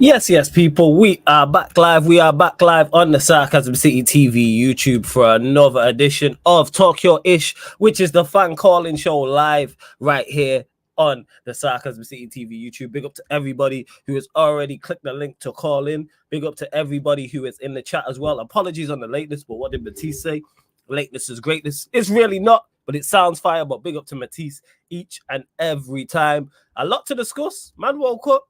Yes, yes, people. We are back live. We are back live on the Sarcasm City TV YouTube for another edition of Talk Your Ish, which is the fan calling show live right here on the Sarcasm City TV YouTube. Big up to everybody who has already clicked the link to call in. Big up to everybody who is in the chat as well. Apologies on the lateness, but what did Matisse say? Lateness is greatness. It's really not, but it sounds fire. But big up to Matisse each and every time. A lot to discuss. Man woke up,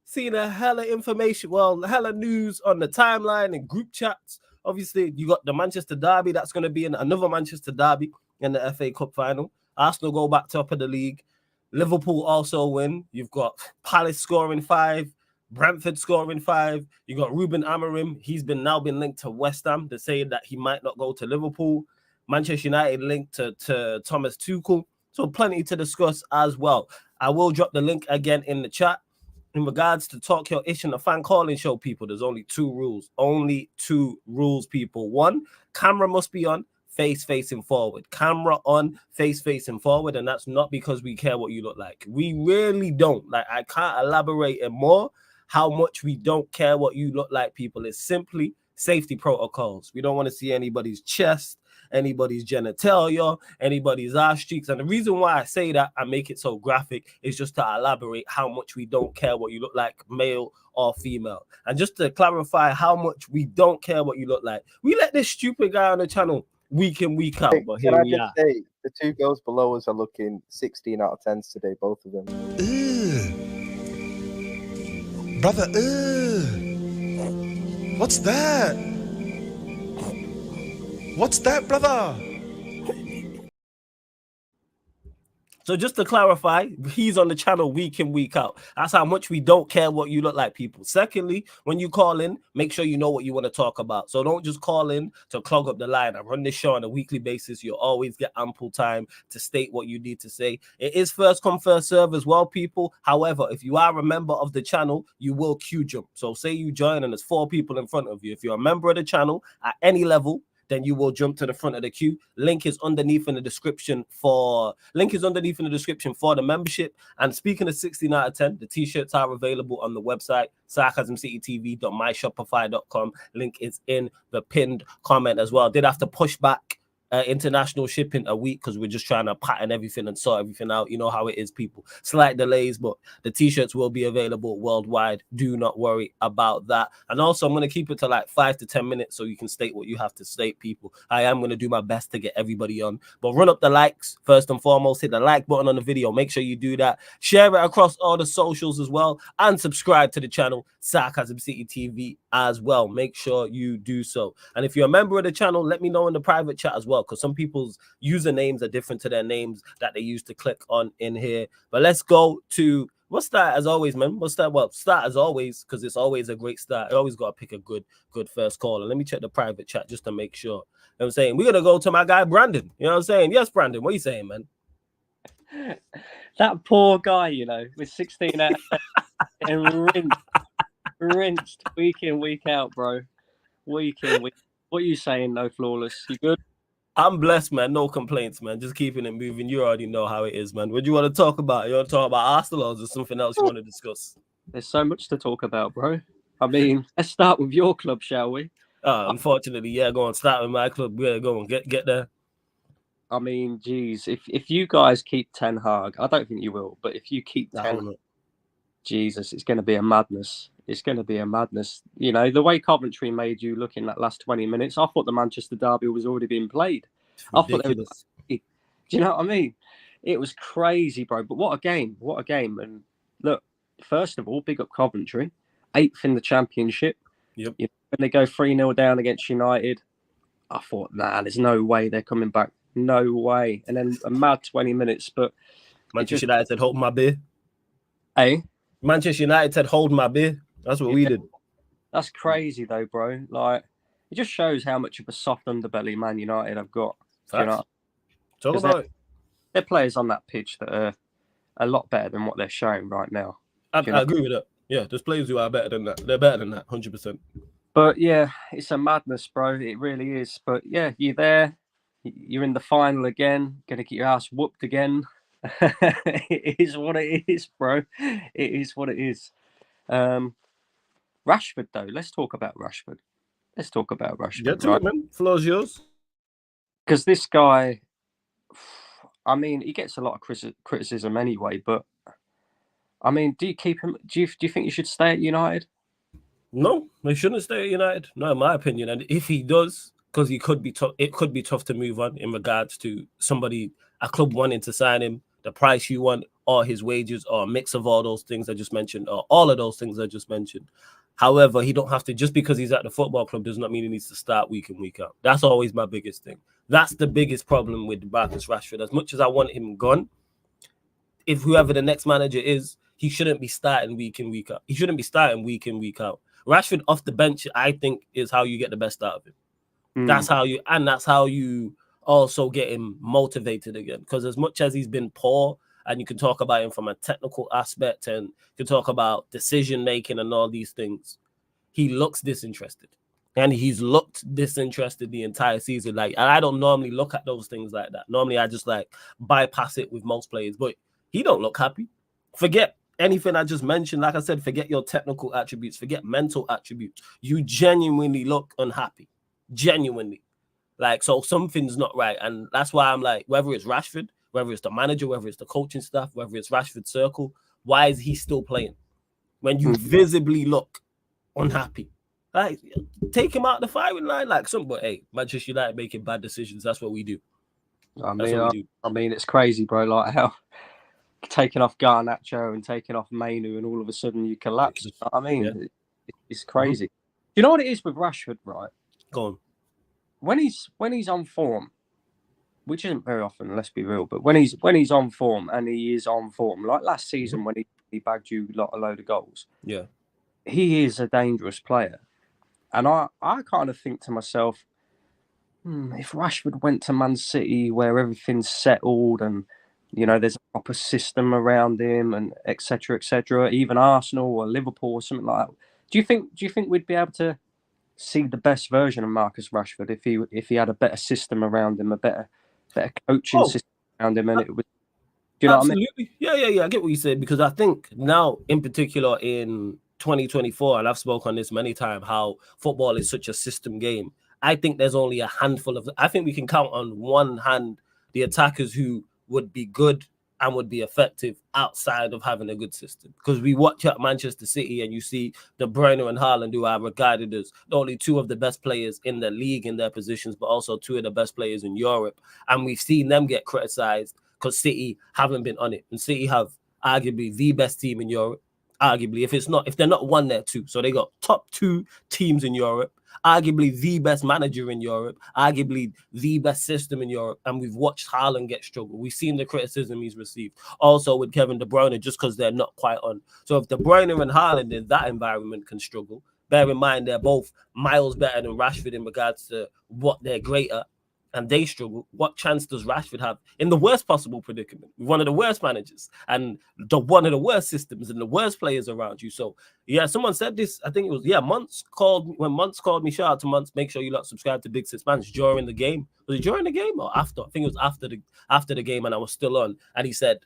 seen a hella information, hella news on the timeline and group chats. Obviously, you got the Manchester derby that's going to be in another Manchester derby in the FA Cup final. Arsenal go back top of the league. Liverpool also win. You've got Palace scoring 5, Brentford scoring 5. You got Ruben Amorim. He's now been linked to West Ham to say that he might not go to Liverpool. Manchester United linked to Thomas Tuchel. So plenty to discuss as well. I will drop the link again in the chat. In regards to Talk Your Ish and the fan calling show, people, there's only 2 rules. Only 2 rules, people. 1, camera must be on, face facing forward. Camera on, face facing forward. And that's not because we care what you look like. We really don't. Like, I can't elaborate it more how much we don't care what you look like, people. It's simply safety protocols. We don't want to see anybody's chest, anybody's genitalia, anybody's ass cheeks. And the reason why I say that and make it so graphic is just to elaborate how much we don't care what you look like, male or female. And just to clarify how much we don't care what you look like, we let this stupid guy on the channel week in, week out, but here we are. Say, the 2 girls below us are looking 16 out of 10s today, both of them. Brother, what's that? What's that, brother? So just to clarify, he's on the channel week in, week out. That's how much we don't care what you look like, people. Secondly, when you call in, make sure you know what you want to talk about. So don't just call in to clog up the line. I run this show on a weekly basis. You'll always get ample time to state what you need to say. It is first come, first serve as well, people. However, if you are a member of the channel, you will queue jump. So say you join and there's 4 people in front of you. If you're a member of the channel at any level, then you will jump to the front of the queue. Link is underneath in the description for the membership. And speaking of 16 out of 10, the t-shirts are available on the website, sarcasmcitytv.myshopify.com. Link is in the pinned comment as well. Did have to push back international shipping a week because we're just trying to pattern everything and sort everything out. You know how it is, people. Slight delays, but the t-shirts will be available worldwide. Do not worry about that. And also, I'm going to keep it to like 5 to 10 minutes so you can state what you have to state, people. I am going to do my best to get everybody on. But run up the likes first and foremost. Hit the like button on the video. Make sure you do that. Share it across all the socials as well. And subscribe to the channel, Sarcasm City TV, as well. Make sure you do so. And if you're a member of the channel, let me know in the private chat as well, because some people's usernames are different to their names that they used to click on in here. But let's go to what's that as always, man. What's that? Well, start as always, because it's always a great start. I always got to pick a good first call. And let me check the private chat just to make sure. You know what I'm saying? We're gonna go to my guy Brandon. You know what I'm saying? Yes, Brandon, what are you saying, man? That poor guy, you know, with 16 out of 10 and rinsed week in, week out, bro. Week in, week. What are you saying, no flawless? You good? I'm blessed, man. No complaints, man. Just keeping it moving. You already know how it is, man. What do you want to talk about? You want to talk about Arsenal, or is there something else you want to discuss? There's so much to talk about, bro. I mean, let's start with your club, shall we? Unfortunately, yeah. Go on, start with my club. Yeah, go on, get there. I mean, geez, if you guys keep Ten Hag, I don't think you will, but if you keep Ten, Jesus, it's going to be a madness. It's going to be a madness. You know, the way Coventry made you look in that last 20 minutes, I thought the Manchester derby was already being played. I thought they were, do you know what I mean? It was crazy, bro. But what a game. What a game. And look, first of all, big up Coventry, 8th in the Championship. Yep. You know, when they go 3-0 down against United, I thought, nah, there's no way they're coming back. No way. And then a mad 20 minutes. But Manchester United said, hold my beer. Hey? Manchester United said, hold my beer. That's what we did. That's crazy, though, bro. Like, it just shows how much of a soft underbelly Man United have got. You know? Talk about it. They're players on that pitch that are a lot better than what they're showing right now. I agree with that. Yeah, there's players who are better than that. They're better than that, 100%. But, yeah, it's a madness, bro. It really is. But, yeah, you're there. You're in the final again. Going to get your ass whooped again. It is what it is, bro. It is what it is. Rashford, though. Let's talk about Rashford. Get to right? it, man. Floor's yours. Because this guy, I mean, he gets a lot of criticism anyway. But I mean, do you keep him? Do you think he should stay at United? No, he shouldn't stay at United. No, in my opinion. And if he does, because he could be tough, it could be tough to move on in regards to a club wanting to sign him, the price you want, or his wages, or a mix of all those things I just mentioned, or all of those things I just mentioned. However, he don't have to, just because he's at the football club does not mean he needs to start week in, week out. That's always my biggest thing. That's the biggest problem with Marcus Rashford. As much as I want him gone, if whoever the next manager is, he shouldn't be starting week in, week out. He shouldn't be starting week in, week out. Rashford off the bench, I think, is how you get the best out of him. That's how you also get him motivated again. Because as much as he's been poor, and you can talk about him from a technical aspect, and you can talk about decision making and all these things, he looks disinterested. And he's looked disinterested the entire season. Like, and I don't normally look at those things like that. Normally, I just like bypass it with most players. But he don't look happy. Forget anything I just mentioned. Like I said, forget your technical attributes, forget mental attributes. You genuinely look unhappy. Genuinely. Like, so something's not right. And that's why I'm like, whether it's Rashford, whether it's the manager, whether it's the coaching staff, whether it's Rashford's circle, why is he still playing? When you visibly look unhappy. Like, take him out the firing line like some, but hey, Manchester United making bad decisions. That's what we do. I mean, it's crazy, bro. Like how taking off Garnacho and taking off Mainu, and all of a sudden you collapse. You know what I mean, it's crazy. You know what it is with Rashford, right? Go on. When he's on form, which isn't very often, let's be real, but when he's on form, and he is on form, like last season when he bagged you a load of goals, he is a dangerous player. And I kind of think to myself, if Rashford went to Man City where everything's settled and, you know, there's a proper system around him and et cetera, even Arsenal or Liverpool or something like that, do you think we'd be able to see the best version of Marcus Rashford if he had a better system around him, a better coaching system around him, and it was, do you know what I mean? Yeah. I get what you said, because I think now, in particular, in 2024, and I've spoken on this many times, how football is such a system game. I think there's only a handful of. I think we can count on one hand the attackers who would be good and would be effective outside of having a good system. Because we watch at Manchester City and you see De Bruyne and Haaland, who are regarded as not only two of the best players in the league in their positions, but also two of the best players in Europe. And we've seen them get criticized because City haven't been on it. And City have arguably the best team in Europe. Arguably, if they're not one, they're two. So they got top two teams in Europe, arguably the best manager in Europe, arguably the best system in Europe. And we've watched Haaland get struggle. We've seen the criticism he's received. Also with Kevin De Bruyne, just because they're not quite on. So if De Bruyne and Haaland in that environment can struggle, bear in mind they're both miles better than Rashford in regards to what they're great at, and they struggle, what chance does Rashford have in the worst possible predicament? One of the worst managers and one of the worst systems and the worst players around you. So, yeah, someone said this, I think it was, Months called me, shout out to Months, make sure you lot subscribe to Big Six Spanish during the game. Was it during the game or after? I think it was after the game, and I was still on. And he said,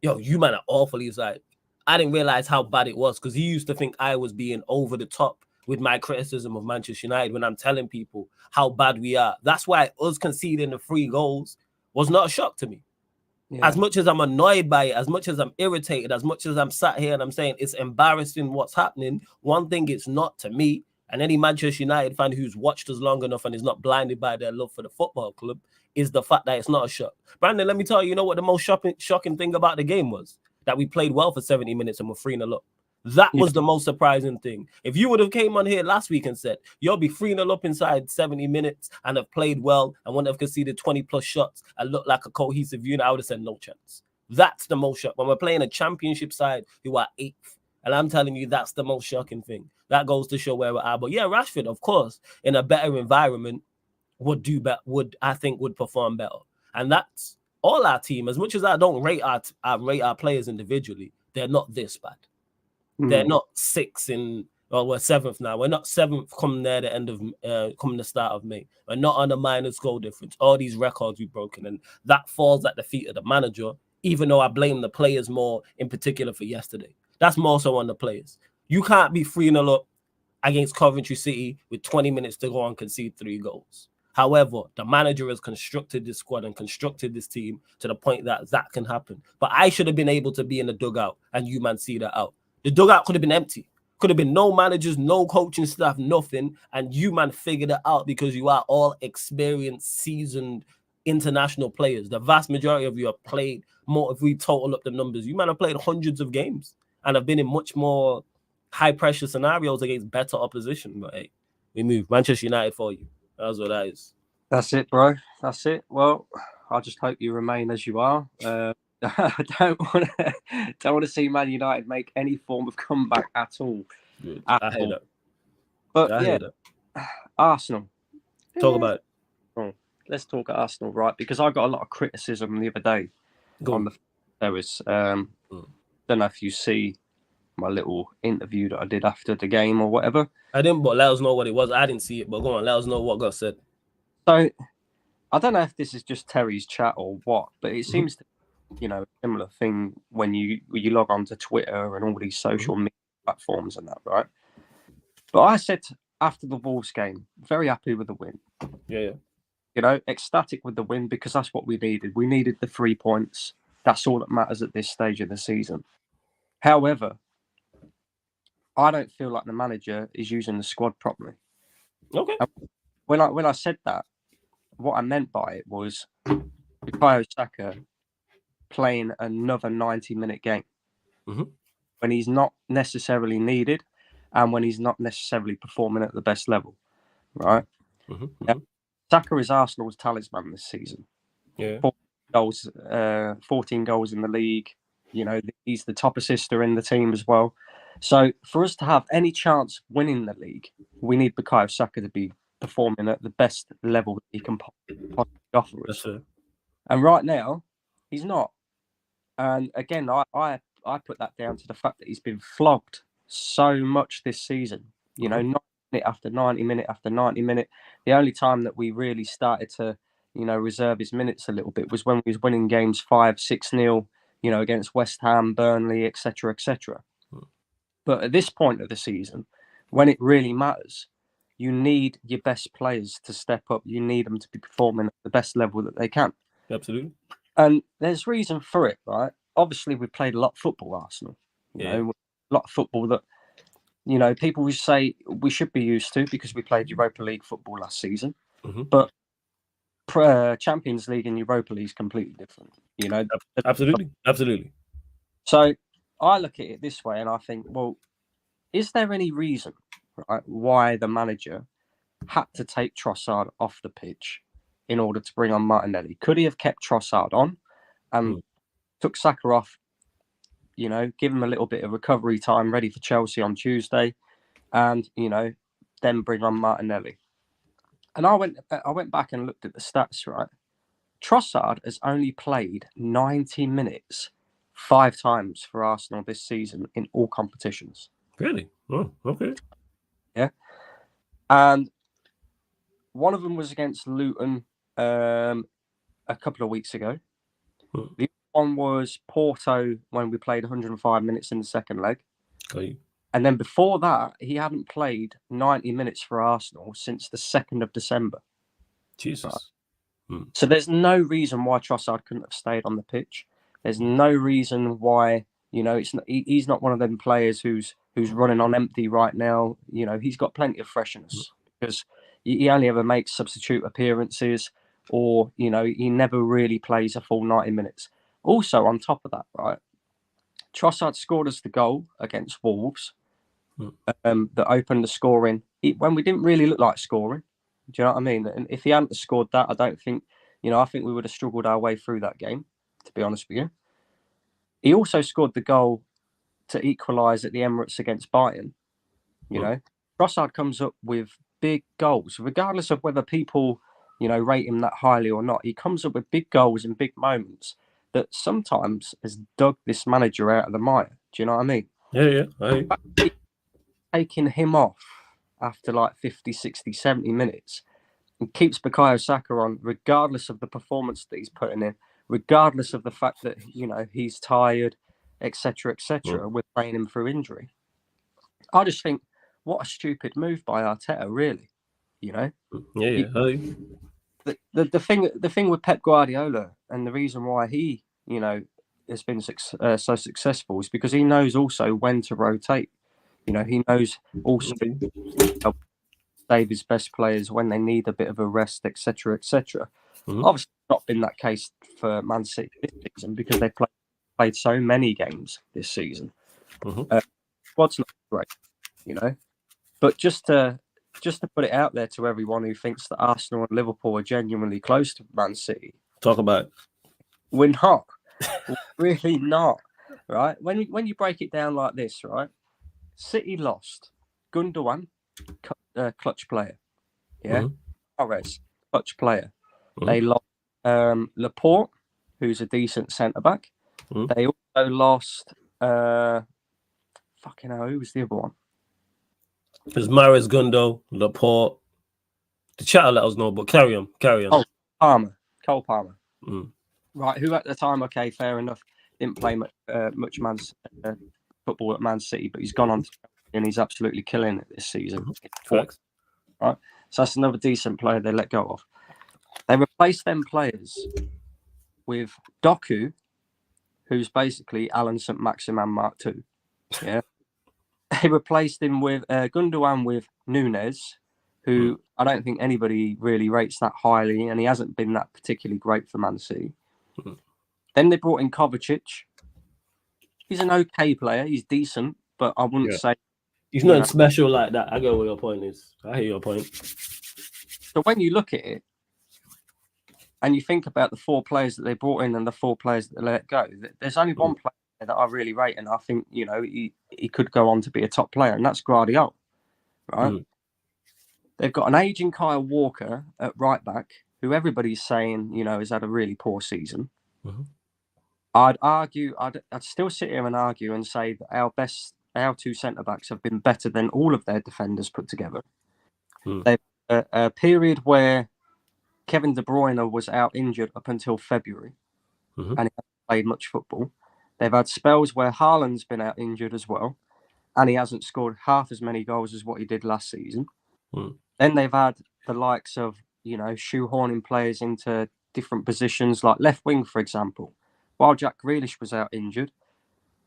yo, you man are awful. He's like, I didn't realize how bad it was, because he used to think I was being over the top with my criticism of Manchester United when I'm telling people how bad we are. That's why us conceding the 3 goals was not a shock to me. Yeah. As much as I'm annoyed by it, as much as I'm irritated, as much as I'm sat here and I'm saying it's embarrassing what's happening, one thing it's not to me, and any Manchester United fan who's watched us long enough and is not blinded by their love for the football club, is the fact that it's not a shock. Brandon, let me tell you, you know what the most shocking thing about the game was? That we played well for 70 minutes and we're 3-0 up. That was the most surprising thing. If you would have came on here last week and said, you'll be 3-0 up inside 70 minutes and have played well and wouldn't have conceded 20 plus shots and looked like a cohesive unit, I would have said no chance. That's the most shock. When we're playing a championship side who are 8th, and I'm telling you, that's the most shocking thing. That goes to show where we're at. But yeah, Rashford, of course, in a better environment would perform better. And that's all our team. As much as I don't rate our players individually, they're not this bad. They're not 6th we're 7th now. We're not 7th coming there the end of coming the start of May. We're not on a minus goal difference. All these records we've broken, and that falls at the feet of the manager, even though I blame the players more in particular for yesterday. That's more so on the players. You can't be 3-0 up against Coventry City with 20 minutes to go and concede 3 goals. However, the manager has constructed this squad and constructed this team to the point that that can happen. But I should have been able to be in the dugout and you man see that out. The dugout could have been empty. Could have been no managers, no coaching staff, nothing. And you man figured it out because you are all experienced, seasoned international players. The vast majority of you have played more. If we total up the numbers, you man have played hundreds of games and have been in much more high pressure scenarios against better opposition. But hey, we move. Manchester United for you. That's what that is. That's it, bro. That's it. Well, I just hope you remain as you are. I don't want to see Man United make any form of comeback at all. Good. At I hear all. that. But I yeah, hear that. Arsenal. Talk about it. Oh, let's talk Arsenal, right? Because I got a lot of criticism the other day on the terrace. Don't know if you see my little interview that I did after the game or whatever. I didn't, but let us know what it was. I didn't see it, but go on, let us know what got said. So I don't know if this is just Terry's chat or what, but it seems to, a similar thing when you log on to Twitter and all these social media platforms and that, right? But I said after the Wolves game, very happy with the win. Yeah. Ecstatic with the win because that's what we needed. We needed the 3 points. That's all that matters at this stage of the season. However, I don't feel like the manager is using the squad properly. Okay. And when I said that, what I meant by it was Bukayo Saka playing another 90-minute game when he's not necessarily needed and when he's not necessarily performing at the best level, right? Now, Saka is Arsenal's talisman this season. Yeah. 14 goals in the league. He's the top assister in the team as well. So for us to have any chance winning the league, we need Bukayo Saka to be performing at the best level that he can possibly offer us. And right now, he's not. And again, I put that down to the fact that he's been flogged so much this season. 90 minute after 90 minute after 90 minute. The only time that we really started to, reserve his minutes a little bit was when we was winning games 5-6-0, against West Ham, Burnley, etc., etc. But at this point of the season, when it really matters, you need your best players to step up. You need them to be performing at the best level that they can. Absolutely. And there's reason for it, right? Obviously, we played a lot of football, Arsenal. A lot of football that, people would say we should be used to because we played Europa League football last season. But Champions League and Europa League is completely different. Absolutely. So I look at it this way and I think, well, is there any reason, right, why the manager had to take Trossard off the pitch in order to bring on Martinelli? Could he have kept Trossard on and took Saka off, give him a little bit of recovery time ready for Chelsea on Tuesday and, then bring on Martinelli? And I went back and looked at the stats, right? Trossard has only played 90 minutes 5 times for Arsenal this season in all competitions. Really? Oh, okay. Yeah. And one of them was against Luton a couple of weeks ago. The other one was Porto when we played 105 minutes in the second leg. Okay. And then before that, he hadn't played 90 minutes for Arsenal since the 2nd of December. Jesus. Right? So there's no reason why Trossard couldn't have stayed on the pitch. There's no reason why, he's not one of them players who's running on empty right now. He's got plenty of freshness because he only ever makes substitute appearances or, he never really plays a full 90 minutes. Also, on top of that, right, Trossard scored us the goal against Wolves that opened the scoring when we didn't really look like scoring. Do you know what I mean? And if he hadn't scored that, I don't think, I think we would have struggled our way through that game, to be honest with you. He also scored the goal to equalise at the Emirates against Bayern. Trossard comes up with big goals, regardless of whether people, rate him that highly or not. He comes up with big goals in big moments that sometimes has dug this manager out of the mire. Do you know what I mean? Yeah. Taking him off after like 50, 60, 70 minutes and keeps Bukayo Saka on, regardless of the performance that he's putting in, regardless of the fact that, he's tired, etc., etc. We're playing him through injury. I just think, what a stupid move by Arteta, really. You know, Yeah. the thing with Pep Guardiola, and the reason why he, you know, has been so successful is because he knows also when to rotate. You know, he knows also how to save his best players when they need a bit of a rest, etc., etc. Obviously, not been that case for Man City this season because they played so many games this season. Squad's not great, you know, but just to put it out there to everyone who thinks that Arsenal and Liverpool are genuinely close to Man City. Talk about it. We're not. We're really not. Right? When you break it down like this, right? City lost Gundogan, clutch player. Yeah. Torres, clutch player. They lost Laporte, who's a decent centre back. They also lost fucking hell, who was the other one? There's Maris, Gundo, Laporte. The chat will let us know, but carry on. Oh, Cole Palmer. Right, who at the time, okay, fair enough, didn't play much football at Man City, but he's gone on to, and he's absolutely killing it this season. Correct. Right, so that's another decent player they let go of. They replaced them players with Doku, who's basically Alan St. Maximin Mark II. Yeah. They replaced him with Gundogan with Nunes, who I don't think anybody really rates that highly, and he hasn't been that particularly great for Man City. Then they brought in Kovacic. He's an okay player. He's decent, but I wouldn't say... He's not special like that. I get what your point is. I hear your point. So when you look at it, and you think about the 4 players that they brought in and the 4 players that they let go, there's only one player that I really rate, and I think, you know, he could go on to be a top player, and that's Guardiola, right? They've got an aging Kyle Walker at right back, who everybody's saying, you know, has had a really poor season. I'd still sit here and argue and say that our 2 centre backs have been better than all of their defenders put together. They've a period where Kevin De Bruyne was out injured up until February, and he hasn't played much football. They've had spells where Haaland's been out injured as well, and he hasn't scored half as many goals as what he did last season. Then they've had the likes of, you know, shoehorning players into different positions, like left wing, for example. While Jack Grealish was out injured,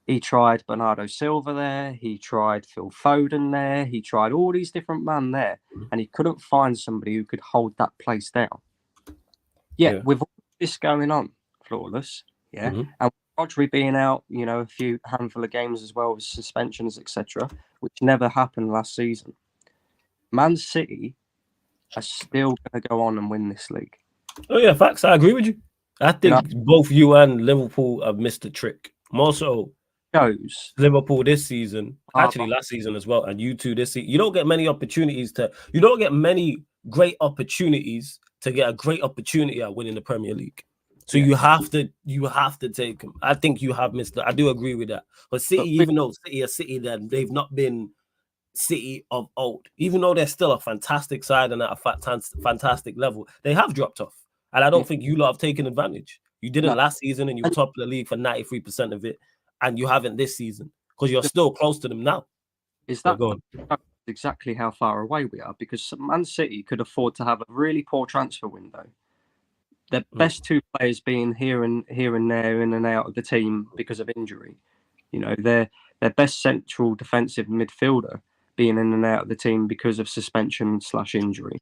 he tried Bernardo Silva there, he tried Phil Foden there, he tried all these different men there, and he couldn't find somebody who could hold that place down. Yet, with all this going on, Flawless, and Rodri being out, you know, a handful of games as well with suspensions, etc., which never happened last season. Man City are still going to go on and win this league. Oh yeah, facts. I agree with you. I think both you and Liverpool have missed the trick. More so, Liverpool this season, actually last season as well, and you two this season. You don't get many opportunities you don't get many great opportunities to get a great opportunity at winning the Premier League. So you have to take them. I think you have missed it. I do agree with that. But City, even though City are City, then they've not been City of old. Even though they're still a fantastic side and at a fantastic level, they have dropped off. And I don't think you lot have taken advantage. You didn't last season, and you were top of the league for 93% of it, and you haven't this season because you're still close to them now. Is that exactly how far away we are? Because Man City could afford to have a really poor transfer window. Their best 2 players being here and there, in and out of the team because of injury. You know, their best central defensive midfielder being in and out of the team because of suspension/injury.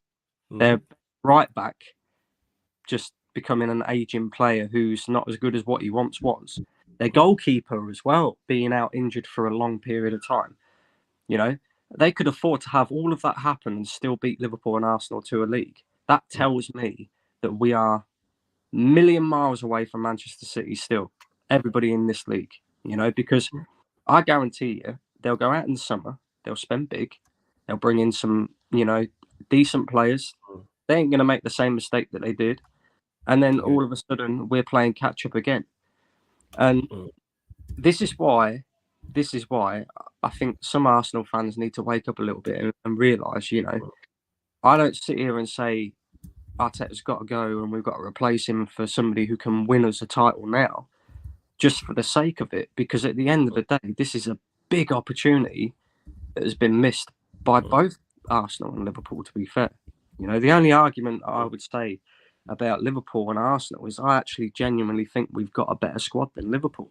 Their right back just becoming an aging player who's not as good as what he once was. Their goalkeeper as well being out injured for a long period of time. You know, they could afford to have all of that happen and still beat Liverpool and Arsenal to a league. That tells me that we are a million miles away from Manchester City still. Everybody in this league, you know, because I guarantee you they'll go out in the summer, they'll spend big, they'll bring in some, you know, decent players. They ain't going to make the same mistake that they did. And then all of a sudden we're playing catch up again. And this is why I think some Arsenal fans need to wake up a little bit and realise, you know, I don't sit here and say Arteta's got to go and we've got to replace him for somebody who can win us a title now, just for the sake of it. Because at the end of the day, this is a big opportunity that has been missed by both Arsenal and Liverpool, to be fair. The only argument I would say about Liverpool and Arsenal is I actually genuinely think we've got a better squad than Liverpool.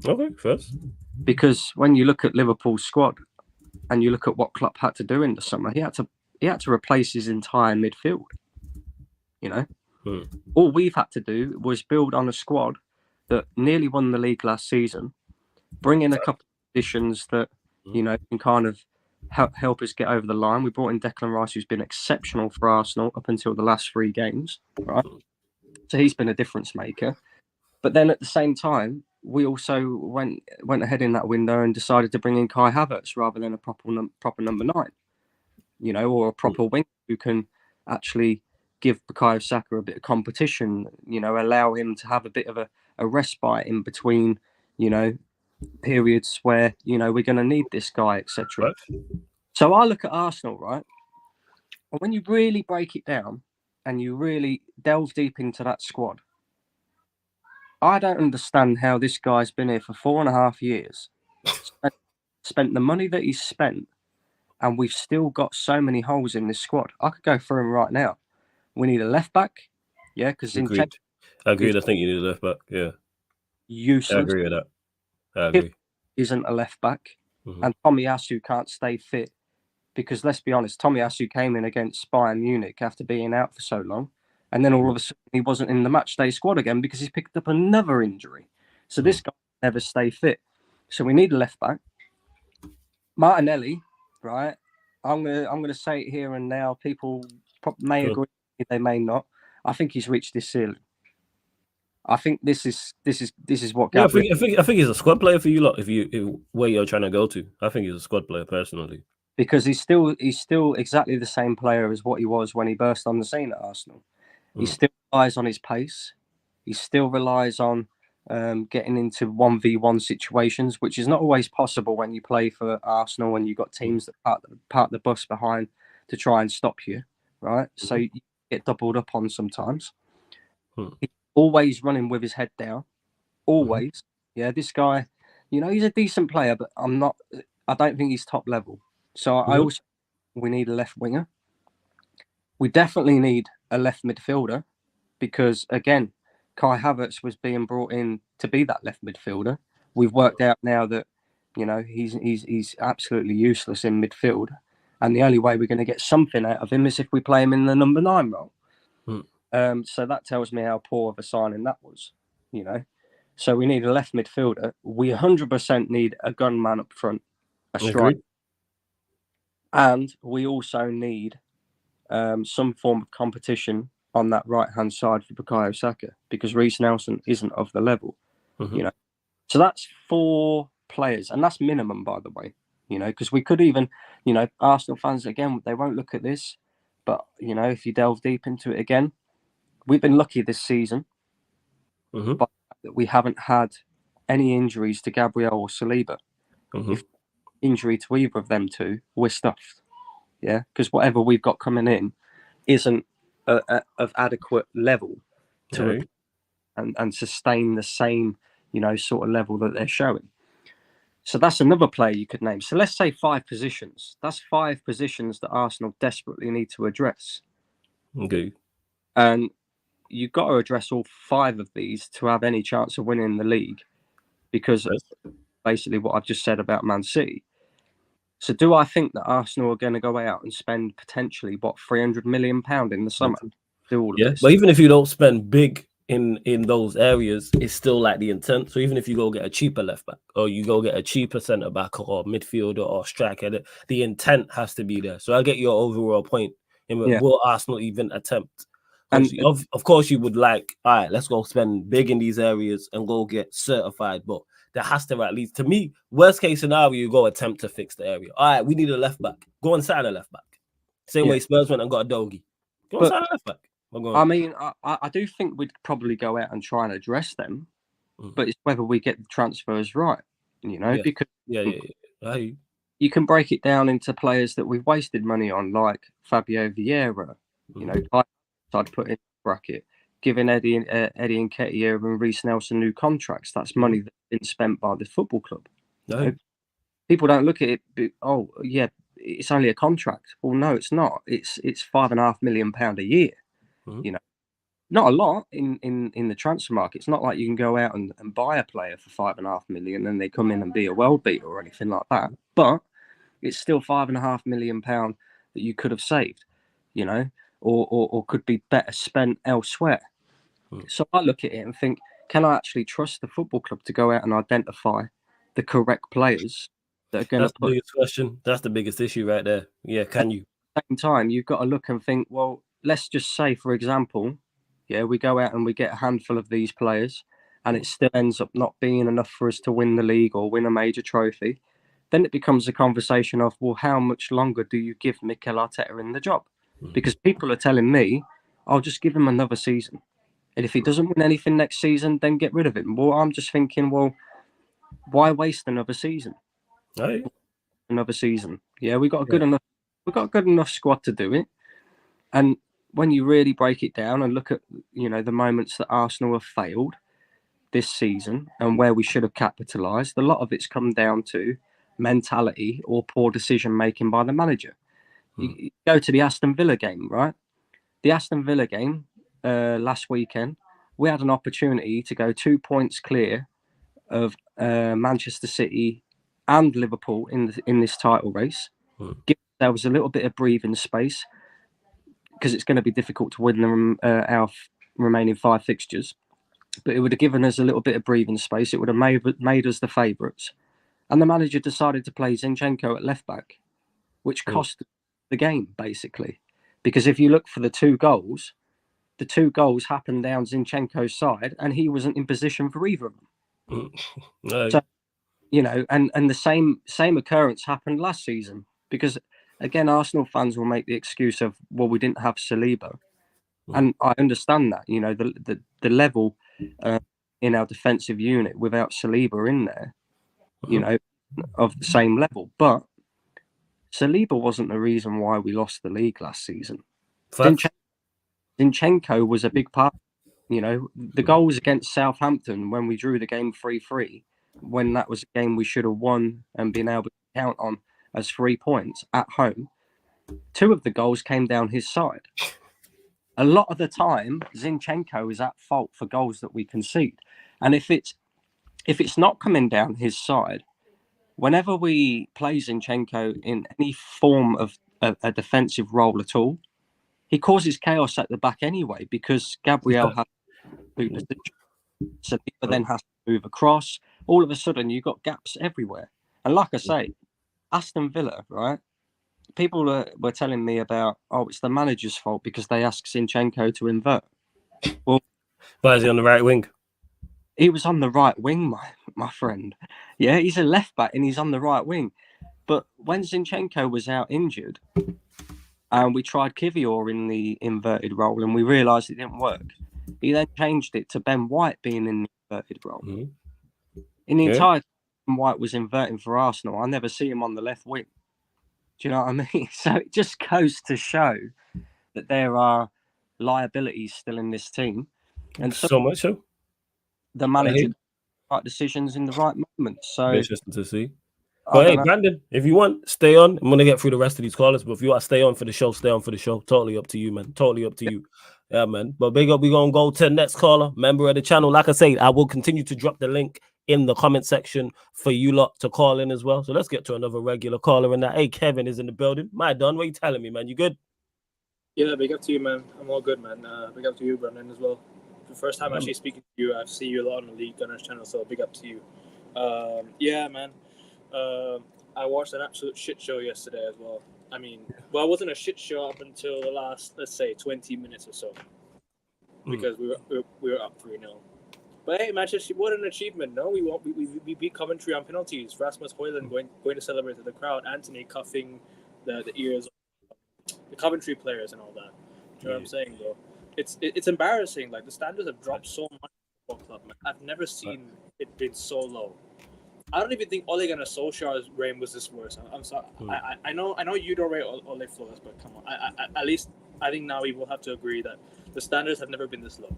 Okay, first. Because when you look at Liverpool's squad and you look at what Klopp had to do in the summer, he had to replace his entire midfield. All we've had to do was build on a squad that nearly won the league last season, bring in a couple of additions that can kind of help us get over the line. We brought in Declan Rice, who's been exceptional for Arsenal up until the last 3 games, right? So he's been a difference maker. But then at the same time, we also went ahead in that window and decided to bring in Kai Havertz rather than a proper number 9, or a proper wing who can actually give Bukayo Saka a bit of competition, allow him to have a bit of a respite in between, periods where, we're going to need this guy, etc. Right. So I look at Arsenal, right? And when you really break it down and you really delve deep into that squad, I don't understand how this guy's been here for 4.5 years, spent the money that he's spent, and we've still got so many holes in this squad. I could go through them right now. We need a left back, because Agreed. I think you need a left back. Yeah, useless. I agree with that. I agree. Isn't a left back, and Tomiyasu can't stay fit because let's be honest, Tomiyasu came in against Bayern Munich after being out for so long, and then all of a sudden he wasn't in the matchday squad again because he's picked up another injury. So this guy never stay fit. So we need a left back. Martinelli, right? I'm gonna say it here and now. People may agree, they may not. I think he's reached his ceiling. I think this is what. Yeah, I think he's a squad player for you lot. If where you're trying to go to, I think he's a squad player personally. Because he's still exactly the same player as what he was when he burst on the scene at Arsenal. He still relies on his pace. He still relies on getting into 1v1 situations, which is not always possible when you play for Arsenal and you've got teams that park the bus behind to try and stop you, right? So you get doubled up on sometimes. He's always running with his head down. Always. Yeah, this guy, he's a decent player, but I don't think he's top level. So I also we need a left winger. We definitely need a left midfielder because, again, Kai Havertz was being brought in to be that left midfielder. We've worked out now that, he's absolutely useless in midfield. And the only way we're going to get something out of him is if we play him in the number 9 role. So that tells me how poor of a signing that was, So we need a left midfielder. We 100% need a gunman up front, a striker. And we also need some form of competition on that right-hand side for Bukayo Saka because Reece Nelson isn't of the level, So that's 4 players, and that's minimum, by the way, because we could even, Arsenal fans, again, they won't look at this, but, if you delve deep into it again, we've been lucky this season, but we haven't had any injuries to Gabriel or Saliba. If injury to either of them two, we're stuffed. Yeah, because whatever we've got coming in isn't of adequate level to and sustain the same, sort of level that they're showing. So that's another player you could name. So let's say 5 positions. That's 5 positions that Arsenal desperately need to address. Okay. And you've got to address all 5 of these to have any chance of winning the league because basically what I've just said about Man City. So do I think that Arsenal are going to go out and spend potentially, £300 million in the summer to do all of this? But even if you don't spend big in those areas, it's still like the intent. So even if you go get a cheaper left back or you go get a cheaper centre back or midfielder or striker, the intent has to be there. So I get your overall point. Will Arsenal even attempt? And of course you would like, all right, let's go spend big in these areas and go get certified. But there has to, at least to me, worst case scenario, you go attempt to fix the area. All right, we need a left back. Go and sign a left back. Same way Spurs went and got a doggy. Go and sign a left back. I mean, I do think we'd probably go out and try and address them, but it's whether we get the transfers right, because you can break it down into players that we've wasted money on, like Fabio Vieira, I'd put in bracket, giving Eddie Nketiah and Reece Nelson new contracts. That's money that's been spent by the football club. People don't look at it. Oh, yeah, it's only a contract. Well, no, it's not. It's £5.5 million a year. Mhm. You know, not a lot in the transfer market. It's not like you can go out and buy a player for £5.5 million and they come in and be a world beater or anything like that. But it's still £5.5 million that you could have saved, you know, or could be better spent elsewhere. So I look at it and think, can I actually trust the football club to go out and identify the correct players that are going to That's the biggest question. That's the biggest issue right there. Yeah, can you? At the same time, you've got to look and think, well, let's just say, for example, yeah, we go out and we get a handful of these players and it still ends up not being enough for us to win the league or win a major trophy. Then it becomes a conversation of, well, how much longer do you give Mikel Arteta in the job? Because people are telling me, I'll just give him another season. And if he doesn't win anything next season, then get rid of him. Well, I'm just thinking, well, why waste another season? Right. Another season. Yeah, we got a good enough squad to do it. And when you really break it down and look at, you know, the moments that Arsenal have failed this season and where we should have capitalised, a lot of it's come down to mentality or poor decision making by the manager. You go to the Aston Villa game, right? The Aston Villa game last weekend, we had an opportunity to go 2 points clear of Manchester City and Liverpool in this title race. Give ourselves a little bit of breathing space because it's going to be difficult to win our remaining 5 fixtures. But it would have given us a little bit of breathing space. It would have made us the favourites. And the manager decided to play Zinchenko at left back, which cost the game, basically. Because if you look for the two goals happened down Zinchenko's side, and he wasn't in position for either of them. Right. So, you know, and the same occurrence happened last season. Because, again, Arsenal fans will make the excuse of, well, we didn't have Saliba. And I understand that, you know, the level in our defensive unit without Saliba in there, you know, of the same level. But Saliba wasn't the reason why we lost the league last season. Zinchenko was a big part. You know, the goals against Southampton when we drew the game 3-3, when that was a game we should have won and been able to count on as 3 points at home, 2 of the goals came down his side. A lot of the time, Zinchenko is at fault for goals that we concede. And if it's not coming down his side, whenever we play Zinchenko in any form of a defensive role at all, he causes chaos at the back anyway, because Gabriel has to position, Saliba then has to move across. All of a sudden, you've got gaps everywhere. And like I say, Aston Villa, right? People were telling me about, it's the manager's fault because they asked Zinchenko to invert. Well, why is he on the right wing? He was on the right wing, my friend. Yeah, he's a left back and he's on the right wing. But when Zinchenko was out injured, and we tried Kivior in the inverted role, and we realised it didn't work, he then changed it to Ben White being in the inverted role. In the entire time White was inverting for Arsenal, I never see him on the left wing. Do you know what I mean? So it just goes to show that there are liabilities still in this team. And so much so. The manager right decisions in the right moment. So interesting to see. But hey, Brandon, if you want, stay on. I'm gonna get through the rest of these callers. But if you want to stay on for the show, stay on for the show. Totally up to you, man. Totally up to you. Yeah, man. But big up, we're gonna go to the next caller, member of the channel. Like I say, I will continue to drop the link in the comment section for you lot to call in as well. So let's get to another regular caller in that. Hey, Kevin is in the building. My Don, what you telling me, man? You good? Yeah, big up to you, man. I'm all good, man. Big up to you, Brandon, as well. For the first time actually speaking to you, I've seen you a lot on the League Gunners channel, so big up to you. Yeah, man. I watched an absolute shit show yesterday as well. I mean, well, it wasn't a shit show up until the last, let's say, 20 minutes or so, because we were up 3-0. But hey, Manchester, what an achievement! No, we beat Coventry on penalties. Rasmus Højlund going to celebrate to the crowd. Anthony cuffing the ears of the Coventry players and all that. You know what I'm saying, though? It's embarrassing. Like, the standards have dropped so much in the football club, man. I've never seen it been so low. I don't even think Ole Gunnar Solskjaer's reign was this worse. I'm sorry. I know you don't rate Ole Flores, but come on. At least I think now we will have to agree that the standards have never been this low.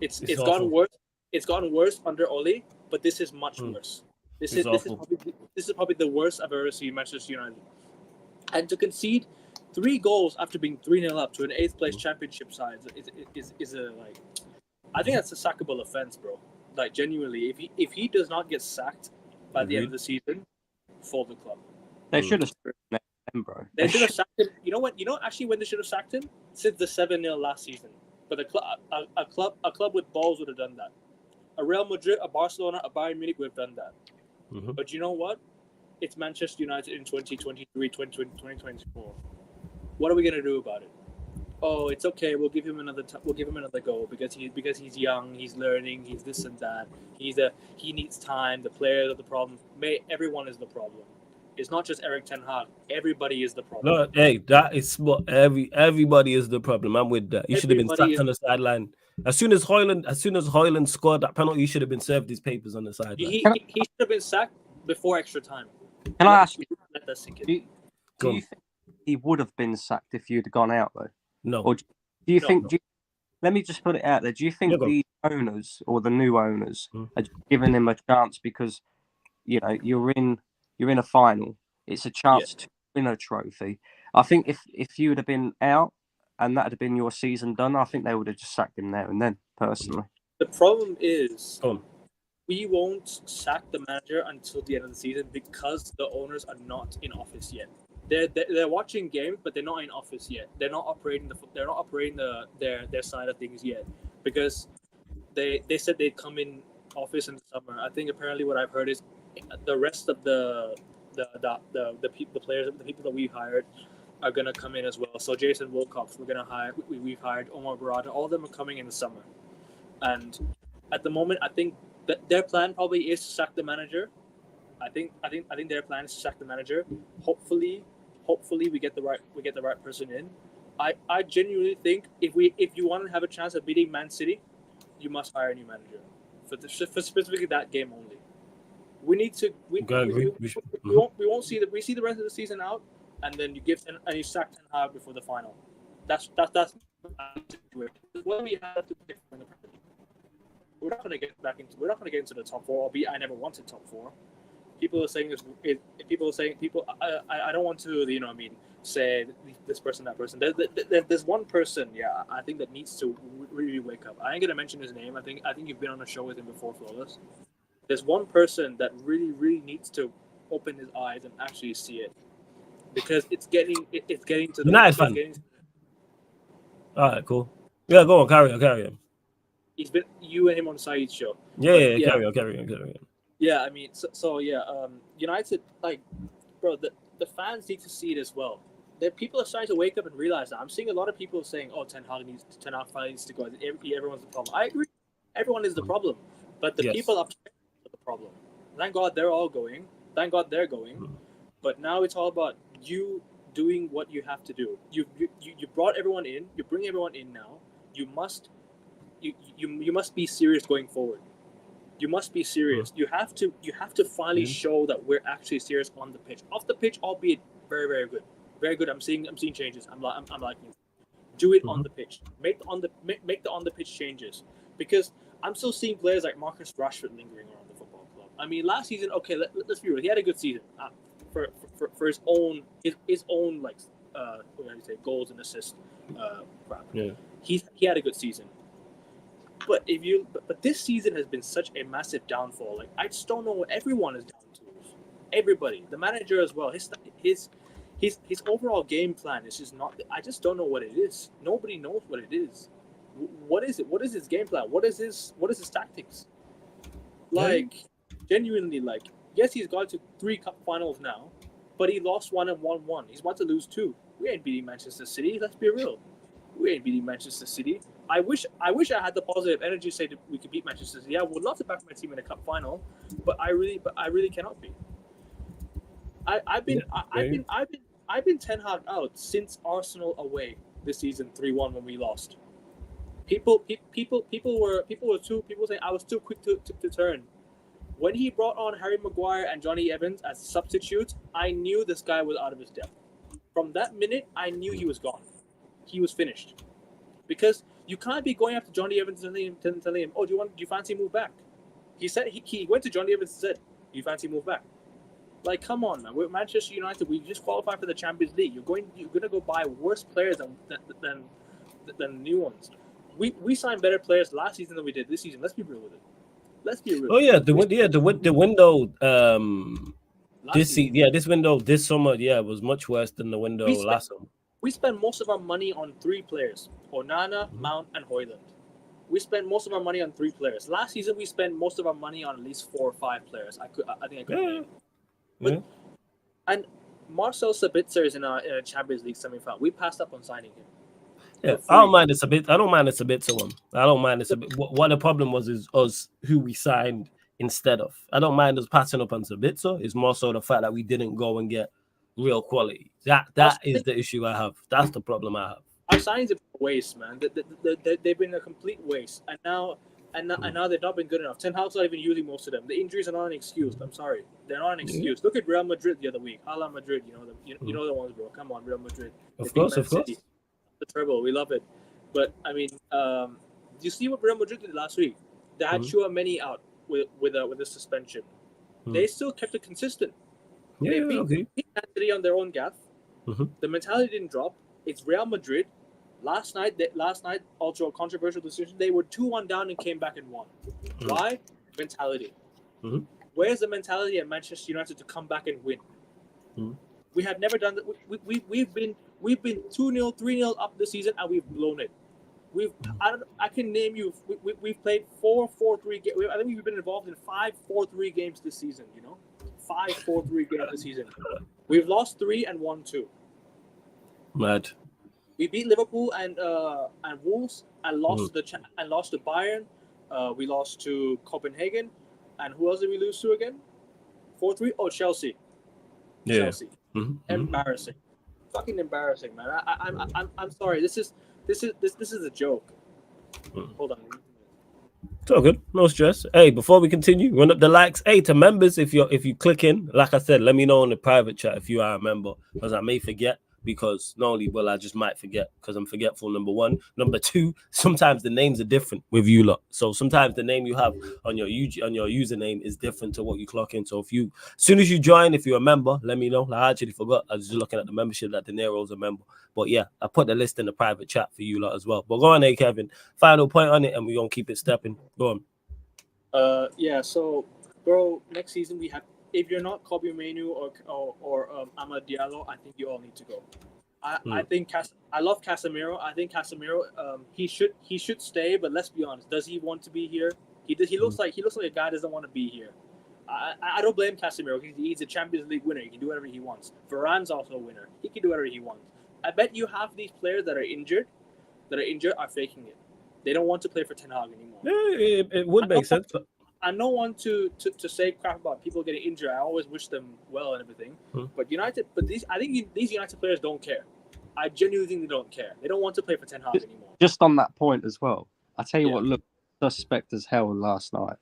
It's gotten worse. It's gotten worse under Ole, but this is much worse. This is probably the worst I've ever seen Manchester United. And to concede 3 goals after being 3-0 up to an 8th place championship side is a like, I think that's a sackable offense, bro. Like genuinely, if he does not get sacked by the end of the season, fold the club. They should have sacked him, bro. They should have sacked him. You know what? You know actually when they should have sacked him? Since the 7-0 last season. But a club with balls would have done that. A Real Madrid, a Barcelona, a Bayern Munich would have done that. Mm-hmm. But you know what? It's Manchester United in 2023, 2024. What are we gonna do about it? Oh, it's okay. We'll give him another go because he's young, he's learning, he's this and that. He needs time. The players are the problem. Everyone is the problem. It's not just Erik ten Hag. Everybody is the problem. No, hey, that is what everybody is the problem. I'm with that. You should have been sacked on the sideline. As soon as Hoyland scored that penalty, he should have been served his papers on the sideline. He should have been sacked before extra time. Can I ask you? Let that sink in. Do you think he would have been sacked if you'd gone out though? No. Or do you think? Let me just put it out there. Do you think the owners or the new owners are giving him a chance because you're in a final? It's a chance to win a trophy. I think if you would have been out and that had been your season done, I think they would have just sacked him there and then. Personally, the problem is we won't sack the manager until the end of the season because the owners are not in office yet. They're watching games, but they're not in office yet. They're not operating their side of things yet because they said they'd come in office in the summer. I think apparently what I've heard is the rest of the players, the people that we hired are gonna come in as well. So Jason Wilcox, we've hired Omar Barada. All of them are coming in the summer, and at the moment, I think that their plan probably is to sack the manager. I think their plan is to sack the manager. Hopefully we get the right person in. I genuinely think if you want to have a chance of beating Man City, you must hire a new manager for specifically that game only. We need to. We won't see we see the rest of the season out, and then you sack Ten Hag before the final. That's what we have to pick from the Premier League. We're not going to get into the top 4. Albeit I never wanted top 4. People are saying this. I don't want to say this person, that person. There's one person, I think that needs to really wake up. I ain't gonna mention his name. I think you've been on a show with him before, Flawless. There's one person that really needs to open his eyes and actually see it, because it's getting to the United fan. All right, cool. Yeah, go on, carry on. He's been you and him on Saeed's show. Yeah, carry on. Yeah, I mean, United, like, bro, the fans need to see it as well. People are starting to wake up and realize that. I'm seeing a lot of people saying, "Oh, Ten Hag finally needs to go." Everyone's the problem. I agree. Everyone is the problem, but the people upstairs are the problem. Thank God they're all going. Thank God they're going. But now it's all about you doing what you have to do. You brought everyone in. You bring everyone in now. You must be serious going forward. You must be serious. You have to finally show that we're actually serious on the pitch. Off the pitch, albeit very, very good. Very good. I'm seeing changes. I'm liking it. Do it on the pitch. Make the on the pitch changes, because I'm still seeing players like Marcus Rashford lingering around the football club. I mean, last season, okay, let's be real. He had a good season for his own like what do you say, goals and assists. Crap. Yeah. He had a good season. But this season has been such a massive downfall. Like, I just don't know what everyone is down to. Everybody, the manager as well. His overall game plan is just not. I just don't know what it is. Nobody knows what it is. What is it? What is his game plan? What is his tactics? Like, genuinely, like, yes, he's gone to 3 cup finals now, but he lost 1 and won 1. He's about to lose 2. We ain't beating Manchester City. Let's be real. We ain't beating Manchester City. I wish I had the positive energy to say that we could beat Manchester City. I would love to back my team in a cup final, but I really cannot be. I've been Ten Hag out since Arsenal away this season 3-1 when we lost. People saying I was too quick to turn. When he brought on Harry Maguire and Johnny Evans as substitutes, I knew this guy was out of his depth. From that minute, I knew he was gone. He was finished. Because you can't be going after Johnny Evans and telling him, "Oh, do you fancy move back?" He said he went to Johnny Evans and said, "Do you fancy move back?" Like, come on, man. We're Manchester United. We just qualified for the Champions League. You're gonna go buy worse players than new ones. We signed better players last season than we did this season. Let's be real with it. Let's be real. Oh yeah, the window this window this summer was much worse than the window last summer. We spent most of our money on 3 players: Onana, Mount, and Højlund. We spent most of our money on 3 players. Last season, we spent most of our money on at least 4 or 5 players. I think I could name. But and Marcel Sabitzer is in a Champions League semi-final. We passed up on signing him. Yeah, I don't mind a bit. I don't mind a bit one. I don't mind a bit. What the problem was is us who we signed instead of. I don't mind us passing up on Sabitzer. It's more so the fact that we didn't go and get real quality. That is the issue I have. That's the problem I have. Our signings have been a waste, man. They've been a complete waste, and now they've not been good enough. Ten Hag's not even using most of them. The injuries are not an excuse. I'm sorry, they're not an excuse. Look at Real Madrid the other week. Hala Madrid, you know them. You know the ones, bro. Come on, Real Madrid. Of course. The treble, we love it. But I mean, do you see what Real Madrid did last week? They had Tchouaméni out with a suspension. They still kept it consistent. They beat Man City on their own gaff. The mentality didn't drop. It's Real Madrid. Last night, also a controversial decision. They were 2-1 down and came back and won. Why? Mentality. Where's the mentality at Manchester United to come back and win? We have never done that. We've been 2-0, 3-0 up this season, and we've blown it. I can name you. We've played 4-4-3 games. I think we've been involved in 5-4-3 games this season. 5-4-3 games this season. We've lost 3 and won 2. Mad. We beat Liverpool and Wolves and lost to Bayern. We lost to Copenhagen, and who else did we lose to again? 4-3. Oh, Chelsea. Yeah. Chelsea. Embarrassing. Fucking embarrassing, man. I'm sorry. This is a joke. Hold on. It's all good. No stress. Hey, before we continue, run up the likes. Hey, to members, if you click in, like I said, let me know in the private chat if you are a member, because I may forget. Because not only will I just might forget because I'm forgetful, number 1. Number 2, sometimes the names are different with you lot. So sometimes the name you have on your username is different to what you clock in. So as soon as you join, if you're a member, let me know. I actually forgot. I was just looking at the membership that De Niro's a member. But yeah, I put the list in the private chat for you lot as well. But go on, hey Kevin. Final point on it, and we're gonna keep it stepping. Go on. Yeah. So, bro, next season we have. If you're not Kobe Mainu or Amad Diallo, I think you all need to go. I think I love Casemiro. I think Casemiro he should stay, but let's be honest, does he want to be here? He looks like a guy doesn't want to be here. I don't blame Casemiro. He's a Champions League winner. He can do whatever he wants. Varane's also a winner. He can do whatever he wants. I bet you half these players that are injured are faking it. They don't want to play for Ten Hag anymore. Yeah, it would make sense. I don't want to say crap about people getting injured. I always wish them well and everything. But I think these United players don't care. I genuinely think they don't care. They don't want to play for Ten Hag anymore. Just on that point as well, I tell you what looked suspect as hell last night.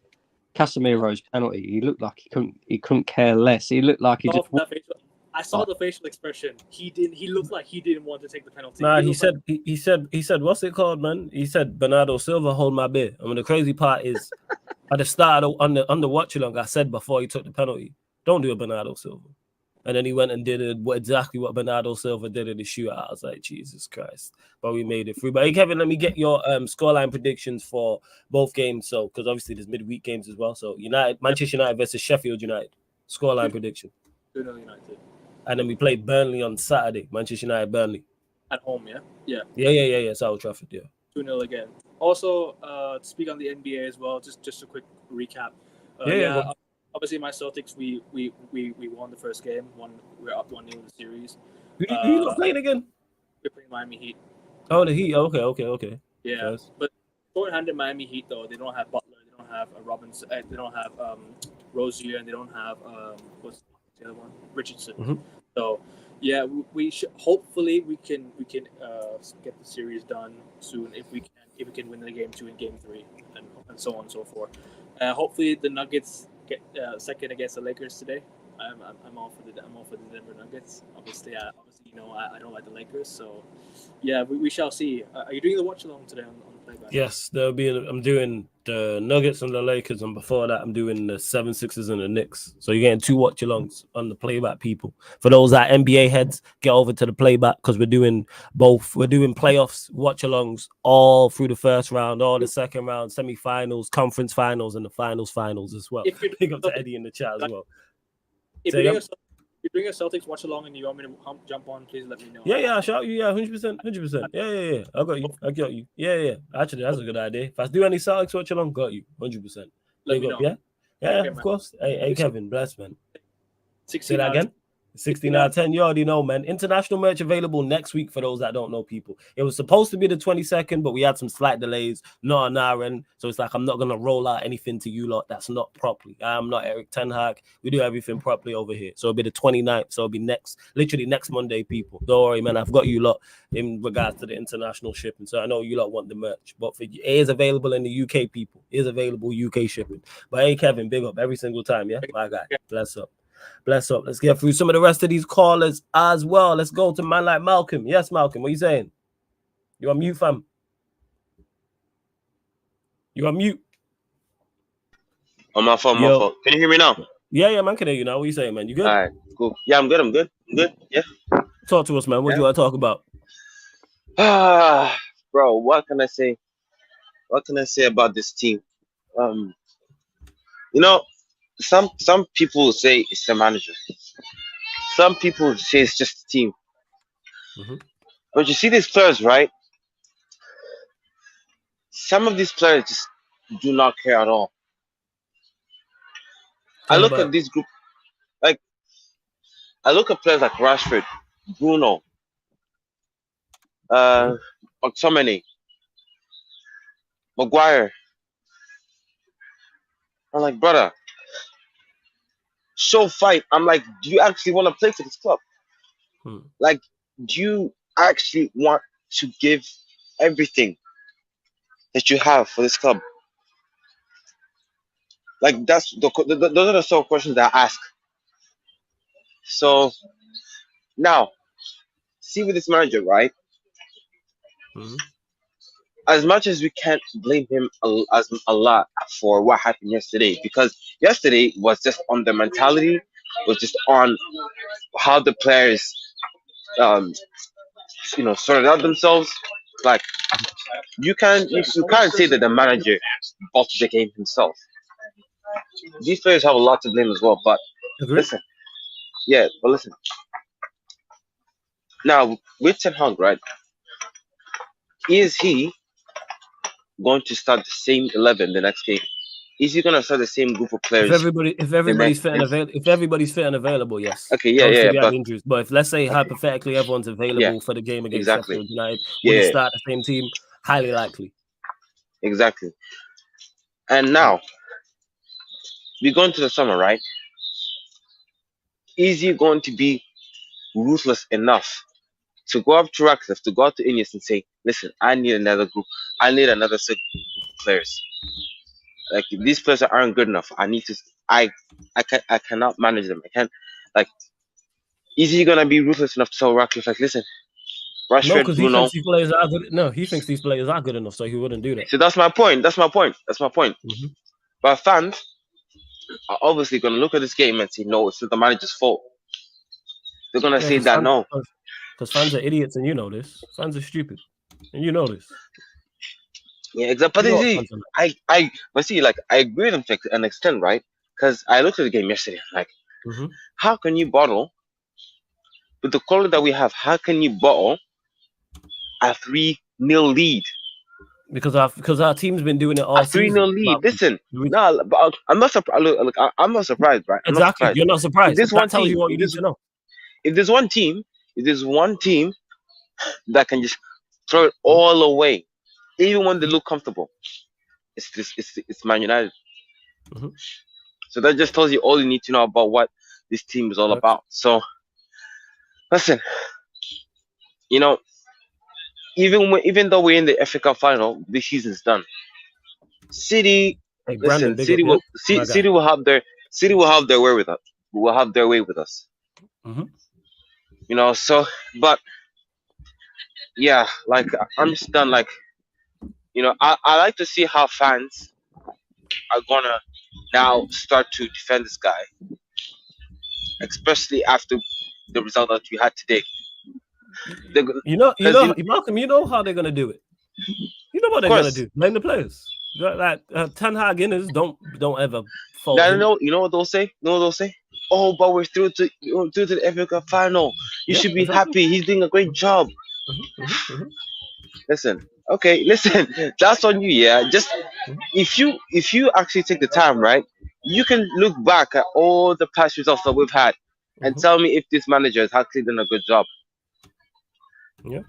Casemiro's penalty. He looked like he couldn't care less. He looked like he just. I saw the facial expression. He looked like he didn't want to take the penalty. Nah, he said, what's it called, man? He said, Bernardo Silva, hold my beer. I mean, the crazy part is, at the start on the watch along, I said before he took the penalty, don't do a Bernardo Silva. And then he went and did exactly what Bernardo Silva did in the shootout. I was like, Jesus Christ. But we made it through. But hey, Kevin, let me get your scoreline predictions for both games. So, because obviously there's midweek games as well. So, Manchester United versus Sheffield United. Scoreline prediction. 2-0 United. And then we played Burnley on Saturday. Manchester United, Burnley. At home, yeah? Yeah. Yeah. South Trafford, yeah. 2-0 again. Also, to speak on the NBA as well, just a quick recap. Obviously, my Celtics, we won the first game. We're up 1-0 in the series. Who you playing again? We're playing Miami Heat. Oh, the Heat. Okay. Yeah, yes. But short-handed Miami Heat, though, they don't have Butler, they don't have Robinson, they don't have Rozier, and they don't have what's the other one? Richardson. So, yeah, we should hopefully we can get the series done soon if we can win the game 2 and game 3 and so on and so forth. Hopefully the Nuggets get second against the Lakers today. I'm all for the Denver Nuggets. Obviously, I don't like the Lakers, so yeah, we shall see. Are you doing the watch along today on the playback? Yes, there'll be. I'm doing the Nuggets and the Lakers, and before that, I'm doing the 76ers and the Knicks. So you're getting 2 watch-alongs on the playback, people. For those that NBA heads, get over to the playback because we're doing both. We're doing playoffs, watch-alongs all through the first round, all the second round, semi-finals, conference finals, and the finals as well. Big up to Eddie in the chat as well. If you bring a Celtics watch along and you want me to jump on, please let me know. Yeah, I'll shout you. Yeah, 100%. Yeah. I got you. Yeah. Actually, that's a good idea. If I do any Celtics watch along, got you. 100%. Let me know. Yeah, Okay, of man. course. Hey, Kevin, bless, man. 16 Say that again. 16 out of 10. You already know, man. International merch available next week for those that don't know, people. It was supposed to be the 22nd, but we had some slight delays, not on our end. So it's like I'm not going to roll out anything to you lot that's not properly. I'm not Eric Ten Hag. We do everything properly over here. So it'll be the 29th. So it'll be literally next Monday, people. Don't worry, man. I've got you lot in regards to the international shipping. So I know you lot want the merch. But it is available in the UK, people. It is available UK shipping. But hey, Kevin, big up every single time, yeah? My guy. Bless up. Let's get through some of the rest of these callers as well. Let's go to man like Malcolm. Yes, Malcolm, what are you saying? You on mute, fam? You on mute? On my phone, my phone. Can you hear me now? Yeah, man, can hear you now. What are you saying, man? You good? All right, cool. Yeah, I'm good. Yeah. Talk to us, man. What do you want to talk about? Bro, what can I say? What can I say about this team? Some people say it's the manager. Some people say it's just the team. Mm-hmm. But you see these players, right? Some of these players just do not care at all. I look at this group, like I look at players like Rashford, Bruno, McTominay, Maguire. I'm like, brother, show fight. I'm like, do you actually want to play for this club? Like, do you actually want to give everything that you have for this club? Like, those are the sort of questions that I ask. So now, see with this manager, right? Mm-hmm. As much as we can't blame him a lot for what happened yesterday, because yesterday was just on the mentality, was just on how the players, sorted out themselves. Like, you can't say that the manager bottled the game himself. These players have a lot to blame as well. But listen. Now with Ten Hag, right? Is he going to start the same 11 the next game? Is he going to start the same group of players? If everybody's fit and available, yes. Okay, yeah. But injuries. But if let's say hypothetically everyone's available for the game against Sheffield United, would he start the same team? Highly likely. Exactly. And now we're going to the summer, right? Is he going to be ruthless enough to go up to Ratcliffe, to go out to Ineos and say, listen, I need another group. I need another set group of players. Like, if these players aren't good enough, I cannot manage them. I can't, like, is he going to be ruthless enough to tell Ratcliffe, like, listen, Rashford, no, because he Bruno. thinks these players are good. No, he thinks these players are good enough, so he wouldn't do that. So that's my point. Mm-hmm. But fans are obviously going to look at this game and say, no, it's not the manager's fault. They're going to say that no. Because fans are idiots, and you know this. Fans are stupid, and you know this. Yeah, exactly. But I agree with them to an extent, right? Because I looked at the game yesterday, like, how can you bottle, with the quality that we have, how can you bottle a 3-0 lead? Because our team's been doing it all season. 3-0 lead. Listen, no, but I'm not surprised. Look, I'm not surprised, right? Exactly. You're not surprised. That tells you what you need to know. If there's one team that can just throw it all away, even when they look comfortable, it's Man United. Mm-hmm. So that just tells you all you need to know about what this team is all about. So, listen, even though we're in the FA Cup final, this season's done. City, Brandon, City will have their way with us. Will have their way with us. Mm-hmm. So, but yeah, like, I'm just done. Like, I like to see how fans are gonna now start to defend this guy, especially after the result that we had today. Malcolm, you know how they're gonna do it. You know what they're gonna do. Blame the players. Like Ten Hag inners don't ever fault him. You know what they'll say? Oh, but we're through to the FA Cup final. You should be happy. He's doing a great job. Listen, that's on you. Yeah, just if you actually take the time, right, you can look back at all the past results that we've had and tell me if this manager has actually done a good job. Yeah.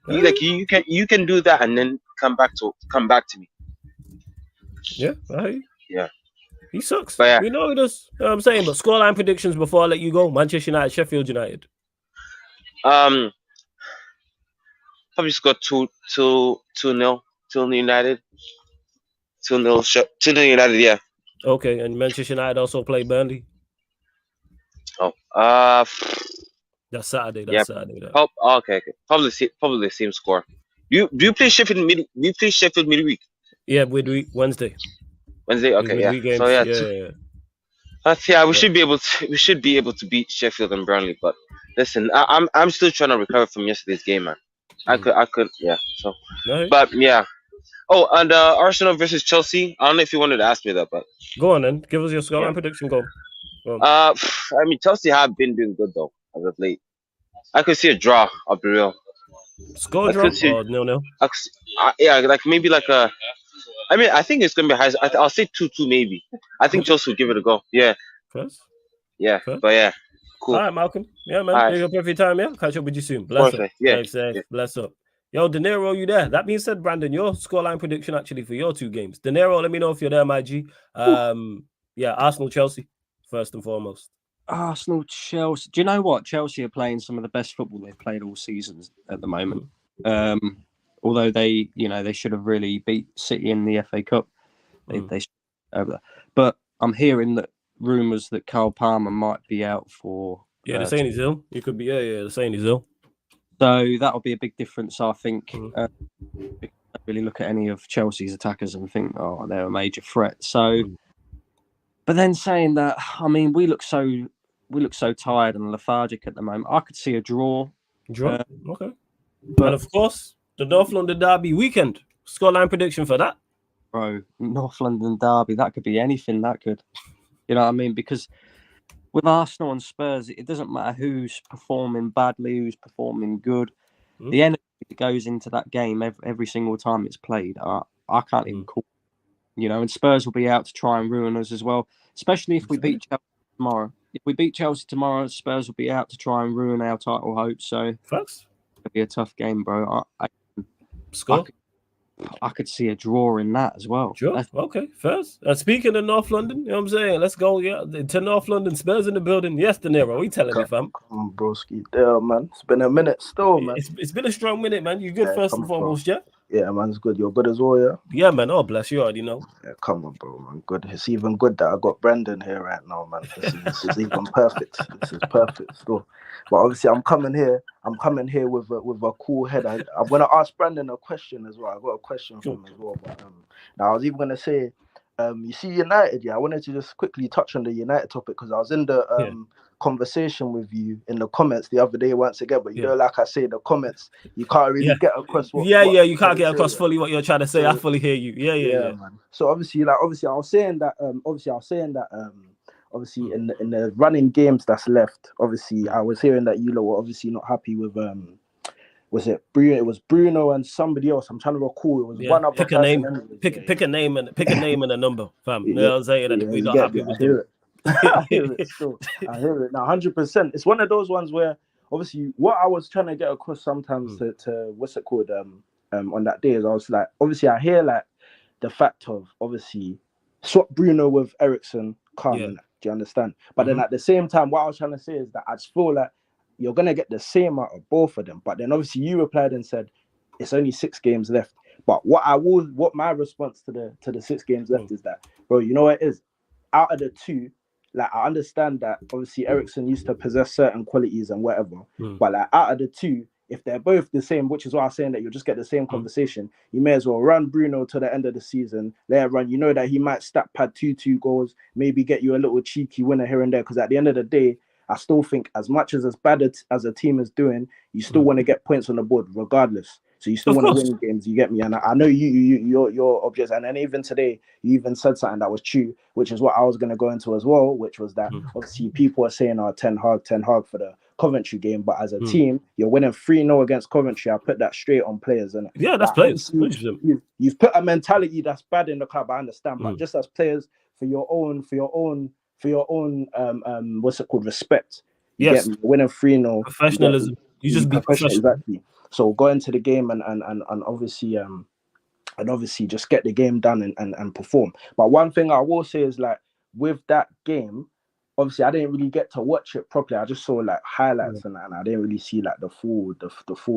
You can do that and then come back to me. Yeah, right. Yeah. He sucks. But yeah. We know he does. You know what I'm saying, but scoreline predictions before I let you go. Manchester United, Sheffield United. Probably score 2-0 United. 2-0 United, yeah. Okay, and Manchester United also play Burnley. Oh, that's Saturday. Saturday. Okay. Probably the same score. Do you play Sheffield midweek? Yeah, midweek Wednesday. Okay, yeah. Games. So yeah. We should be able to beat Sheffield and Burnley. But listen, I'm still trying to recover from yesterday's game, man. I could, yeah. So, but yeah. Oh, and Arsenal versus Chelsea. I don't know if you wanted to ask me that, but go on then. Give us your scoreline prediction. Go. I mean, Chelsea have been doing good though as of late. I could see a draw. I'll be real. Score draw or 0-0? Yeah, like maybe like a. I mean, I think it's gonna be high. I'll say 2-2 maybe. I think Chelsea will give it a go. Yeah. First. Yeah. But yeah. Cool. All right, Malcolm. Yeah, man. Big up every time. Yeah. Catch up with you soon. Bless up. Yeah. Bless up. Yo, De Niro, you there? That being said, Brandon, your scoreline prediction actually for your two games. De Niro, let me know if you're there, my G. Yeah, Arsenal, Chelsea, first and foremost. Arsenal, Chelsea. Do you know what? Chelsea are playing some of the best football they've played all seasons at the moment. Although they should have really beat City in the FA Cup. They over there. But I'm hearing that rumours that Cole Palmer might be out for. Yeah, they're saying he's ill. He could be. Yeah, they're saying he's ill. So that'll be a big difference, I think. Really look at any of Chelsea's attackers and think, oh, they're a major threat. So, but then saying that, I mean, we look so tired and lethargic at the moment. I could see a draw. Okay. But of course, the North London Derby weekend. Scoreline prediction for that, bro. North London Derby. That could be anything. That could, you know what I mean? Because with Arsenal and Spurs, it doesn't matter who's performing badly, who's performing good. The energy that goes into that game every single time it's played, I can't even call. You know, and Spurs will be out to try and ruin us as well, especially if we beat Chelsea tomorrow. If we beat Chelsea tomorrow, Spurs will be out to try and ruin our title hopes. So it'll be a tough game, bro. I could see a draw in that as well. Sure. Okay, first. Speaking of North London, you know what I'm saying? Let's go to North London. Spurs in the building. Yes, De Niro. What you telling me, fam? Come on, broski. Yeah, man. It's been a minute still, man. It's been a strong minute, man. You good first and foremost, yeah? Yeah, man. It's good. You're good as well, yeah? Yeah, man. Oh, bless you. Already know. Yeah, come on, bro, man. Good. It's even good that I got Brendan here right now, man. This is even perfect. This is perfect still. But obviously, I'm coming here with a cool head. I'm gonna ask Brandon a question as well. I got a question for him as well. But now I was even gonna say, you see United, yeah. I wanted to just quickly touch on the United topic because I was in the conversation with you in the comments the other day once again. But you know, like I say, the comments you can't really get across. You can't get across fully what you're trying to say. So, I fully hear you. Yeah, man. So obviously, I was saying that. Obviously, in the running games that's left, obviously, I was hearing that you lot were obviously not happy with was it Bruno? It was Bruno and somebody else. I'm trying to recall. It was one other pick a name. Pick a name and a number, fam. You know what I'm saying? That we're not happy with it. I hear it still. I hear it now. 100%. It's one of those ones where obviously what I was trying to get across sometimes to what's it called on that day is I was like, obviously I hear like the fact of obviously swap Bruno with Eriksen, calm. Do you understand? But then at the same time, what I was trying to say is that I just feel like you're gonna get the same out of both of them. But then obviously you replied and said it's only 6 games left. But what my response to the 6 games left is that, bro, you know what it is? Out of the 2, like I understand that obviously Eriksen used to possess certain qualities and whatever. But like out of the 2, if they're both the same, which is why I'm saying that you'll just get the same conversation, you may as well run Bruno to the end of the season, let it run. You know that he might stack pad 2 goals, maybe get you a little cheeky winner here and there. Because at the end of the day, I still think as much as bad as a team is doing, you still want to get points on the board regardless. So you still want to win games, you get me? And I know your objects, and then even today, you even said something that was true, which is what I was going to go into as well, which was that obviously people are saying, Ten Hag for the Coventry game, but as a team, you're winning 3-0 against Coventry. I put that straight on players, and yeah, that's players. You've put a mentality that's bad in the club. I understand, but just as players, for your own what's it called, respect. You get me? Winning 3-0. Professionalism. You just be professional. Exactly. So go into the game and obviously just get the game done and perform. But one thing I will say is, like, with that game, obviously I didn't really get to watch it properly. I just saw like highlights and I didn't really see like the full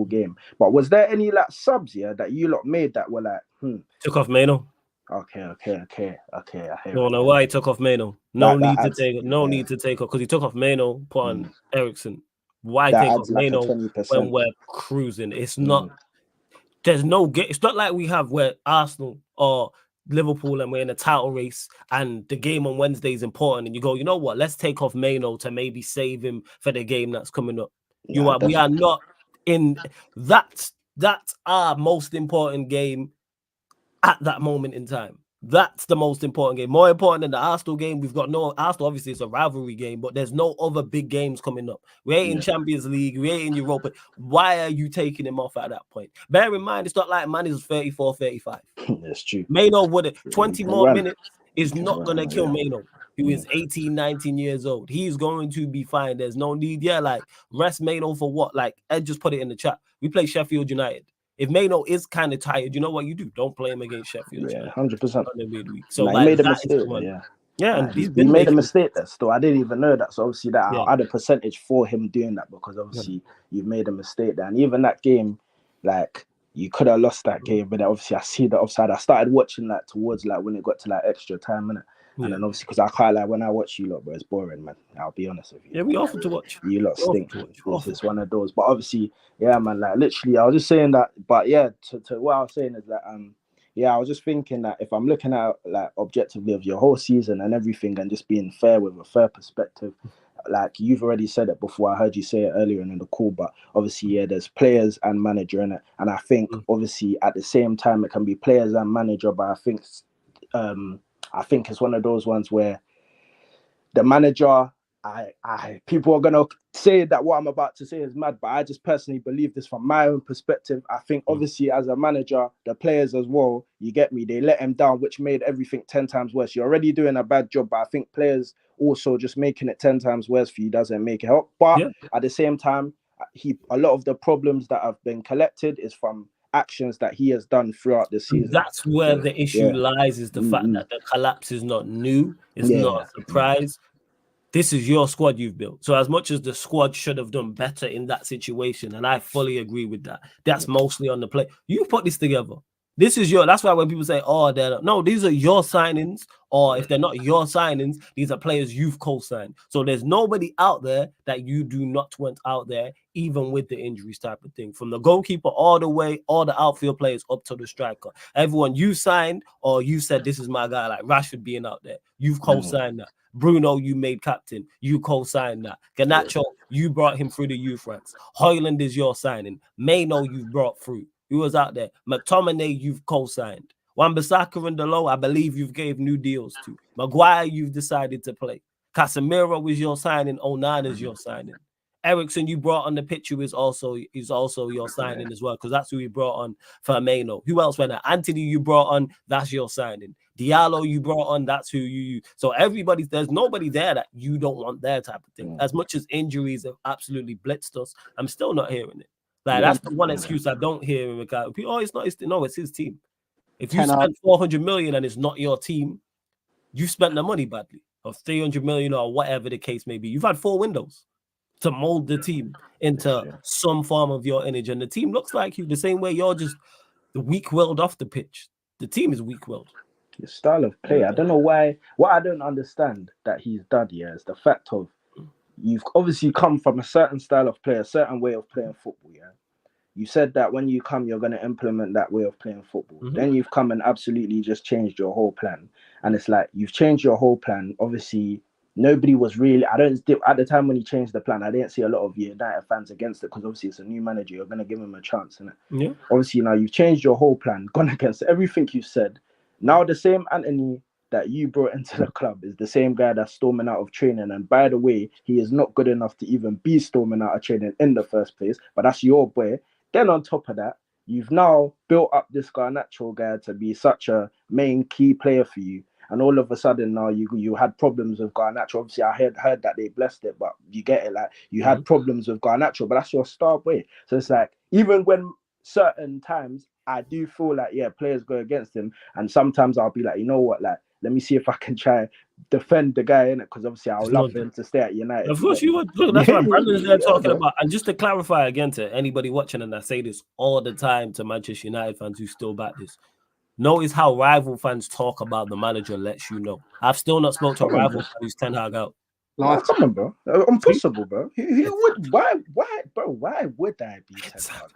game. But was there any like subs that you lot made that were like Took off Mano. Okay. I don't know why he took off Mano. No need to take off, because he took off Mano, put on Ericsson. Why take off like Mano when we're cruising? It's not. There's no game. It's not like we have where Arsenal or Liverpool and we're in a title race and the game on Wednesday is important, and you go, you know what? Let's take off Mano to maybe save him for the game that's coming up. We are not in that. That's our most important game at that moment in time. That's the most important game. More important than the Arsenal game. We've got no Arsenal. Obviously, it's a rivalry game, but there's no other big games coming up. We ain't in Champions League. We ain't in Europa. Why are you taking him off at that point? Bear in mind, it's not like man is 34, 35. That's true. Mano would 20 more minutes is not going to kill Mano, who is 18, 19 years old. He's going to be fine. There's no need. Yeah, like, rest Mano for what? Like, Ed just put it in the chat. We play Sheffield United. If Mano is kind of tired, you know what you do? Don't play him against Sheffield. Yeah, 100%. So he made a mistake. And he made a mistake there. Still, I didn't even know that. So obviously, that I had a percentage for him doing that, because obviously you've made a mistake there. And even that game, like, you could have lost that game, but obviously I see the offside. I started watching that towards like when it got to like extra time, innit? And then obviously, because I can't, like, when I watch you lot, bro, it's boring, man. I'll be honest with you. Yeah, we offer to watch. You lot stink. It's one of those. But obviously, yeah, man, like, literally, I was just saying that. But yeah, to what I was saying is that, I was just thinking that if I'm looking at, like, objectively of your whole season and everything and just being fair with a fair perspective, like, you've already said it before. I heard you say it earlier in the call, but obviously, there's players and manager in it. And I think, obviously, at the same time, it can be players and manager, but I think it's one of those ones where the manager, people are gonna say that what I'm about to say is mad, but I just personally believe this from my own perspective. I think obviously as a manager, the players as well, you get me, they let him down, which made everything 10 times worse. You're already doing a bad job, but I think players also just making it 10 times worse for you doesn't make it help. But at the same time, a lot of the problems that have been collected is from actions that he has done throughout the season. That's where the issue lies, is the fact that the collapse is not new. It's not a surprise. This is your squad you've built. So as much as the squad should have done better in that situation, and I fully agree with that, that's mostly on the play. You put this together. This is that's why when people say, these are your signings, or if they're not your signings, these are players you've co-signed. So there's nobody out there that you do not want out there, even with the injuries type of thing. From the goalkeeper all the outfield players up to the striker. Everyone you signed, or you said, this is my guy, like Rashford being out there. You've co-signed that. Bruno, you made captain. You co-signed that. Garnacho, you brought him through the youth ranks. Højlund is your signing. Mano, you've brought through. Who was out there? McTominay, you've co-signed. Wan-Bissaka and Delo, I believe you've gave new deals to. Maguire, you've decided to play. Casemiro was your signing. Onana is your signing. Ericsson, you brought on the picture, is also your signing as well, because that's who we brought on for Mano. Who else went there? Anthony, you brought on, that's your signing. Diallo, you brought on, that's who you. So there's nobody there that you don't want there type of thing. As much as injuries have absolutely blitzed us, I'm still not hearing it. Like, that's the one excuse I don't hear in regard. It's his team. If you spend 400 million and it's not your team, you spent the money badly, of 300 million or whatever the case may be. You've had 4 windows to mold the team into some form of your image, and the team looks like you the same way. You're just weak-willed off the pitch. The team is weak-willed. The style of play, I don't know why. What I don't understand that he's done here is the fact of, you've obviously come from a certain style of play, a certain way of playing football, You said that when you come, you're going to implement that way of playing football. Mhm. Then you've come and absolutely just changed your whole plan. And it's like, you've changed your whole plan. Obviously, nobody was really, at the time when you changed the plan, I didn't see a lot of United fans against it, because obviously it's a new manager. You're going to give him a chance, innit? Yeah. Obviously, now you've changed your whole plan, gone against everything you said. Now the same Anthony that you brought into the club is the same guy that's storming out of training. And by the way, he is not good enough to even be storming out of training in the first place, but that's your boy. Then on top of that, you've now built up this Garnacho guy to be such a main key player for you. And all of a sudden now you had problems with Garnacho. Obviously, I heard that they blessed it, but you get it. Like, you had problems with Garnacho, but that's your star boy. So it's like, even when certain times I do feel like, yeah, players go against him, and sometimes I'll be like, you know what, like, let me see if I can try defend the guy, in it, because obviously I would love for him to stay at United. Of course you would. Look, that's what Brandon's there talking about. And just to clarify again to anybody watching, and I say this all the time to Manchester United fans who still back this, notice how rival fans talk about the manager lets you know. I've still not spoken to a rival fan who's Ten Hag out. Nah, come on, bro. Impossible, bro. He would. Why, bro? Why would I be?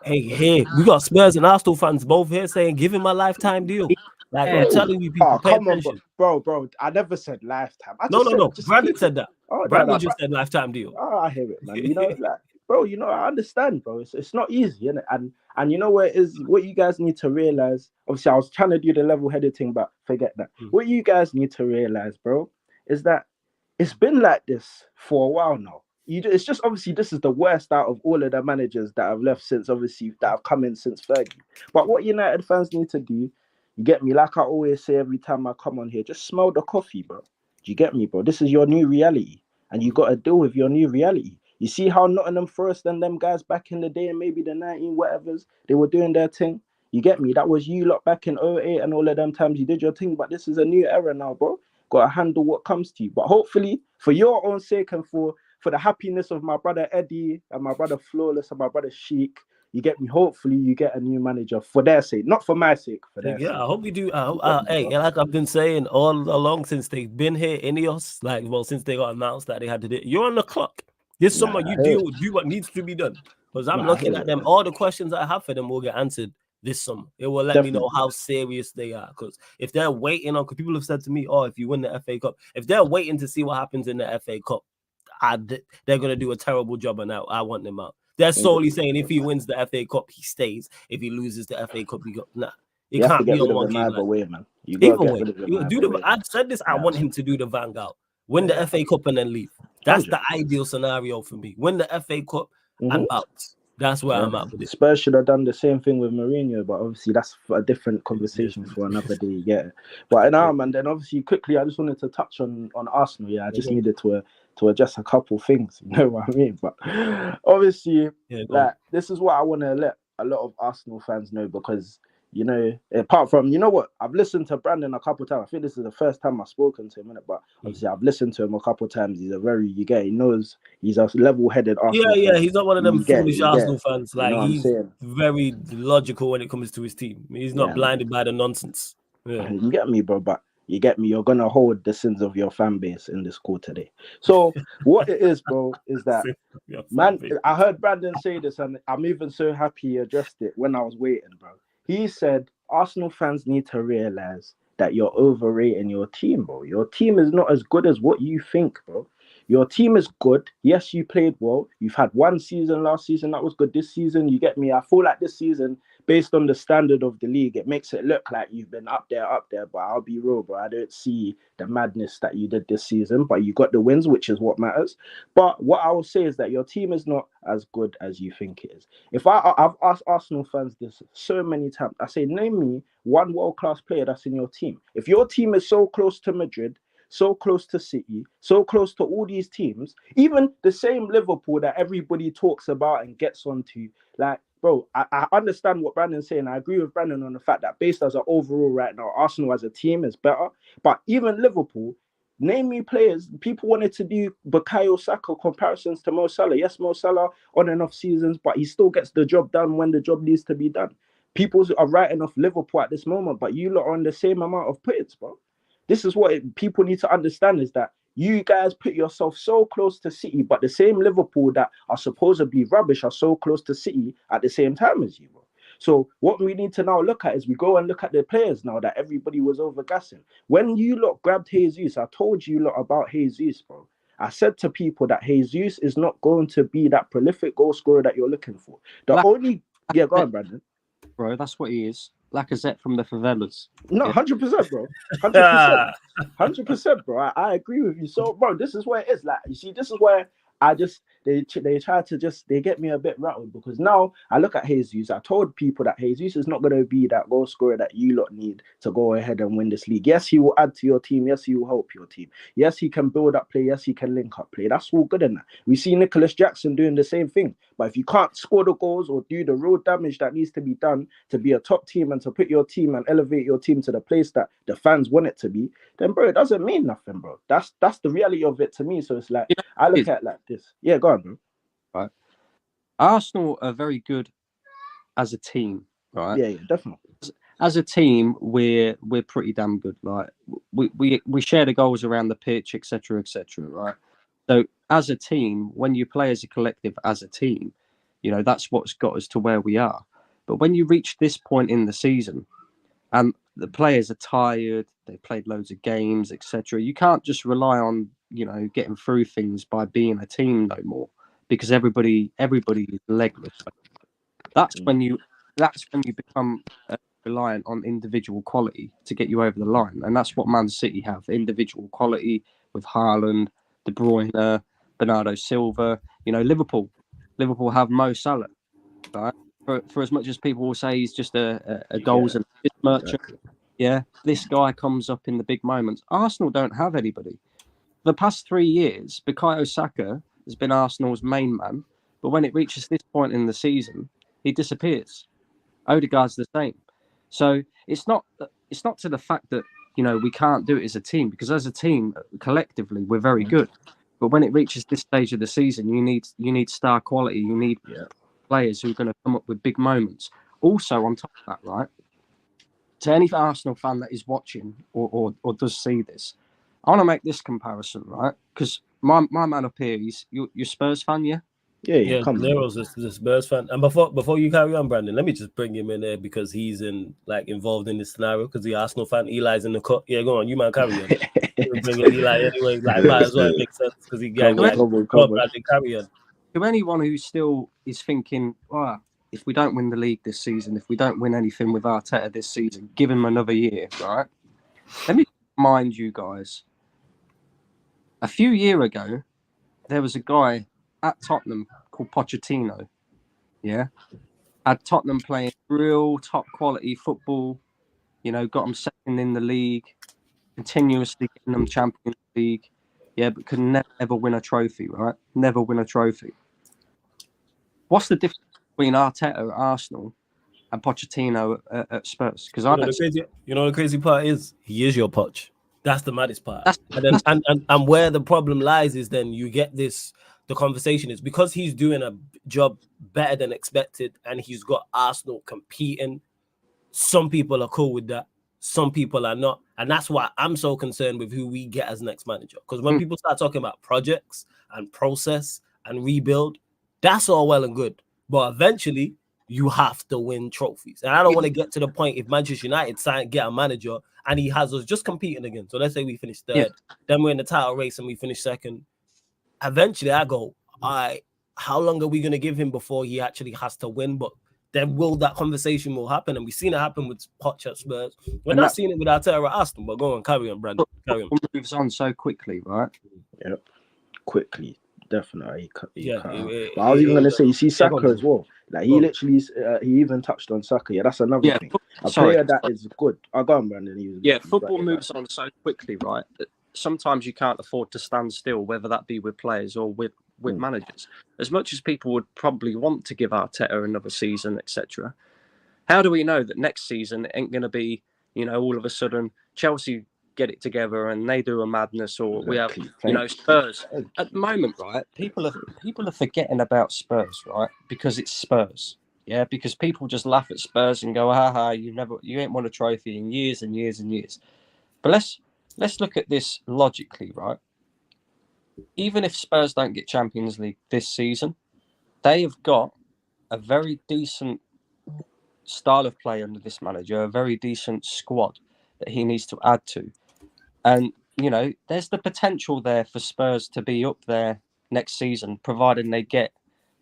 Hey, we got Spurs and Arsenal fans both here saying give him a lifetime deal. Like, I'm telling you, people, pay attention. Bro. I never said lifetime. No. Brandon said that. Brandon just said lifetime deal. Oh, I hear it, man. You know, like, bro. You know, I understand, bro. It's not easy, innit? And you know what it is? What you guys need to realize. Obviously, I was trying to do the level-headed thing, but forget that. What you guys need to realize, bro, is that it's been like this for a while now. It's just, obviously, this is the worst out of all of the managers that have left since, obviously, that have come in since Fergie. But what United fans need to do, you get me? Like I always say every time I come on here, just smell the coffee, bro. Do you get me, bro? This is your new reality, and you got to deal with your new reality. You see how Nottingham Forest and them guys back in the day, and maybe the 19 whatevers, they were doing their thing. You get me? That was you lot back in 08 and all of them times you did your thing, but this is a new era now, bro. Got to handle what comes to you. But hopefully, for your own sake and for the happiness of my brother Eddie and my brother Flawless and my brother Sheik, you get me? Hopefully, you get a new manager for their sake, not for my sake. For their sake. I hope you do. Hey, like I've been saying all along since they've been here, Ineos, like, well, since they got announced that they had to do it, you're on the clock. This summer, you do what needs to be done. Because I'm looking at them. All the questions I have for them will get answered this summer. It will let me know how serious they are. Because if they're waiting on, because people have said to me, oh, if you win the FA Cup, if they're waiting to see what happens in the FA Cup, they're going to do a terrible job, and I want them out. They're solely saying if he wins the FA Cup, he stays. If he loses the FA Cup, he got it you can't be on one game. Either way, man. You I said this. I want him to do the Vanguard, win the FA Cup, and then leave. That's 100%. The ideal scenario for me. Win the FA Cup and bounce. That's where I'm at with it. Spurs should have done the same thing with Mourinho, but obviously that's a different conversation for another day. Yeah, but now, man. Then obviously quickly, I just wanted to touch on Arsenal. Yeah, I just needed to adjust a couple things. You know what I mean? But obviously, this is what I want to let a lot of Arsenal fans know, because, you know, apart from, you know what, I've listened to Brandon a couple of times. I think this is the first time I've spoken to him, but obviously I've listened to him a couple of times. He's a very, he knows he's a level-headed Arsenal fan. He's not one of them foolish Arsenal fans. Like, he's very logical when it comes to his team. He's not blinded by the nonsense. Yeah. You get me, bro, but you get me, you're going to hold the sins of your fan base in this call today. So what it is, bro, is that, man, I heard Brandon say this, and I'm even so happy he addressed it when I was waiting, bro. He said Arsenal fans need to realize that you're overrating your team, bro. Your team is not as good as what you think, bro. Your team is good. Yes, you played well. You've had one season last season that was good. This season, you get me? I feel like this season, based on the standard of the league, it makes it look like you've been up there. But I'll be real, bro. I don't see the madness that you did this season, but you got the wins, which is what matters. But what I will say is that your team is not as good as you think it is. I've asked Arsenal fans this so many times. I say, name me one world-class player that's in your team. If your team is so close to Madrid, so close to City, so close to all these teams, even the same Liverpool that everybody talks about and gets onto, like, bro, I understand what Brandon's saying. I agree with Brandon on the fact that based as an overall right now, Arsenal as a team is better. But even Liverpool, name me players. People wanted to do Bukayo Saka comparisons to Mo Salah. Yes, Mo Salah on and off seasons, but he still gets the job done when the job needs to be done. People are writing off Liverpool at this moment, but you lot are on the same amount of points, bro. This is what people need to understand, is that You guys put yourself so close to City, but the same Liverpool that are supposed to be rubbish are so close to City at the same time as you, bro. So what we need to now look at is we go and look at the players now that everybody was overgassing. When you lot grabbed Jesus, I told you lot about Jesus, bro. I said to people that Jesus is not going to be that prolific goal scorer that you're looking for. Go on, Brandon. Bro, that's what he is. Lacazette from the favelas. No, 100%, bro. 100%. 100%, bro. I agree with you. So, bro, this is where it is. Like, you see, this is where they try to they get me a bit rattled because now I look at Jesus. I told people that Jesus is not going to be that goal scorer that you lot need to go ahead and win this league. Yes, he will add to your team. Yes, he will help your team. Yes, he can build up play. Yes, he can link up play. That's all good in that. We see Nicholas Jackson doing the same thing. But if you can't score the goals or do the real damage that needs to be done to be a top team and to put your team and elevate your team to the place that the fans want it to be, then bro, it doesn't mean nothing, bro. That's the reality of it to me. So it's like I look at it like this. Yeah, go on, bro. Right. Arsenal are very good as a team, right? Yeah, definitely. As a team, we're pretty damn good. Like we share the goals around the pitch, etc., right? So as a team, when you play as a collective, as a team, you know, that's what's got us to where we are. But when you reach this point in the season and the players are tired, they played loads of games, etc., you can't just rely on, you know, getting through things by being a team no more because everybody is legless. That's when you become reliant on individual quality to get you over the line. And that's what Man City have, individual quality with Haaland, De Bruyne, Bernardo Silva. You know, Liverpool have Mo Salah, right? For as much as people will say he's just a goals and assist merchant, yeah, this guy comes up in the big moments. Arsenal don't have anybody. For the past 3 years, Bukayo Saka has been Arsenal's main man, but when it reaches this point in the season, he disappears. Odegaard's the same. So it's not to the fact that, you know, we can't do it as a team, because as a team, collectively, we're very good. But when it reaches this stage of the season, you need star quality. You need players who are going to come up with big moments. Also, on top of that, right, to any Arsenal fan that is watching or does see this, I want to make this comparison, right? Because my man up here, you're Spurs fan, yeah? Yeah, Nero's the Spurs fan. And before you carry on, Brandon, let me just bring him in there because he's involved in this scenario because the Arsenal fan, Eli's in the cut. Yeah, go on, you man carry on. We'll bring in Eli anyway. Like, might as well make sense because he got Brandon, carry on. To anyone who still is thinking, wow, if we don't win the league this season, if we don't win anything with Arteta this season, give him another year, right? Let me remind you guys. A few years ago, there was a guy at Tottenham called Pochettino, yeah, had Tottenham playing real top quality football, you know, got them second in the league, continuously getting them Champions League, yeah, but could never ever win a trophy, right? Never win a trophy. What's the difference between Arteta at Arsenal and Pochettino at Spurs? Because the crazy part is he is your Poch. That's the maddest part. And where the problem lies is then you get the conversation is because he's doing a job better than expected and he's got Arsenal competing. Some people are cool with that. Some people are not. And that's why I'm so concerned with who we get as next manager. Because when people start talking about projects and process and rebuild, that's all well and good. But eventually, you have to win trophies. And I don't want to get to the point if Manchester United get a manager and he has us just competing again. So let's say we finish third, then we're in the title race and we finish second. Eventually, I go, all right, how long are we going to give him before he actually has to win? But then that conversation will happen. And we've seen it happen with Poch at Spurs. We're not seeing it with Arteta at Aston, but go on, carry on, Brandon. Carry on. Moves on so quickly, right? Yep. Quickly. Definitely. But I was even going to say, you see Saka as well. Like, he literally, he even touched on Saka. Yeah, that's another thing. A player that is good. I'll go on, Brandon. Football moves on so quickly, right? That sometimes you can't afford to stand still, whether that be with players or with managers. As much as people would probably want to give Arteta another season, etc., how do we know that next season ain't going to be, you know, all of a sudden Chelsea get it together and they do a madness, or we have, you know, Spurs at the moment, right? People are forgetting about Spurs, right? Because it's Spurs, yeah. Because people just laugh at Spurs and go, "Ha, you ain't won a trophy in years and years and years." But let's look at this logically, right? even if Spurs don't get Champions League this season, they have got a very decent style of play under this manager, a very decent squad that he needs to add to. And, you know, there's the potential there for Spurs to be up there next season, providing they get,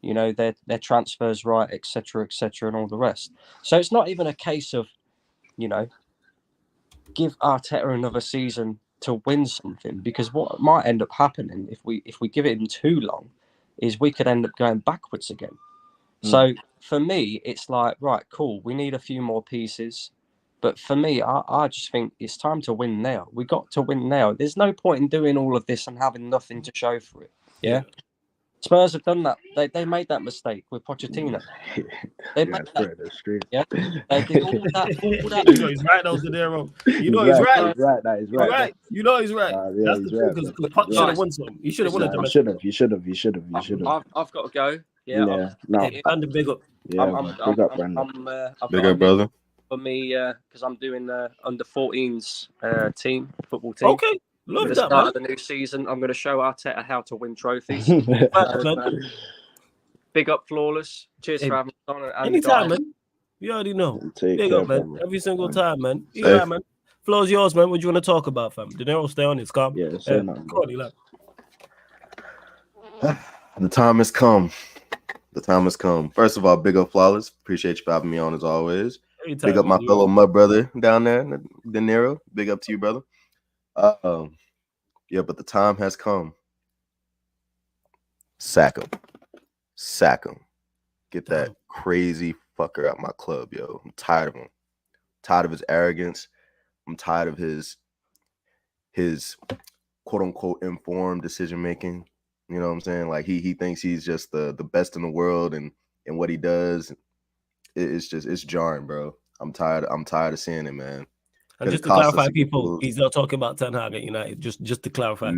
you know, their transfers right, etc., and all the rest. So it's not even a case of, you know, give Arteta another season to win something, because what might end up happening if we give it him too long is we could end up going backwards again. So for me, it's like, right, cool, we need a few more pieces. But for me, I just think it's time to win now. We got to win now. There's no point in doing all of this and having nothing to show for it. Yeah. Spurs have done that. They made that mistake with Pochettino. They made that. Yeah. They did all that. You know he's right, though, De Niro. You know he's right. He's right. You know he's right. Yeah, That's he's the right. thing, because Poch should have won something. He should have won a domestic. You should have. I've got to go. Yeah. And the big up. Yeah, big up, Brandon. Big up, brother. For me, because I'm doing under 14s football team. Okay, love At the that, start man. of the new season, I'm going to show Arteta how to win trophies. Big up, Flawless. Cheers for having me on. And Anytime, man. You already know. Big up, man. Every single time, man. Safe. Yeah, man. Floor's yours, man. What do you want to talk about, fam? De Niro, stay on it. Calm. Yeah, say nothing, Go on, Eli. The time has come. The time has come. First of all, big up, Flawless. Appreciate you for having me on as always. Anytime, Big up my fellow mud brother down there, De Niro. Big up to you, brother. Yeah, but the time has come. Sack him. Sack him. Get that crazy fucker out my club, yo. I'm tired of him. Tired of his arrogance. I'm tired of his quote unquote informed decision making. You know what I'm saying? Like he thinks he's just the best in the world and what he does. It's jarring, bro. I'm tired of seeing it, man. And just to clarify, people, he's not talking about Ten Hag at United. Just to clarify,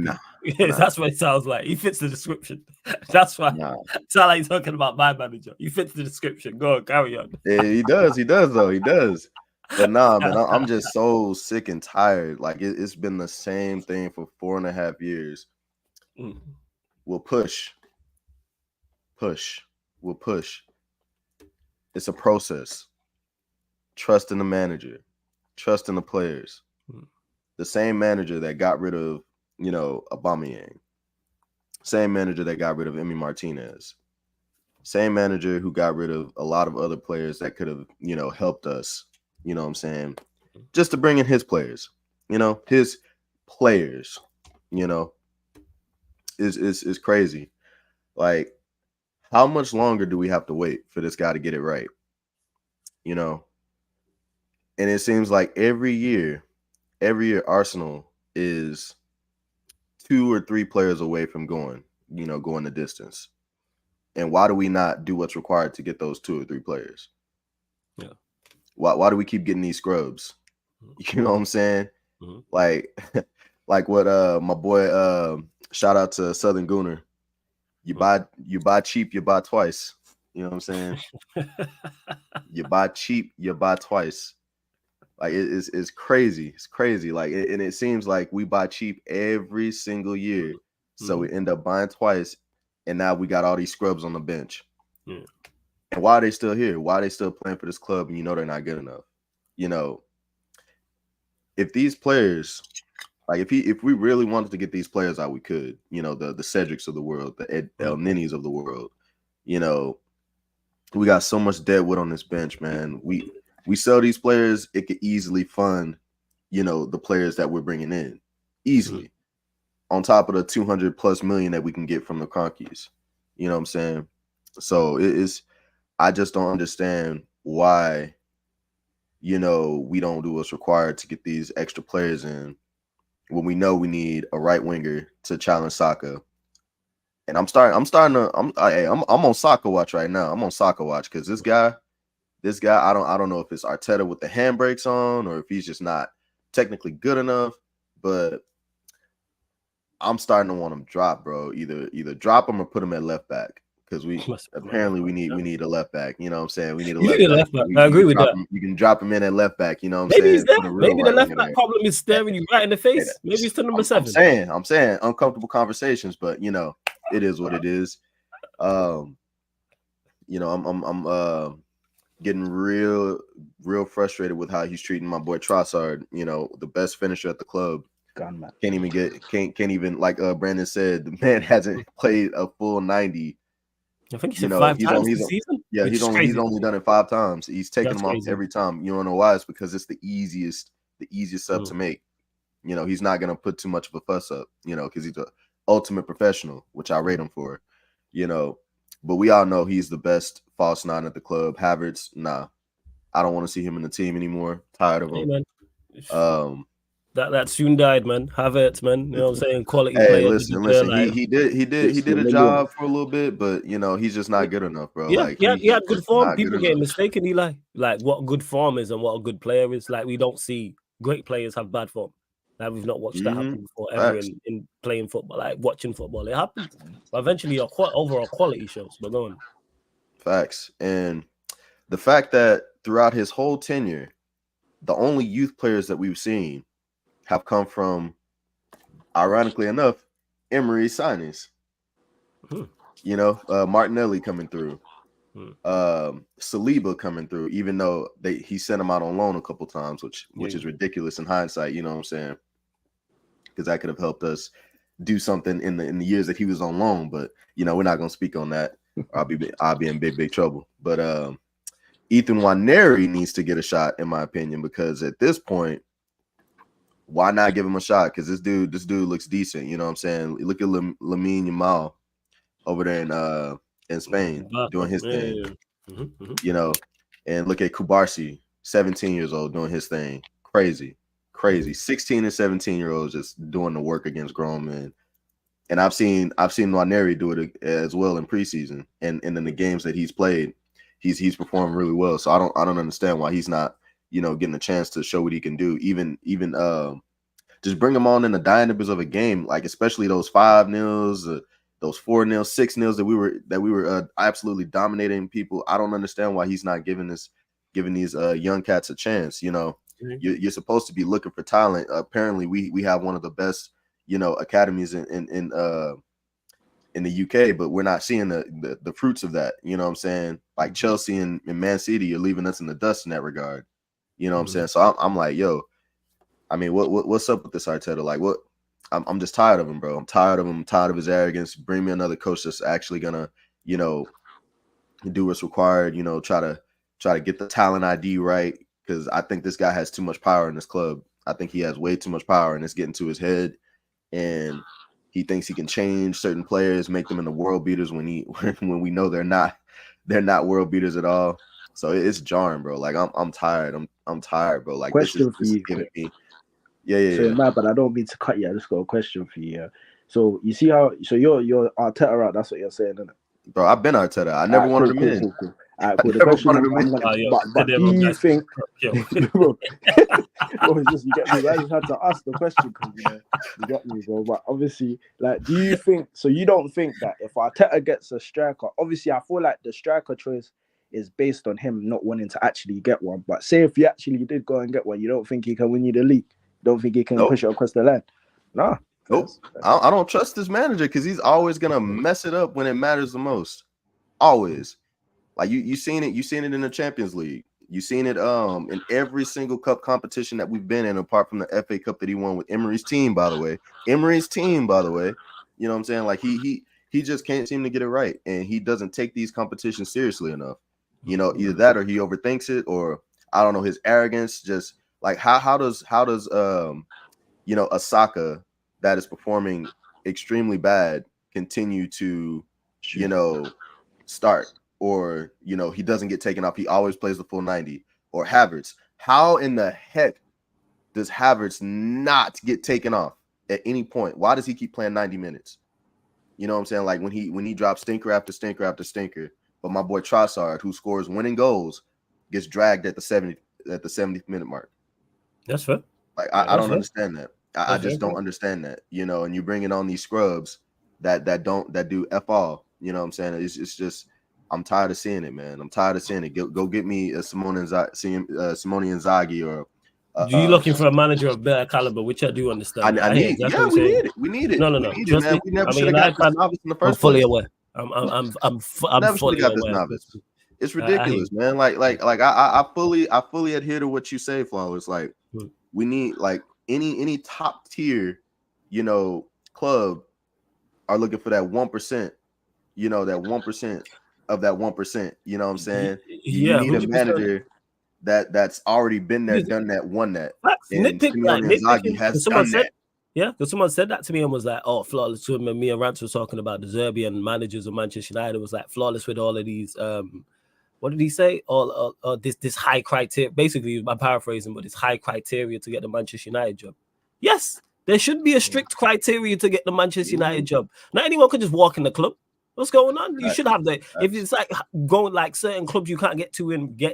that's what it sounds like. He fits the description. That's why. It's not like he's talking about my manager. He fits the description. Go on, carry on. Yeah, he does. He does, though. He does. But nah, man, I'm just so sick and tired. Like it's been the same thing for 4.5 years. We'll push. We'll push. It's a process. Trust in the manager. Trust in the players. The same manager that got rid of, Aubameyang. Same manager that got rid of Emi Martinez. Same manager who got rid of a lot of other players that could have, helped us. You know what I'm saying? Just to bring in his players. His players. Is crazy. Like, how much longer do we have to wait for this guy to get it right? And it seems like every year Arsenal is 2 or 3 players away from going the distance. And why do we not do what's required to get those 2 or 3 players? Yeah. Why do we keep getting these scrubs? You know what I'm saying? Mm-hmm. Like what my boy shout out to Southern Gooner. You buy cheap, you buy twice. You know what I'm saying? You buy cheap, you buy twice. Like it's crazy. It's crazy. Like and it seems like we buy cheap every single year. So we end up buying twice, and now we got all these scrubs on the bench. Yeah. And why are they still here? Why are they still playing for this club and they're not good enough? If these players, like if we really wanted to get these players out, we could. The Cedrics of the world, the El Ninis of the world. We got so much deadwood on this bench, man. We sell these players, it could easily fund, the players that we're bringing in easily, on top of the 200+ million that we can get from the Cronkies. You know what I'm saying? So I just don't understand why, we don't do what's required to get these extra players in when we know we need a right winger to challenge Saka. And I'm on Saka watch right now. I'm on Saka watch because this guy, I don't know if it's Arteta with the handbrakes on or if he's just not technically good enough, but I'm starting to want him drop, bro. Either drop him or put him at left back because we need a left back. You know what I'm saying? We need a You left need a back. left back. I agree with that. You can drop him in at left back. You know what I'm Maybe saying? he's there. Put a real Maybe the right left winger back there. problem is staring you right in the face. Maybe it's to number 7. I'm saying uncomfortable conversations, but it is what it is. I'm getting real frustrated with how he's treating my boy Trossard. The best finisher at the club. Gunman. Can't even like Brandon said, the man hasn't played a full 90. I think he said 5 times this season. Yeah, he's only done it 5 times. He's taken them off every time. You don't know why? It's because it's the easiest sub to make. He's not gonna put too much of a fuss up, because he's an ultimate professional, which I rate him for. But we all know he's the best false 9 at the club. Havertz, nah. I don't want to see him in the team anymore. Tired of him. Hey, That soon died, man. Havertz, man. You know what I'm saying? Quality hey, player. Listen. He did a job for a little bit, but he's just not good enough, bro. Yeah, he had good form. People get enough. mistaken, Eli. Like what good form is and what a good player is. Like we don't see great players have bad form. Like we've not watched that happen before ever in playing football, like watching football. It happens. But eventually overall quality shows. But go on. Facts. And the fact that throughout his whole tenure, the only youth players that we've seen have come from, ironically enough, Emery signings. Martinelli coming through, Saliba coming through, even though he sent him out on loan a couple times, which is ridiculous in hindsight. You know what I'm saying? Because that could have helped us do something in the years that he was on loan. But we're not gonna speak on that. I'll be in big trouble. But Ethan Nwaneri needs to get a shot, in my opinion, because at this point, why not give him a shot? Because this dude looks decent. You know what I'm saying? Look at Lamine Yamal over there in Spain doing his thing. And look at Kubarsi, 17 years old, doing his thing. Crazy. 16 and 17-year-olds just doing the work against grown men. And I've seen Nwaneri do it as well in preseason, and in the games that he's played, he's performed really well. So I don't understand why he's not getting a chance to show what he can do. Even just bring him on in the dynamics of a game, like especially those 5-0s, those 4-0, 6-0s that we were absolutely dominating people. I don't understand why he's not giving these young cats a chance. You're supposed to be looking for talent. Apparently, we have one of the best academies in the UK, but we're not seeing the fruits of that. You know what I'm saying? Like Chelsea and Man City, you're leaving us in the dust in that regard. You know what I'm saying? So I'm like, yo, I mean, what's up with this Arteta? Like, what? I'm just tired of him, bro. I'm tired of him. I'm tired of his arrogance. Bring me another coach that's actually gonna, do what's required. Try to get the talent ID right, because I think this guy has too much power in this club. I think he has way too much power, and it's getting to his head. And he thinks he can change certain players, make them into world beaters when we know they're not world beaters at all. So it's jarring, bro. Like I'm tired. I'm tired, bro. Like question this is giving me. Yeah. So mad, but I don't mean to cut you. I just got a question for you. So you see how? So you're Arteta out. That's what you're saying, isn't it? Bro, I've been Arteta. I never wanted him in. Cool. The question but do you think? Bro, it's just, you get me. I just had to ask the question because you get me, bro. But obviously, like, do you think? So you don't think that if Arteta gets a striker, obviously, I feel like the striker choice is based on him not wanting to actually get one. But say if he actually did go and get one, you don't think he can win you the league? Don't think he can push it across the line? Nah. Nope. I don't trust this manager because he's always gonna mess it up when it matters the most. Always. Like you seen it in the Champions League. You seen it in every single cup competition that we've been in, apart from the FA Cup that he won with Emery's team, by the way. You know what I'm saying? Like he just can't seem to get it right, and he doesn't take these competitions seriously enough. Either that or he overthinks it, or I don't know, his arrogance. Just like how does Asaka, that is performing extremely bad, continue to start, or he doesn't get taken off, he always plays the full 90? Or Havertz, how in the heck does Havertz not get taken off at any point? Why does he keep playing 90 minutes? You know what I'm saying? Like when he drops stinker after stinker after stinker, but my boy Trossard, who scores winning goals, gets dragged at the 70th minute mark. That's fair. Like I don't understand that. I just don't understand that. And you bring in on these scrubs that do F all. You know what I'm saying? It's just I'm tired of seeing it, man. I'm tired of seeing it. Go get me a Simone Inzaghi or. You looking for a manager of better caliber, which I do understand. I need. Yeah, we need it. We need it. No. We need it, Trust man. me. We never should have got this novice in the first I'm fully place. aware. I'm fully got aware. This novice. It's ridiculous, man. I fully adhere to what you say, Flawless. Like we need like any top tier, club are looking for that 1%. That 1% of that 1%. You know what I'm saying? You need 100%. A manager that's already been there, done that, won that. And Simone Inzaghi has done that. Yeah, because someone said that to me and was like, "Oh, flawless." When me and Rance was talking about the Serbian managers of Manchester United, was like flawless with all of these. What did he say? All this high criteria. Basically, I'm paraphrasing, but it's high criteria to get the Manchester United job. Yes, there should be a strict criteria to get the Manchester United job. Not anyone can just walk in the club. What's going on? You should have if it's like going like certain clubs you can't get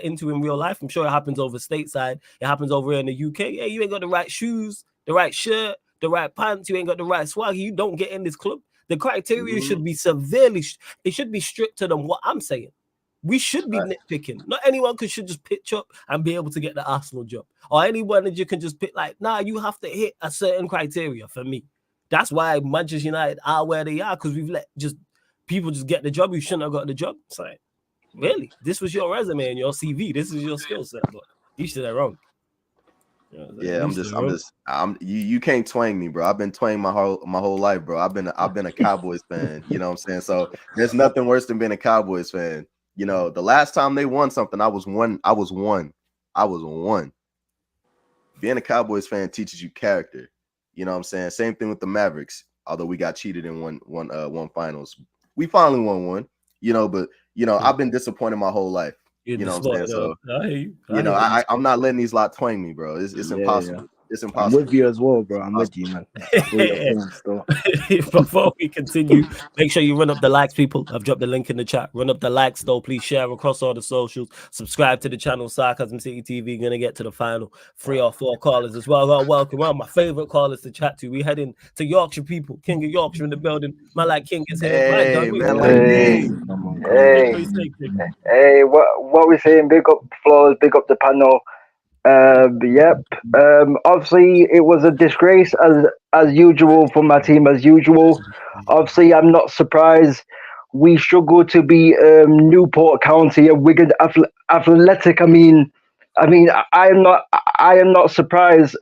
into in real life. I'm sure it happens over stateside. It happens over in the UK. Yeah, you ain't got the right shoes, the right shirt, the right pants. You ain't got the right swag. You don't get in this club. The criteria should be it should be stricter than what I'm saying. We should be nitpicking. Not anyone should just pitch up and be able to get the Arsenal job. Or any manager can just pick you have to hit a certain criteria for me. That's why Manchester United are where they are, because we've let people just get the job who shouldn't have got the job. It's like, really? This was your resume and your CV. This is your skill set, but you should have wrong. You can't twang me, bro. I've been twanging my whole life, bro. I've been a Cowboys fan. You know what I'm saying? So there's nothing worse than being a Cowboys fan. The last time they won something, I was one. Being a Cowboys fan teaches you character. You know what I'm saying? Same thing with the Mavericks. Although we got cheated in one finals. We finally won one, but I've been disappointed my whole life. You know what I'm saying? So I'm not letting these lot twang me, bro. It's impossible. Yeah. It's impossible. I'm with you as well, bro. I'm with you, man. Before we continue, make sure you run up the likes, people. I've dropped the link in the chat. Run up the likes, though. Please share across all the socials. Subscribe to the channel, Sarcasm City TV. Gonna get to the final 3 or 4 callers as well. I welcome one of my favorite callers to chat to. We heading to Yorkshire, people. King of Yorkshire in the building. Man like King is here. Hey, what we saying? Big up Flows, big up the panel. Obviously it was a disgrace as usual for my team as usual. Obviously, I'm not surprised. We struggle to be Newport County and Wigan Athletic. I am not surprised.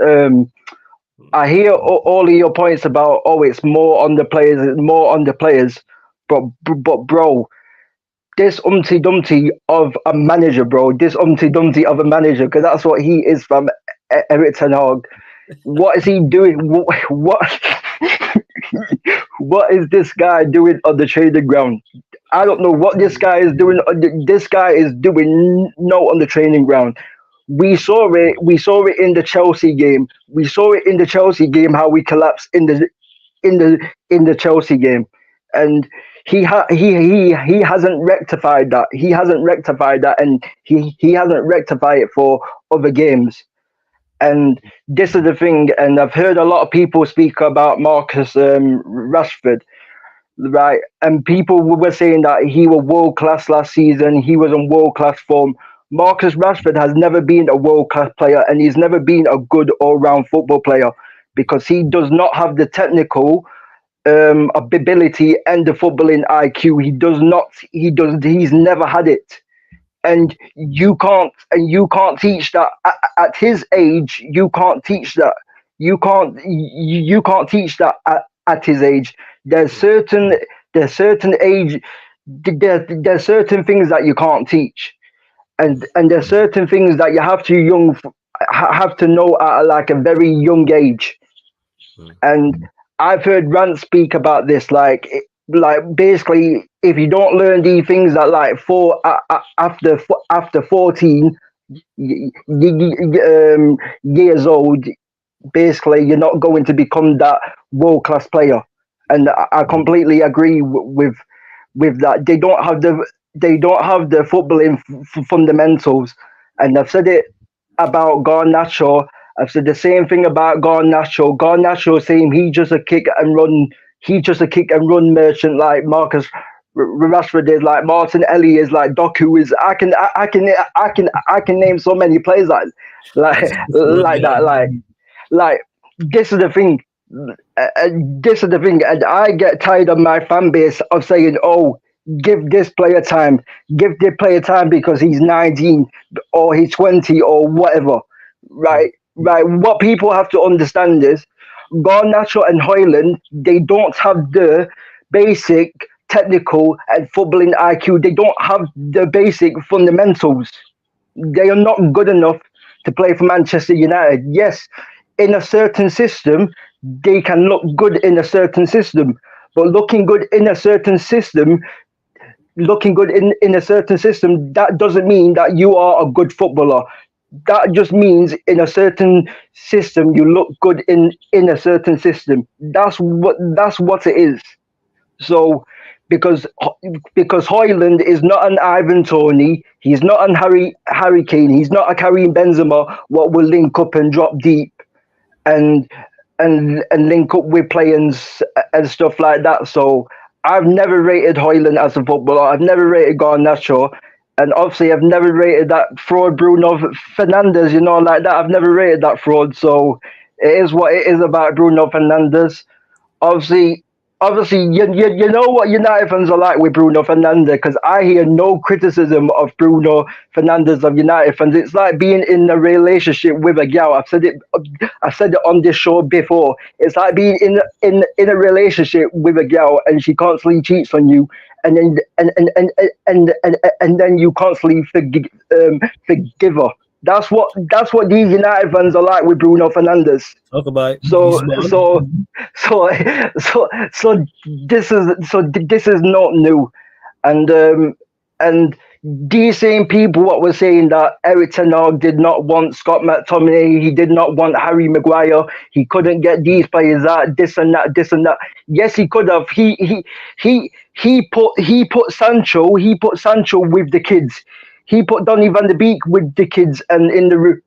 I hear all of your points about it's more on the players, but bro, this Umpty Dumpty of a manager, bro. This Umpty Dumpty of a manager, because that's what he is from Erik ten Hag. What is he doing? What is this guy doing on the training ground? I don't know what this guy is doing. This guy is doing on the training ground. We saw it. We saw it in the Chelsea game. We saw it in the Chelsea game how we collapsed in the Chelsea game, and he hasn't rectified that. He hasn't rectified that, and he hasn't rectified it for other games. And this is the thing. And I've heard a lot of people speak about Marcus Rashford, right? And people were saying that he was world class last season. He was in world class form. Marcus Rashford has never been a world class player, and he's never been a good all round football player because he does not have the technical ability and the footballing IQ. He's never had it, and you can't teach that at his age. You can't teach that. You can't teach that at his age. There's certain age. There's certain things that you can't teach, and there's certain things that you have to know at like a very young age, and I've heard Rand speak about this, like basically, if you don't learn these things at like after 14 years old, basically you're not going to become that world class player. And I completely agree with that. They don't have the footballing fundamentals, and I've said it about Garnacho. I've said the same thing about Garnacho. Garnacho saying he's just a kick and run merchant like Marcus Rashford is, like Martin Ellie is, like Doku is. I can name so many players like that. Like this is the thing. This is the thing, and I get tired of my fan base of saying, "Oh, give this player time, because he's 19 or he's 20 or whatever." Right. What people have to understand is, Garnacho and Højlund, they don't have the basic technical and footballing IQ. They don't have the basic fundamentals. They are not good enough to play for Manchester United. Yes, in a certain system, they can look good in a certain system, but looking good in a certain system, that doesn't mean that you are a good footballer. That just means in a certain system, you look good in a certain system. That's what it is. So, because Højlund is not an Ivan Toney, he's not an Harry Kane, he's not a Karim Benzema, what will link up and drop deep and link up with players and stuff like that. So I've never rated Højlund as a footballer. I've never rated Garnacho, and obviously I've never rated that fraud Bruno Fernandes. Like that. I've never rated that fraud. So it is what it is about Bruno Fernandes. Obviously, you know what United fans are like with Bruno Fernandes, because I hear no criticism of Bruno Fernandes of United fans. It's like being in a relationship with a gal. I've said it on this show before. It's like being in a relationship with a gal and she constantly cheats on you, and then you constantly forgive her. That's what these United fans are like with Bruno Fernandes. Talk about it. So this is not new, and these same people what were saying that Eric Ten Hag did not want Scott McTominay, he did not want Harry Maguire, he couldn't get these players out, this and that. Yes, he could have. He put Sancho with the kids. He put Donny van de Beek with the kids and in the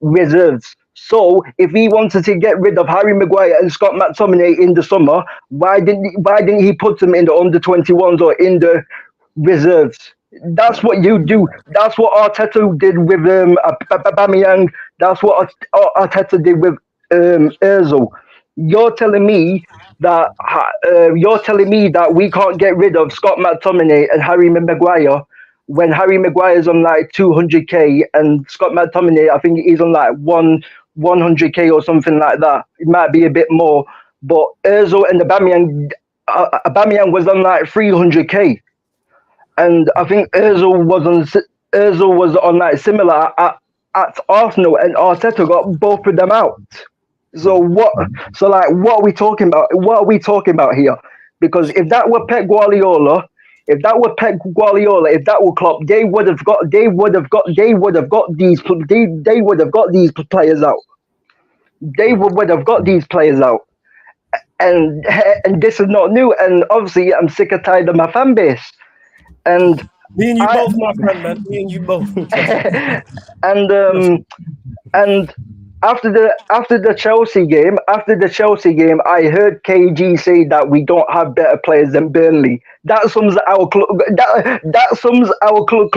reserves. So if he wanted to get rid of Harry Maguire and Scott McTominay in the summer, why didn't he put them in the under-21s or in the reserves? That's what you do. That's what Arteta did with Aubameyang. That's what Arteta did with Özil. You're telling me that we can't get rid of Scott McTominay and Harry Maguire when Harry Maguire's on like 200k and Scott McTominay, I think he's on like 100k or something like that. It might be a bit more, but Özil and Aubameyang was on like 300k, and I think Özil was on like similar at Arsenal, and Arteta got both of them out. So what are we talking about? What are we talking about here? Because if that were Pep Guardiola, if that were Klopp, they would have got these players out. They would have got these players out. And this is not new. And obviously, I'm sick and tired of my fan base. And me and you both, my friend, man. Me and you both. and after the Chelsea game, I heard KG say that we don't have better players than Burnley. That sums our club. That sums our club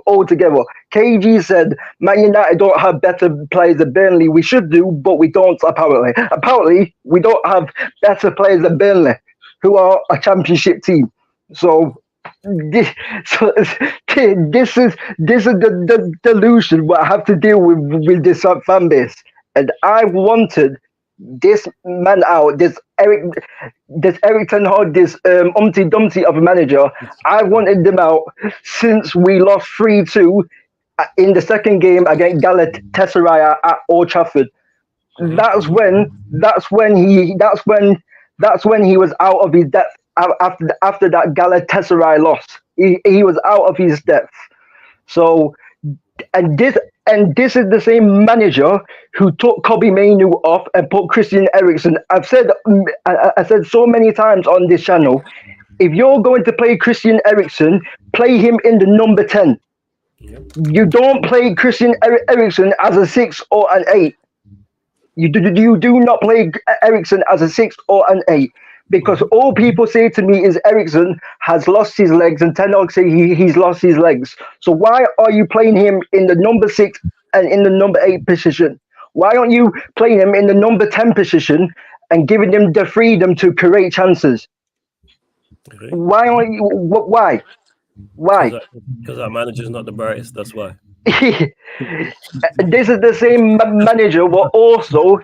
altogether. KG said, "Man United don't have better players than Burnley. We should do, but we don't. Apparently, we don't have better players than Burnley, who are a championship team. So." This is the delusion what I have to deal with this fan base, and I wanted this man out, this Eric Ten Hag, this Humpty Dumpty of a manager. I wanted them out since we lost 3-2 in the second game against Galatasaray at Old Trafford. That's when he was out of his depth. After that Galatasaray loss, he was out of his depth. So, and this is the same manager who took Kobbie Mainoo off and put Christian Eriksen. I said so many times on this channel, if you're going to play Christian Eriksen, play him in the number 10. You don't play Christian Eriksen as a 6 or an 8. You do not play Eriksen as a 6 or an 8. because all people say to me is Ericsson has lost his legs and Ten Hag say he's lost his legs. So why are you playing him in the number 6 and in the number 8 position? Why aren't you playing him in the number 10 position and giving him the freedom to create chances? Okay. Why aren't you? Why? Why? Because our manager's not the brightest. That's why. This is the same manager what also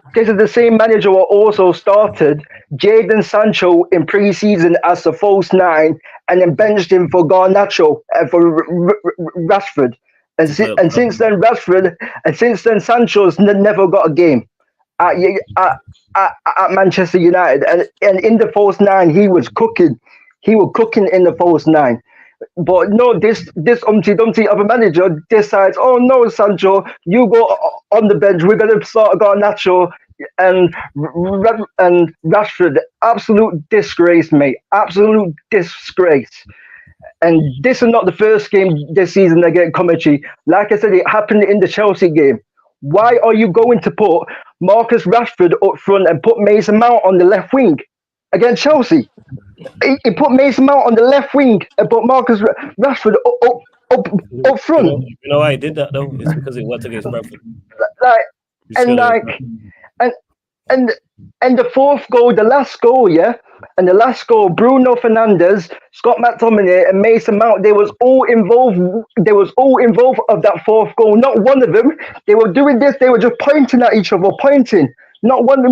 started Jadon Sancho in pre-season as the false 9 and then benched him for Garnacho and for Rashford. And since then Sancho's never got a game at Manchester United, and in the false 9 he was cooking in the false 9. But no, this Umpty Dumpty of a manager decides, oh no, Sancho, you go on the bench. We're going to start Garnacho and Rashford. Absolute disgrace, mate. Absolute disgrace. And this is not the first game this season they get commentary. Like I said, it happened in the Chelsea game. Why are you going to put Marcus Rashford up front and put Mason Mount on the left wing against Chelsea? He put Mason Mount on the left wing and put Marcus Rashford up front. You know why he did that though? It's because he went against Brentford. And the fourth goal, the last goal, Bruno Fernandes, Scott McTominay, and Mason Mount, they was all involved of that fourth goal. Not one of them. They were doing this. They were just pointing at each other, pointing. Not one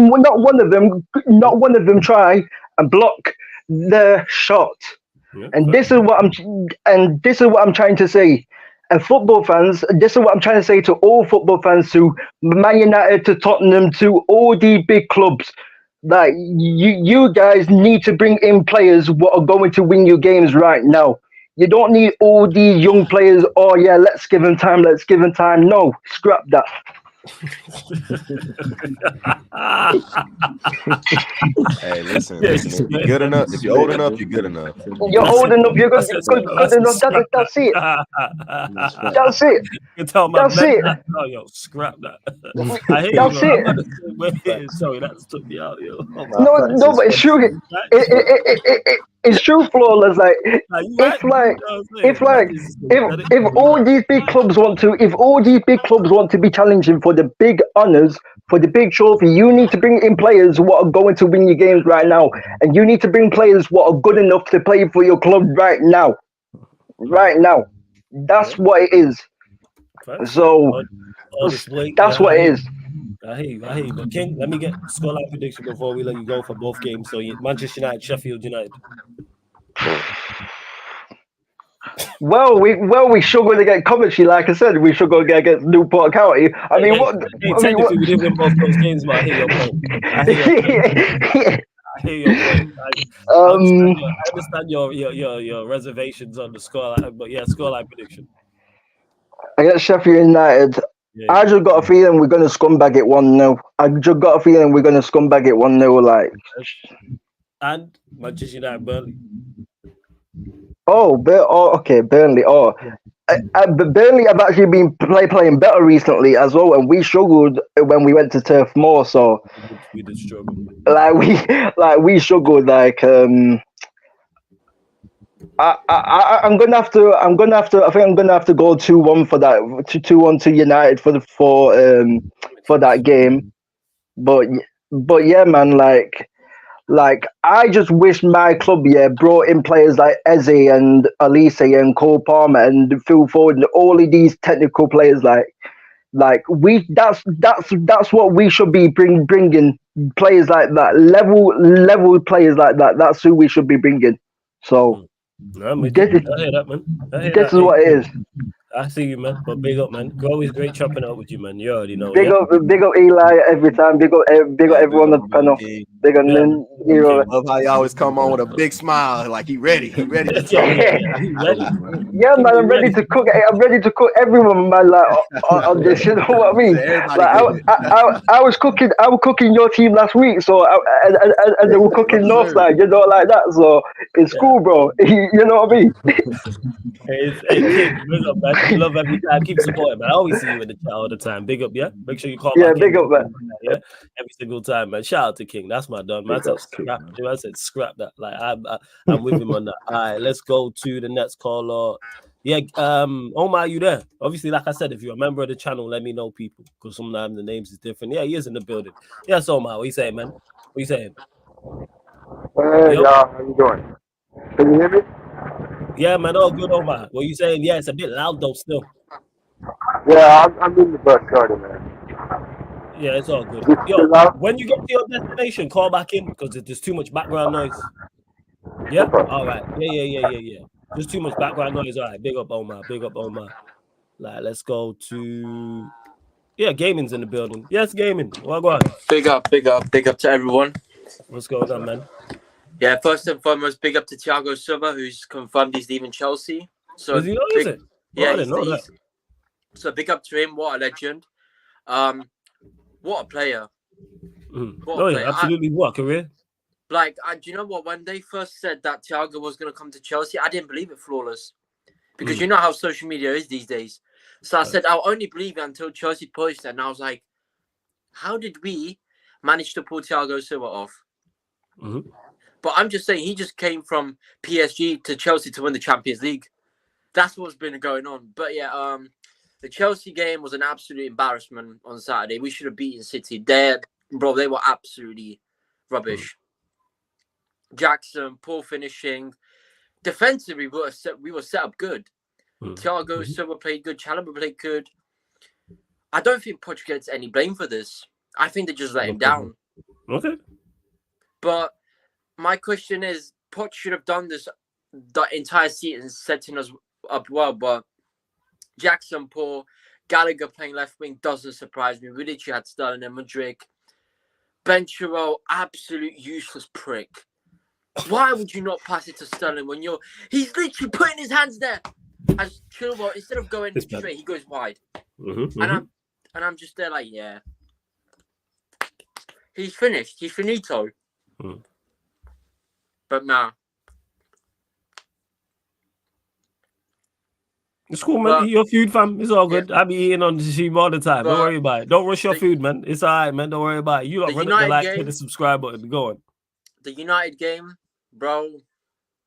of them try and block the shot. Yeah, and this is what I'm trying to say. And football fans, this is what I'm trying to say to all football fans, to Man United, to Tottenham, to all the big clubs. Like you guys need to bring in players what are going to win you games right now. You don't need all these young players. Oh yeah, let's give them time. No, scrap that. Hey, listen. If you're good enough, if you're old enough, you're good enough. You're old enough. You're good enough. That's it. That's it. You tell my That's man, it. no, yo, scrap that. I hear That's you. it. Sorry, that took me out, yo. No, but it's true. It's true, flawless. Like if all these big clubs want to be challenging for the big honors, for the big trophy, you need to bring in players what are going to win your games right now, and you need to bring players what are good enough to play for your club right now. That's what it is. So that's what it is. I hear you. But King, let me get scoreline prediction before we let you go for both games. So Manchester United, Sheffield United. Well, we struggled to get Coventry, like I said. We struggled to get Newport County. Technically, we didn't win both those games, but I hear your point. I hear your point. I understand your reservations on the scoreline, but yeah, scoreline prediction. Against Sheffield United, I just got a feeling we're going to scumbag it 1-0. Like. And Manchester United, Burnley. Okay, Burnley. But Burnley have actually been playing better recently as well, and we struggled when we went to Turf Moor. So we did struggle. We struggled. I'm gonna have to. I think I'm gonna have to go 2-1 for that. 2-1 to United for that game. But yeah, man. Like I just wish my club brought in players like Eze and Elise and Cole Palmer and Phil Ford and all of these technical players. Like we. That's what we should be bringing players like that. Level players like that. That's who we should be bringing. So. I hear that, man. This is what it is. I see you, man. But big up, man. Always great chopping up with you, man. You already know. Big up Eli every time. Big up everyone on the panel. Big up Love how you always come on with a big smile, like he ready. He ready. Yeah, man. I'm ready to cook. I'm ready to cook everyone, man. Like on this, you know what I mean? Like, I was cooking your team last week, so and they were cooking Northside, you know, like that. So it's cool, bro. You know what I mean? Hey, King, big up, man. Love every time. Keep supporting, man. I always see you in the chat all the time. Big up, yeah. Make sure you call Yeah, back big in. up, man. Yeah, every single time, man. Shout out to King. That's my done. Man, Big up, King, man. I said scrap that. Like I'm with him on that. All right, let's go to the next caller. Yeah, Omar, you there? Obviously, like I said, if you're a member of the channel, let me know, people, because sometimes the names is different. Yeah, he is in the building. Yes, Omar. What you saying, man? What you saying? Hey, Yo? y'all, how you doing? Can you hear me? Yeah, man. All good, Omar. What you saying? Yeah, it's a bit loud though, still. Yeah, I'm in the bus garden, man. Yeah, it's all good. Just Yo, chill out. when you get to your destination, call back in because there's too much background noise. Yeah? All right. Yeah. There's too much background noise. All right. Big up, Omar. Big up, Omar. Like, let's go to... Yeah, gaming's in the building. Yes, gaming. Well, go on. Big up to everyone. What's going on, man? Yeah, first and foremost, big up to Thiago Silva, who's confirmed he's leaving Chelsea. So Is he not, is it? Yeah, I didn't know that. So big up to him. What a legend. What a player. What a player. Absolutely. What a career. Like, do you know what? When they first said that Thiago was going to come to Chelsea, I didn't believe it, Flawless. Because you know how social media is these days. So I said, I'll only believe it until Chelsea posted it. And I was like, how did we manage to pull Thiago Silva off? But I'm just saying, he just came from PSG to Chelsea to win the Champions League. That's what's been going on. But yeah, the Chelsea game was an absolute embarrassment on Saturday. We should have beaten City. They were absolutely rubbish. Jackson, poor finishing. Defensively, we were set up good. Thiago Silva played good. Chalobah played good. I don't think Poch gets any blame for this. I think they just let him down. Okay. But my question is, Poch should have done this the entire season, setting us up well. But Jackson poor, Gallagher playing left wing doesn't surprise me. We literally had Sterling and Madrid. Ben Chirol, absolute useless prick. Why would you not pass it to Sterling when he's literally putting his hands there? As Chilwell, instead of going straight, he goes wide. And I'm just there like, yeah. He's finished. He's finito. But nah. It's cool, man. Eat your food, fam. It's all good. I be eating on the stream all the time. Don't worry about it. Don't rush your food, man. It's all right, man. Don't worry about it. You lot run up the like, hit the subscribe button. Go on. The United game, bro,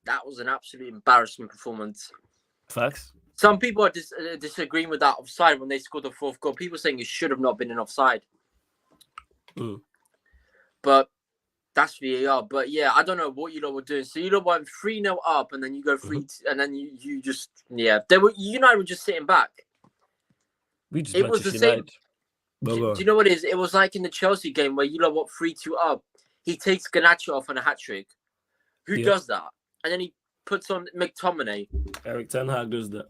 that was an absolute embarrassing performance. Facts. Some people are disagreeing with that offside when they scored the fourth goal. People saying it should have not been an offside. But that's VAR. But yeah, I don't know what you lot were doing. So you lot went 3-0 up, and then you go 3, and then you just United were just sitting back. It was the same. Do you know what it is? It was like in the Chelsea game where you lot went 3-2 up. He takes Garnacho off on a hat trick. Who does that? And then he puts on McTominay. Eric Ten Hag does that.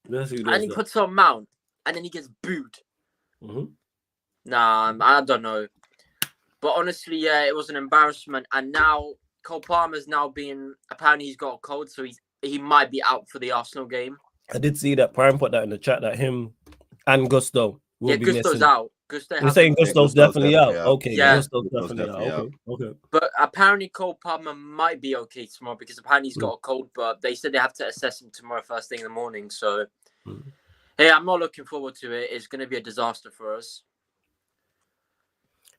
That's who does and he puts on Mount, and then he gets booed. Nah, I don't know. But honestly, yeah, it was an embarrassment. And now Cole Palmer's now being apparently he's got a cold, so he might be out for the Arsenal game. I did see that Prime put that in the chat that him and Gusto will be Gusto's missing. out. You're saying Gusto's definitely out. Okay, yeah, Gusto's definitely out. Okay. But apparently Cole Palmer might be okay tomorrow because apparently he's got a cold. But they said they have to assess him tomorrow first thing in the morning. So, hey, I'm not looking forward to it. It's going to be a disaster for us.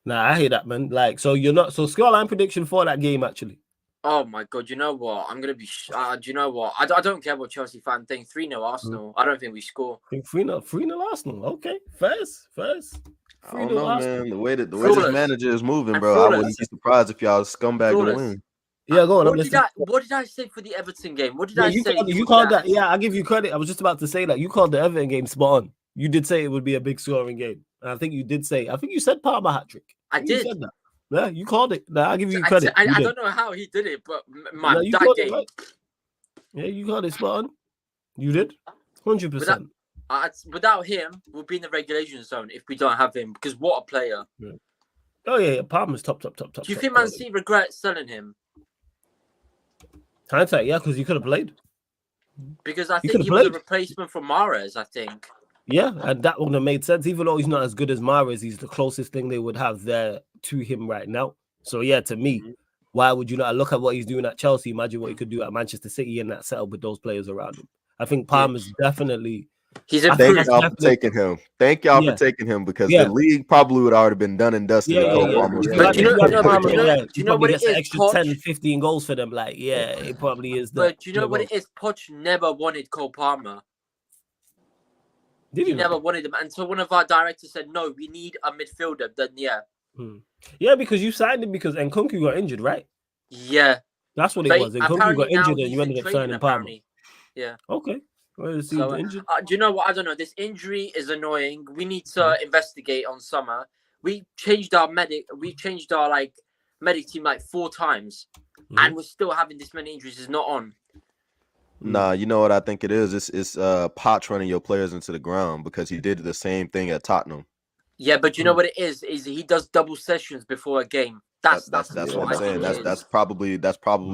Nah, I hear that, man. Like, so you're not. So scoreline prediction for that game, actually. Oh my god! You know what? I'm gonna be. Do you know what? I don't care what Chelsea fan think. 3-0 Arsenal. I don't think we score. 3-0 Arsenal. Okay, first. I don't know, man. The way this manager is moving, bro, I wouldn't be surprised if y'all scumbag to win. Yeah, go on. What did I say for the Everton game? What did I say? You called that. Yeah, I'll give you credit. I was just about to say that. You called the Everton game spot on. You did say it would be a big scoring game. And I think you did say. I think you said Palmer hat trick. I did. You said that. Yeah, you called it. Nah, I'll give you credit. I don't know how he did it, but that game. Right. Yeah, you called it spot on. You did. 100%. Without him, we'll be in the relegation zone if we don't have him. Because what a player! Yeah. Oh yeah, Palmer's top. Do you think Man City regret selling him? Hindsight, yeah, because he could have played. Because I think he was a replacement for Mahrez. I think. Yeah, and that wouldn't have made sense. Even though he's not as good as Mahrez, he's the closest thing they would have there to him right now. So yeah, to me, why would you not look at what he's doing at Chelsea? Imagine what he could do at Manchester City in that setup with those players around him. I think Palmer's definitely He's Thank improved. y'all for taking him. Thank y'all for taking him because the league probably would have already been done and dusted. Yeah. But do you know what it gets an is? extra Poch, 10, 15 goals for them. Like, yeah, it probably is that. but do you know what it is? Poch never wanted Cole Palmer. Did he never wanted him until one of our directors said, "No, we need a midfielder." Then yeah, because you signed him because Nkunku got injured, right? Yeah, that's what it was. Nkunku got injured, and you ended up signing Palmer. Yeah. Okay. Well, So, injured. Do you know what? I don't know. This injury is annoying. We need to investigate on summer. We changed our medic medic team like 4 times, and we're still having this many injuries. It's not on. Nah, you know what I think it is? It's Potts running your players into the ground because he did the same thing at Tottenham. Yeah, but you know what it is? Is he does double sessions before a game. That's what I'm saying. That's probably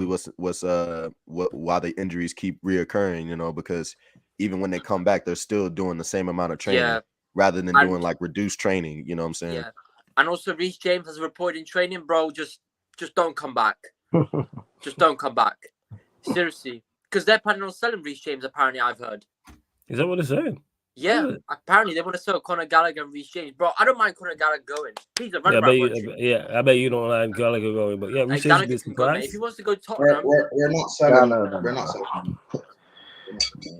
what's why the injuries keep reoccurring. You know, because even when they come back, they're still doing the same amount of training rather than doing like reduced training. You know what I'm saying? Yeah, and also Reece James has reported in training, bro. Just don't come back. Just don't come back. Seriously. Because they're planning on selling Reece James, apparently, I've heard. Is that what they're saying? Yeah, apparently they want to sell Conor Gallagher and Reece James. Bro, I don't mind Conor Gallagher going. He's a running back. I bet you don't mind Gallagher going. But yeah, Reece James would be surprised. If he wants to go to Tottenham... We're not selling. We're not selling.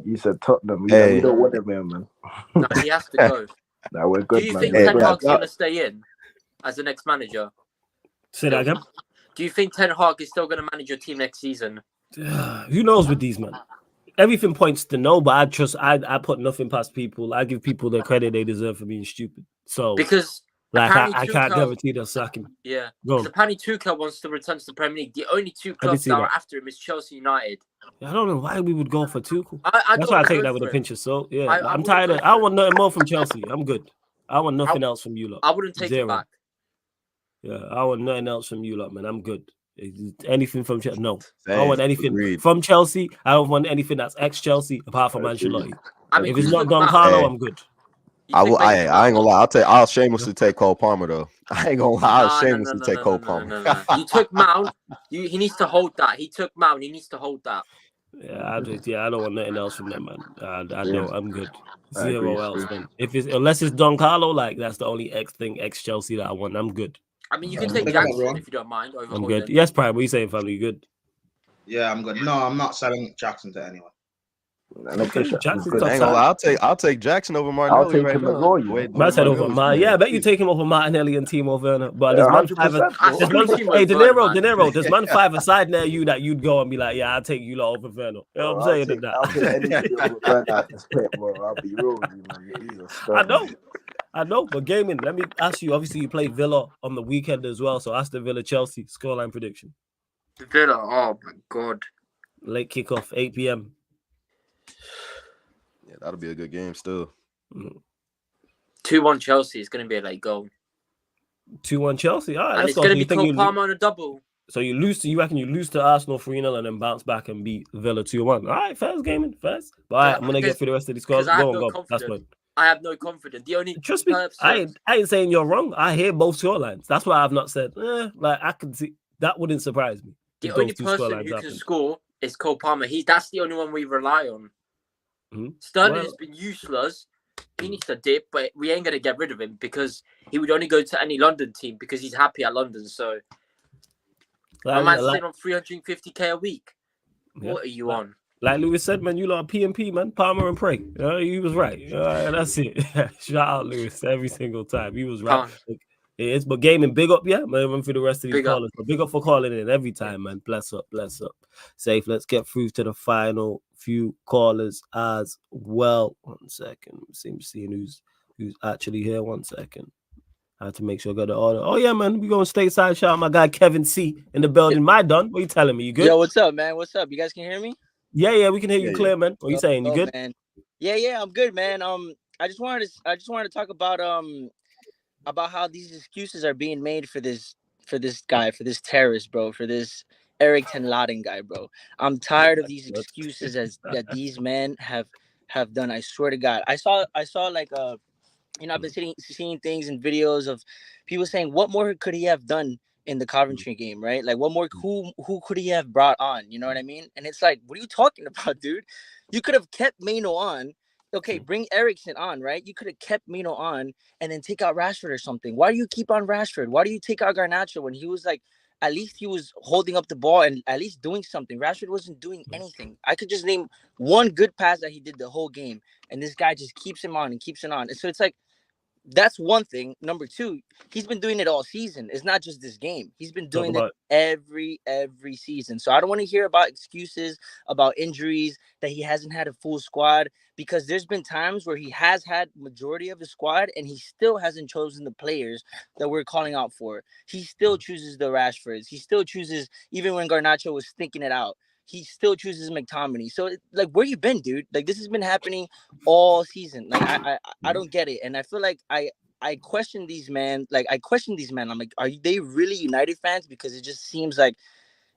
You said Tottenham. We don't want him here, man. No, he has to go. No, we're good, Do you man. think Ten Hag's going to stay in as the next manager? Say that again? Do you think Ten Hag is still going to manage your team next season? Who knows with these, man? Everything points to no, but I put nothing past people. I give people the credit they deserve for being stupid. So because I can't guarantee they'll sack him. Yeah, apparently Tuchel wants to return to the Premier League. The only 2 clubs that are after him is Chelsea United. I don't know why we would go for Tuchel. That's why I take that with a pinch of salt. Yeah, I'm tired of. I want nothing more from Chelsea. I'm good. I want nothing else from you lot. I wouldn't take it back. Yeah, I want nothing else from you lot, man. I'm good. Anything from Chelsea? No. Same. I don't want anything from Chelsea. I don't want anything that's ex-Chelsea apart from Ancelotti. If it's not Don Carlo, I'm good. I ain't gonna lie. I'll shamelessly take Cole Palmer though. I ain't gonna lie. I'll shamelessly take Cole Palmer. You took Mount. He needs to hold that. He took Mount. He needs to hold that. Yeah, I don't want nothing else from them, man. I don't. I'm good. Zero else, man. Unless it's Don Carlo, like that's the only ex-Chelsea that I want. I'm good. I mean, you can take Jackson if you don't mind. I'm good. Yes, Prime. What are you saying, family? You good? Yeah, I'm good. No, I'm not selling Jackson to anyone. Okay, Jackson's good. I'll take Jackson over Martinelli. I'll take him as well. I said over Martinelli. Yeah, I bet you take him over Martinelli and Timo Werner. But there's man 5. Hey, De Niro, there's man 5 aside now you that you'd go and be like, yeah, I'll take you lot over Werner. You know what I'm saying? I'll take anything over Werner at this point, bro. I'll be real with you, man. I know, but gaming, let me ask you. Obviously, you played Villa on the weekend as well. So Aston Villa Chelsea scoreline prediction. Villa, oh my god. Late kickoff, 8 p.m. Yeah, that'll be a good game still. 2-1 Chelsea is going to be a late goal. 2-1 Chelsea. All right, and it's going to be Cole Palmer on a double. So you reckon you lose to Arsenal 3-0 and then bounce back and beat Villa 2-1. All right, first gaming, first. But all right, I'm going to get through the rest of these scores. Go. That's fine. I have no confidence. The only trust me, I ain't saying you're wrong. I hear both scorelines. That's why I've not said. Like I can see that wouldn't surprise me. The only person who can score is Cole Palmer. That's the only one we rely on. Sterling has been useless. He needs to dip, but we ain't gonna get rid of him because he would only go to any London team because he's happy at London. So my man's sitting on 350k a week. What are you on? Like Lewis said, man, you lot PMP, man. Palmer and pray. He was right. That's it. Shout out Lewis every single time. He was right. It is, but gaming, big up, yeah, man. For the rest of these callers, but big up for calling in every time, man. Bless up. Safe. Let's get through to the final few callers as well. 1 second. Seeing who's actually here. 1 second. I have to make sure I got the order. Oh yeah, man. We going stateside. Shout out my guy Kevin C in the building. My done. What you telling me? You good? Yo, what's up, man? What's up? You guys can hear me? Yeah, we can hear you clear, man. What you saying? You good? Man. Yeah, I'm good, man. I just wanted to talk about how these excuses are being made for this guy, for this terrorist, bro, for this Eric Ten Laden guy, bro. I'm tired of these excuses that these men have done. I swear to God. I saw like I've been seeing things and videos of people saying, what more could he have done in the Coventry game, right? Like, what more? Who could he have brought on? You know what I mean? And it's like, what are you talking about, dude? You could have kept Maino on okay, bring Eriksson on, right? You could have kept Mino on and then take out Rashford or something. Why do you keep on Rashford? Why do you take out Garnacho when he was like, at least he was holding up the ball and at least doing something? Rashford wasn't doing anything. I could just name one good pass that he did the whole game, and this guy just keeps him on and keeps it on. And so it's like, that's one thing. Number two, he's been doing it all season. It's not just this game. He's been doing it every season. So I don't want to hear about excuses about injuries, that he hasn't had a full squad, because there's been times where he has had majority of his squad and he still hasn't chosen the players that we're calling out for. He still chooses the Rashfords. He still chooses, even when Garnacho was thinking it out, he still chooses McTominay. So like, where you been, dude? Like, this has been happening all season. Like, I don't get it. And I feel like I question these men. Like, I question these men. I'm like, are they really United fans? Because it just seems like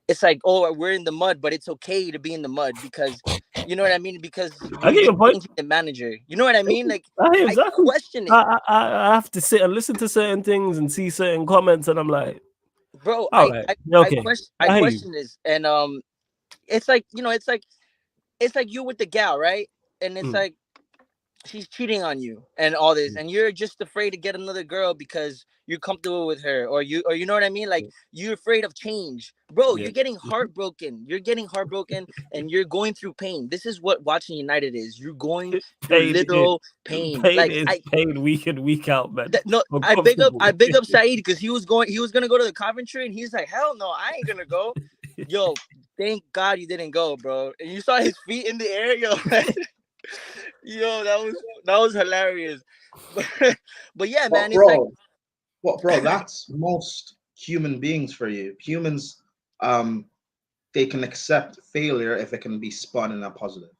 it's like, oh, we're in the mud, but it's okay to be in the mud because, you know what I mean? Because I get your point. changing the manager. You know what I mean? Like, exactly. I question it. I have to sit and listen to certain things and see certain comments, and I'm like, bro, I question this, and it's like, you know, it's like you with the gal, right? And it's like, she's cheating on you and all this, and you're just afraid to get another girl because you're comfortable with her, or you know what I mean? Like, you're afraid of change, bro. You're getting heartbroken. And you're going through pain. This is what watching United is. You're going through literal pain. Like, pain week in, week out, man. I big up Saeed, because he was gonna go to the Coventry, and he's like, hell no, I ain't gonna go. Yo, thank God you didn't go, bro. And you saw his feet in the air, yo. Yo, that was hilarious. But yeah, man, bro, it's like, bro, that's most human beings for you. Humans, they can accept failure if it can be spun in a positive.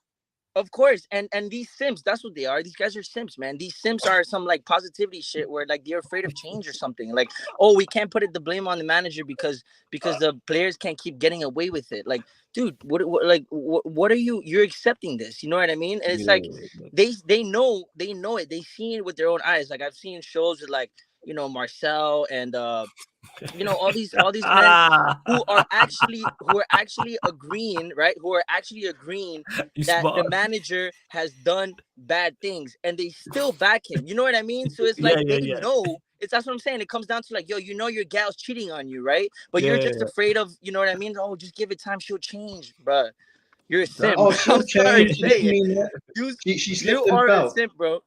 Of course, and these simps, that's what they are. These guys are simps, man. These simps are some like positivity shit where like they're afraid of change or something. Like, oh, we can't put the blame on the manager because the players can't keep getting away with it. Like, dude, what are you? You're accepting this? You know what I mean? And it's like they know it. They see it with their own eyes. Like, I've seen shows with, like, you know, Marcel and you know, all these men who are actually agreeing, right? Who are actually agreeing that the manager has done bad things, and they still back him. You know what I mean? So it's like they know. That's what I'm saying. It comes down to like, yo, you know, your gal's cheating on you, right? But you're just afraid of, you know what I mean? Oh, just give it time, she'll change, bro. You're a simp. Oh, she'll change. She slipped and fell. A simp, bro.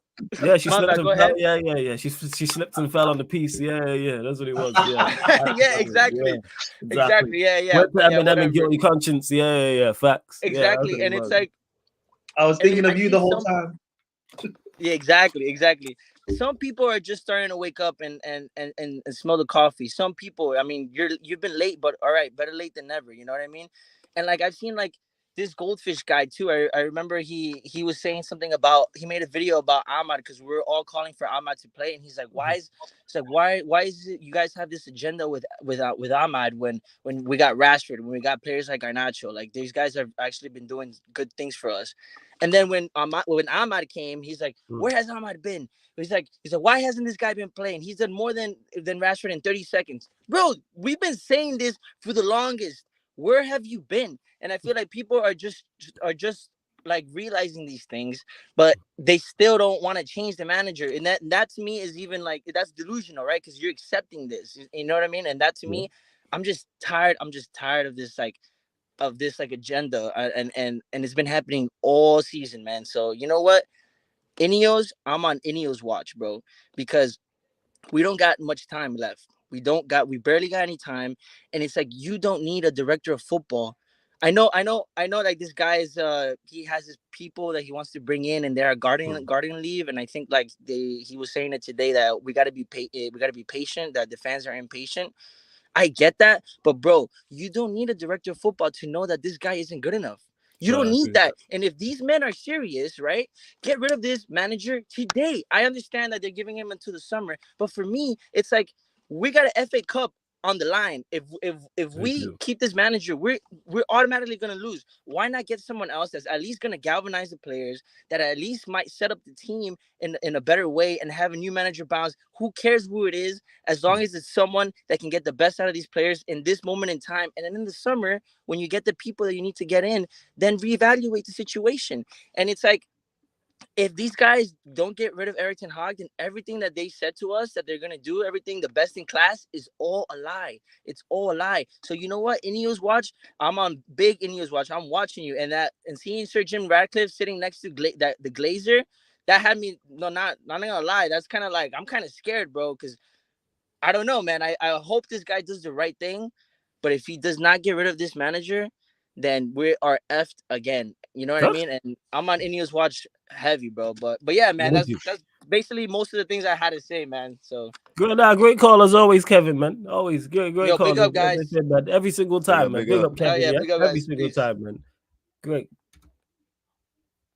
Yeah, she slipped and fell. Yeah. She slipped and fell on the piece. Yeah. That's what it was. Yeah. Yeah, exactly. Yeah. Went to Eminem and guilty conscience. Yeah. Facts. Exactly. Yeah, and it's like, I was thinking of you the whole time. Yeah, exactly. Some people are just starting to wake up and smell the coffee. Some people, I mean, you've been late, but all right, better late than never. You know what I mean? And like, I've seen like this Goldfish guy too. I remember he was saying something about, he made a video about Ahmad, because we're all calling for Ahmad to play, and he's like, why is it you guys have this agenda with Ahmad when we got Rashford, when we got players like Garnacho, like these guys have actually been doing good things for us. And then when Ahmad came, he's like, where has Ahmad been? He's like, why hasn't this guy been playing? He's done more than Rashford in 30 seconds. Bro, we've been saying this for the longest. Where have you been? And I feel like people are just like realizing these things, but they still don't want to change the manager. And that to me is even like, that's delusional, right? Because you're accepting this, you know what I mean? And that to me, I'm just tired of this agenda, and it's been happening all season, man. So you know what, Ineos, I'm on Ineos watch, bro, because we don't got much time left. We barely got any time, and it's like, you don't need a director of football. I know. Like, this guy is he has his people that he wants to bring in, and they're guardian leave. And I think like he was saying it today that we got to be patient. That the fans are impatient. I get that, but bro, you don't need a director of football to know that this guy isn't good enough. You don't need that. And if these men are serious, right, get rid of this manager today. I understand that they're giving him until the summer, but for me, it's like, we got an FA Cup on the line. If we keep this manager, we're automatically gonna lose. Why not get someone else that's at least gonna galvanize the players, that at least might set up the team in a better way, and have a new manager bounce? Who cares who it is, as long as it's someone that can get the best out of these players in this moment in time. And then in the summer, when you get the people that you need to get in, then reevaluate the situation. And it's like, if these guys don't get rid of Erik ten Hag, then everything that they said to us that they're gonna do, everything the best in class, is all a lie. It's all a lie. So you know what, Ineos watch, I'm on big Ineos watch. I'm watching you, and seeing Sir Jim Ratcliffe sitting next to the Glazer, that had me not gonna lie. That's kind of like I'm kind of scared, bro, because I don't know, man. I hope this guy does the right thing, but if he does not get rid of this manager, then we are effed again. You know what I mean? And I'm on Ineos watch heavy, bro. But yeah, man, that's basically most of the things I had to say, man. So great call as always, Kevin, man. Always great Yo, call. big up, guys. Said, man. Every single time, man. Big up, Kevin. yeah, Yeah, big up, every guys. single Peace. time, man.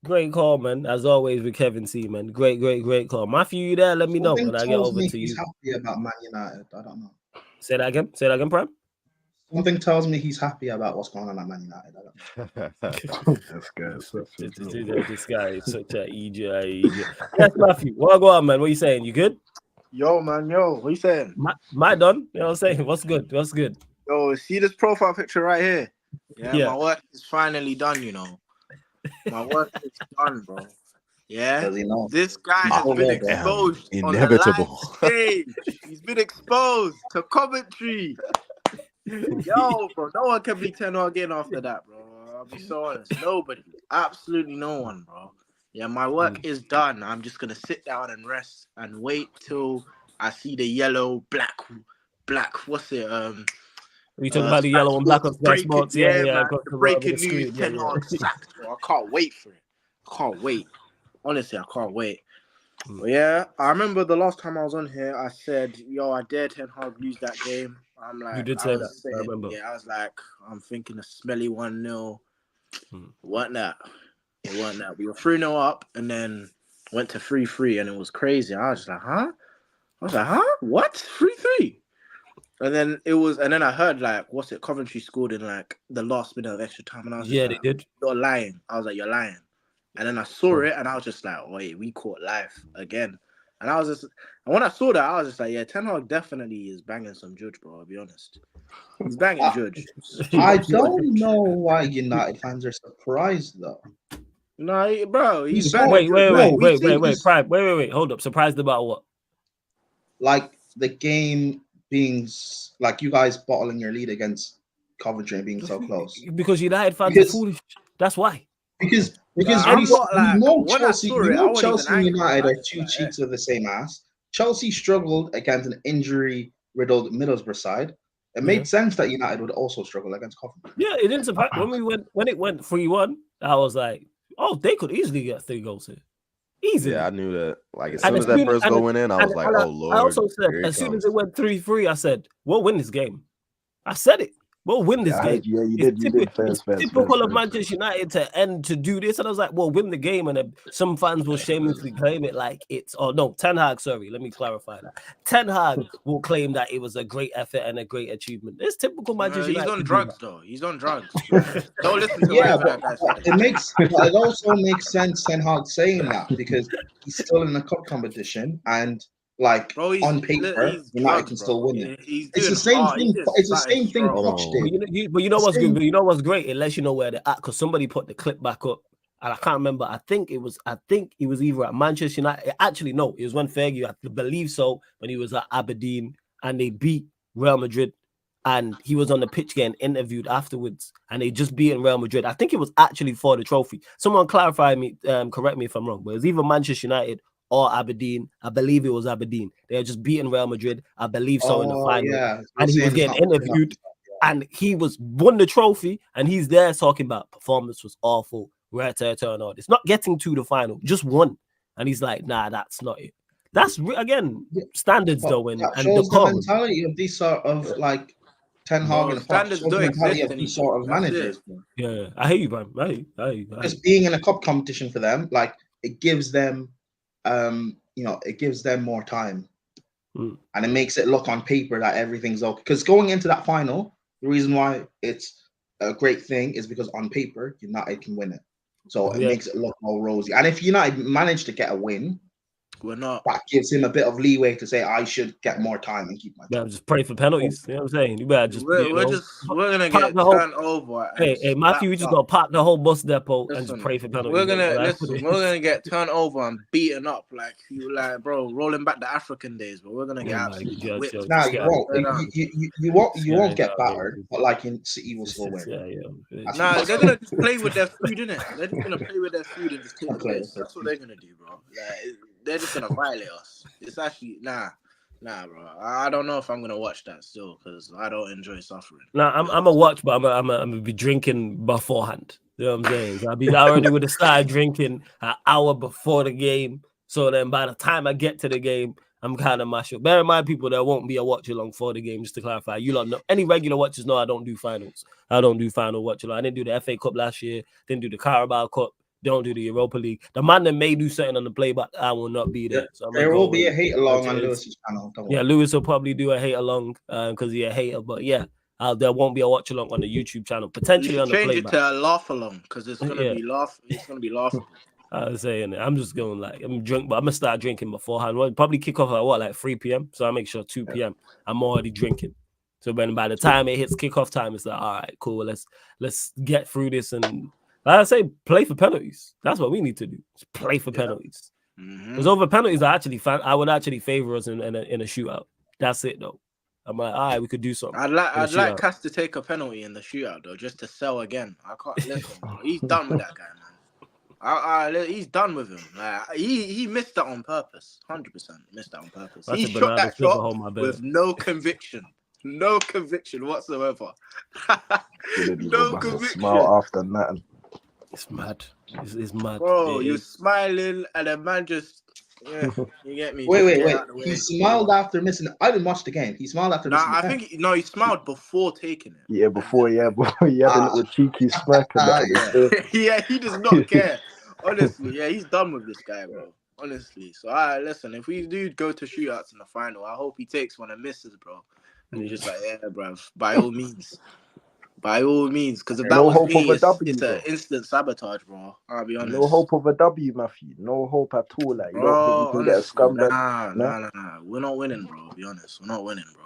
Great call, man. As always with Kevin C, man. Great call. Matthew, you there? Let me know when I get over to he's you. happy about Man United. I don't know. Say that again, Prime. Something tells me he's happy about what's going on at Man United. I don't know. That's good. This guy is such an idiot. Yes, Matthew. What go on, man? What you saying? You good? Yo, man, what you saying? My done. You know what I'm saying? What's good? Yo, see this profile picture right here? Yeah. My work is finally done, you know. My work is done, bro. Yeah, this guy has been exposed inevitable. on the live stage. He's been exposed to commentary. Yo, bro, no one can beat Ten Hag again after that, bro. I'll be so honest. Nobody. Absolutely no one, bro. Yeah, my work is done. I'm just gonna sit down and rest and wait till I see the yellow, black. What's it? You talking about the yellow and black of Sky Sports? Yeah, man. across The breaking screen. news: Ten Hag sacked, bro. I can't wait for it. I can't wait. Honestly, I can't wait. But yeah, I remember the last time I was on here, I said, "Yo, I dare Ten Hag lose that game." I'm like, you did say that. I remember. Yeah, I was like, I'm thinking a smelly 1-0. Wasn't that? It wasn't that. We were 3-0 up, and then went to 3-3, and it was crazy. I was just like, huh? What? 3-3? And then I heard like, Coventry scored in like the last minute of extra time, and I was just they did. You're lying. I was like, you're lying. And then I saw it, and I was just like, wait, we caught life again. And when I saw that, I was just like, yeah, Ten Hag definitely is banging some judge, bro. I'll be honest. He's banging judge. I don't know why United fans are surprised though. No, bro, he's banging. Wait, Prime. Wait. Hold up. Surprised about what? Like the game being like you guys bottling your lead against Coventry and being so close. Because United fans are foolish. That's why. Because Chelsea and United are two cheeks of the same ass. Chelsea struggled against an injury-riddled Middlesbrough side. It made sense that United would also struggle against Coventry. Yeah, it didn't surprise when it went 3-1. I was like, oh, they could easily get 3 goals here. Easily. Yeah, I knew that. Like as soon as that first goal went in, I was like, oh Lord. I also said as soon as it went 3-3, I said, we'll win this game. I said it. We'll win this game. Yeah, you did. It's typical of Manchester United to do this. And I was like, well, win the game. And some fans will shamelessly claim it like Ten Hag, sorry, let me clarify that. Ten Hag will claim that it was a great effort and a great achievement. It's typical Manchester United. He's on drugs, though. He's on drugs. Don't listen to that guy. It also makes sense Ten Hag saying that because he's still in the cup competition and like on paper, United can still win it. It's the same thing. It's the same thing Poch did. But you know what's good? But you know what's great? It lets you know where they're at because somebody put the clip back up, and I can't remember. I think it was either at Manchester United. Actually, no, it was when Fergie, I believe so, when he was at Aberdeen and they beat Real Madrid, and he was on the pitch getting interviewed afterwards, and they just beat Real Madrid. I think it was actually for the trophy. Someone clarify me, correct me if I'm wrong, but it was either Manchester United or Aberdeen. I believe it was Aberdeen. They had just beaten Real Madrid. I believe so in the final. Yeah. And he was getting interviewed and he won the trophy and he's there talking about performance was awful. And all this. Not getting to the final, just won. And he's like, nah, that's not it. That's again standards though. And shows the mentality of these sort of like Ten Hag and standards don't exist of these sort of managers. Yeah, I hear you, man. I hear you. Just being in a cup competition for them, like it gives them it gives them more time and it makes it look on paper that everything's okay. Because going into that final, the reason why it's a great thing is because on paper, United can win it. So it makes it look more rosy. And if United manage to get a win, We're not. That gives him a bit of leeway to say I should get more time and keep my Yeah, time. just pray for penalties. You know what I'm saying? You better just We're gonna park get the whole. turned over. Hey, Matthew, we just gotta park the whole bus depot and just pray for penalties. We're gonna get turned over and beaten up like bro, rolling back the African days. But we're gonna get absolutely whipped. Nah, you won't. You won't get battered, but like in City will still win. Nah, they're gonna just play with their food, innit? They're just gonna play with their food and just take the piss. That's what they're gonna do, bro. Like, they're just gonna violate us. It's actually nah, bro. I don't know if I'm gonna watch that still because I don't enjoy suffering. Nah, I'm a watch, but I'm gonna be drinking beforehand. You know what I'm saying? So I already would have started drinking an hour before the game. So then by the time I get to the game, I'm kind of mashed up. Bear in mind, people, there won't be a watch along for the game, just to clarify. You lot know, any regular watchers know I don't do finals. I don't do final watch along. I didn't do the FA Cup last year, didn't do the Carabao Cup, don't do the Europa League. The man that may do something on the play, but I will not be there. So there will be a hate along on Lewis's channel. Yeah, Lewis will probably do a hate along because he's a hater, but yeah. There won't be a watch along on the YouTube channel. Potentially on the change playback. it to a laugh along because it's gonna be laugh. It's gonna be laughable. I was saying, I'm just going I'm gonna start drinking beforehand. We'll probably kick off at 3 p.m. So I make sure 2 p.m. I'm already drinking. So then by the time it hits kickoff time, it's like, all right, cool. Let's get through this and like I say, play for penalties. That's what we need to do. Just play for penalties. Because over penalties, I would actually favor us in a shootout. That's it though. I'm like, all right, we could do something. I'd like Cass to take a penalty in the shootout though, just to sell again. I can't listen. Bro. He's done with that guy, man. He's done with him. Like, he missed that on purpose. 100% missed that on purpose. He shot that shot with no conviction whatsoever. No conviction. Smile after that. It's mad. It's mad. Bro, you're smiling and the man just. Yeah, you get me. Wait. He smiled after missing. I didn't watch the game. He smiled after missing. I think he smiled before taking it. Yeah, before he had a little cheeky smack. Yeah, he does not care. Honestly, yeah, he's done with this guy, bro. Honestly, so listen. If we do go to shootouts in the final, I hope he takes one and misses, bro. And he's just like, yeah, bro, by all means. By all means, because if that was me, it's an instant sabotage, bro. I'll be honest. No hope of a W, Matthew. No hope at all. Like, you don't think you can get a scumbag. Nah. We're not winning, bro. I'll be honest. We're not winning, bro.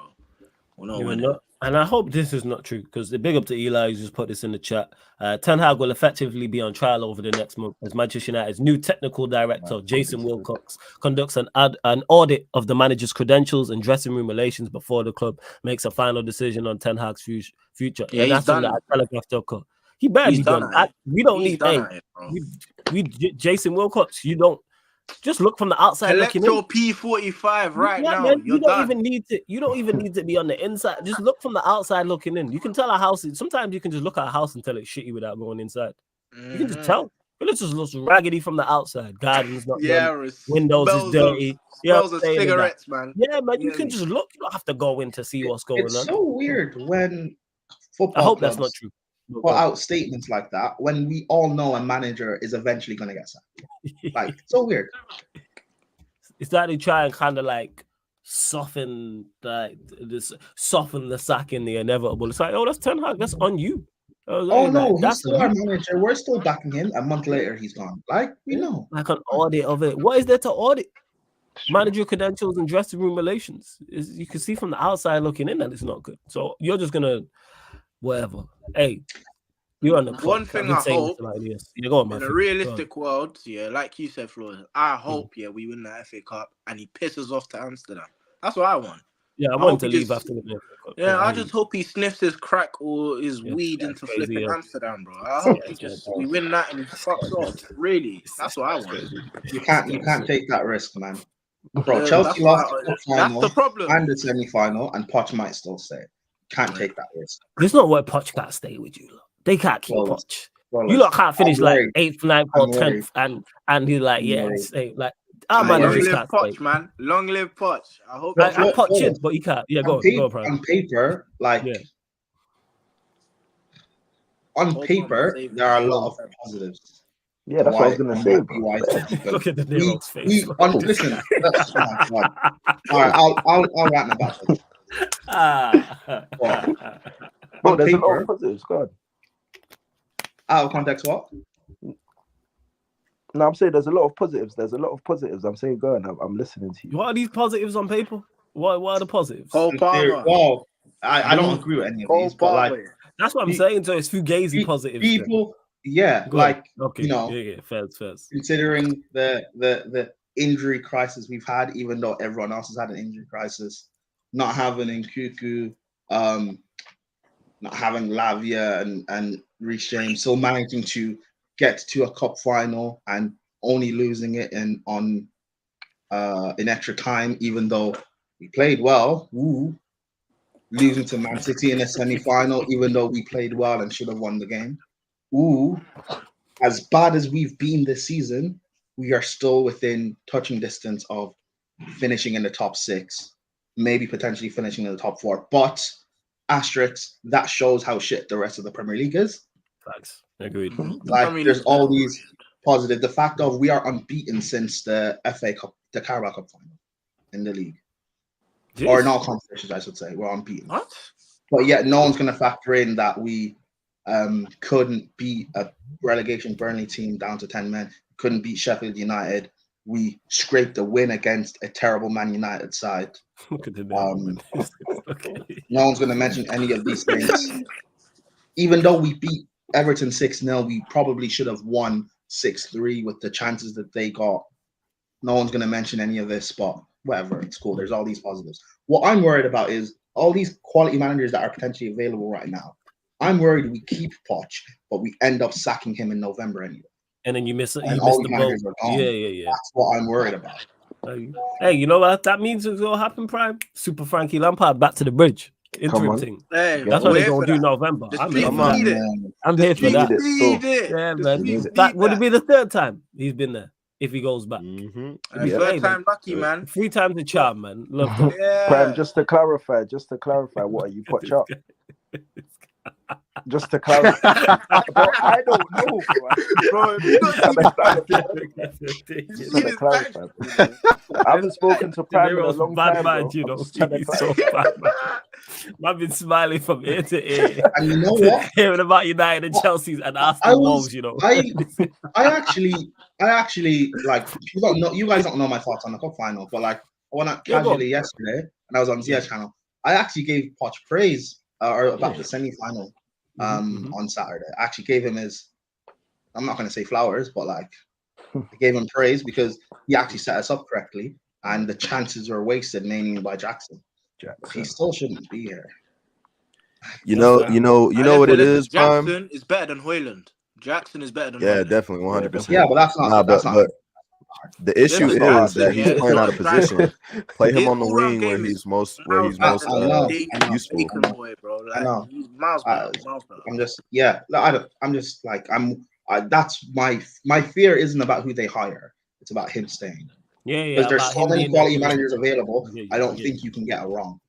We're not winning. And I hope this is not true because the big up to Eli who's just put this in the chat. Ten Hag will effectively be on trial over the next month as Manchester United's new technical director, Jason Wilcox, conducts an audit of the manager's credentials and dressing room relations before the club makes a final decision on Ten Hag's future. Yeah, he's done. He better be done. We don't need Jason Wilcox. You don't. Just look from the outside. Collect your P45 right now. Man, you don't even need to. You don't even need to be on the inside. Just look from the outside looking in. You can tell a house. Sometimes you can just look at a house and tell it's shitty without going inside. You can just tell. It just looks raggedy from the outside. Garden's not done. Windows is dirty. Smells of cigarettes, man. Yeah, man. You can just look. You don't have to go in to see what's going on. It's so weird when football. I hope that's not true. Put out statements like that when we all know a manager is eventually going to get sacked. Like, so weird. It's that they try and kind of like soften the sack in the inevitable. It's like, oh, that's Ten Hag. That's on you. He's still our manager. We're still backing him. A month later, he's gone. Like, we know. Like an audit of it. What is there to audit? Manager credentials and dressing room relations. You can see from the outside looking in that it's not good. So you're just gonna. Whatever. Hey, you're on the one thing I hope in a realistic world, like you said, Flores, I hope we win the FA Cup and he pisses off to Amsterdam. That's what I want. Yeah, I want to leave after the FA Cup. Yeah, I just hope he sniffs his crack or his weed into flipping Amsterdam, bro. I hope we win that and he fucks off. Really, that's what I want. You can't take that risk, man. Bro, Chelsea lost the final. That's the problem. And the semi-final, and Poch might still stay. Can't take that risk. It's not where Poch can't stay with you. They can't keep Poch. You lot can't finish like 8th, 9th, or 10th, and he's like, like our managers can't stay. Poch, man. Long live Poch. I hope. Like, I Poch in, but he can't. Yeah, go on paper, on paper, there are a lot of positives. Yeah, that's what I was gonna say. Look at the Nero's face. Listen, all right, I'll rant about it. Bro, there's a lot of positives. God. Out of context, what? No, I'm saying there's a lot of positives. There's a lot of positives. I'm saying, go on. I'm listening to you. What are these positives on paper? What are the positives? Cole Palmer. Well, I don't agree with any of these, but like that's what I'm saying. So it's fugazi positives. People, yeah, Go like on. Okay, you know, yeah, first. Considering the injury crisis we've had, even though everyone else has had an injury crisis, not having Nkuku, not having Lavia and Reece James, still managing to get to a cup final and only losing it in extra time, even though we played well. Woo. Losing to Man City in a semi-final, even though we played well and should have won the game. Ooh, as bad as we've been this season, we are still within touching distance of finishing in the top 6, maybe potentially finishing in the top 4. But asterisk, that shows how shit the rest of the Premier League is. Facts. Agreed. Like, there's all these positive. The fact of we are unbeaten since the FA Cup, the Carabao Cup final in the league. Jeez. Or in all competitions, I should say. We're unbeaten. What? But yet no one's going to factor in that we couldn't beat a relegation Burnley team down to 10 men, couldn't beat Sheffield United. We scraped a win against a terrible Man United side. No one's going to mention any of these things. Even though we beat Everton 6-0, we probably should have won 6-3 with the chances that they got. No one's going to mention any of this, but whatever, it's cool. There's all these positives. What I'm worried about is all these quality managers that are potentially available right now. I'm worried we keep Poch, but we end up sacking him in November anyway. And then you miss the boat. Yeah. That's what I'm worried about. Hey, you know what that means is gonna happen, Prime? Super Frankie Lampard back to the bridge. Interim thing. Hey, that's what they're gonna do in November. I'm here for that. I'm here for that. Yeah, man. That would it be the third time he's been there if he goes back? Third time lucky, man. 3 times the charm, man. Love that. Yeah. Prime, just to clarify, what are you Poch up? Just to clarify, bro, I don't know, bro. Just to clarify, I haven't spoken to Prime in a long time, bro. You know, he's so bad, man. I've been smiling from ear to ear. And you know what? Hearing about United and Chelsea's and Arsenal Wolves, you know. I actually like. You guys don't know my thoughts on the cup final, but like when I casually yesterday, and I was on Zia channel, I actually gave Poch praise about the semi-final on Saturday. I actually gave him his. I'm not going to say flowers, but like I gave him praise because he actually set us up correctly, and the chances were wasted mainly by Jackson. He still shouldn't be here. You know what it is. Jackson is better than Hoyland. Jackson is better than Hoyland. Definitely 100%. Yeah, but that's not. But the issue is that he's playing out of position. Play him on the wing where he's most useful. That's my fear isn't about who they hire. It's about him staying. Yeah. Because there's so many quality managers available. I don't think you can get it wrong.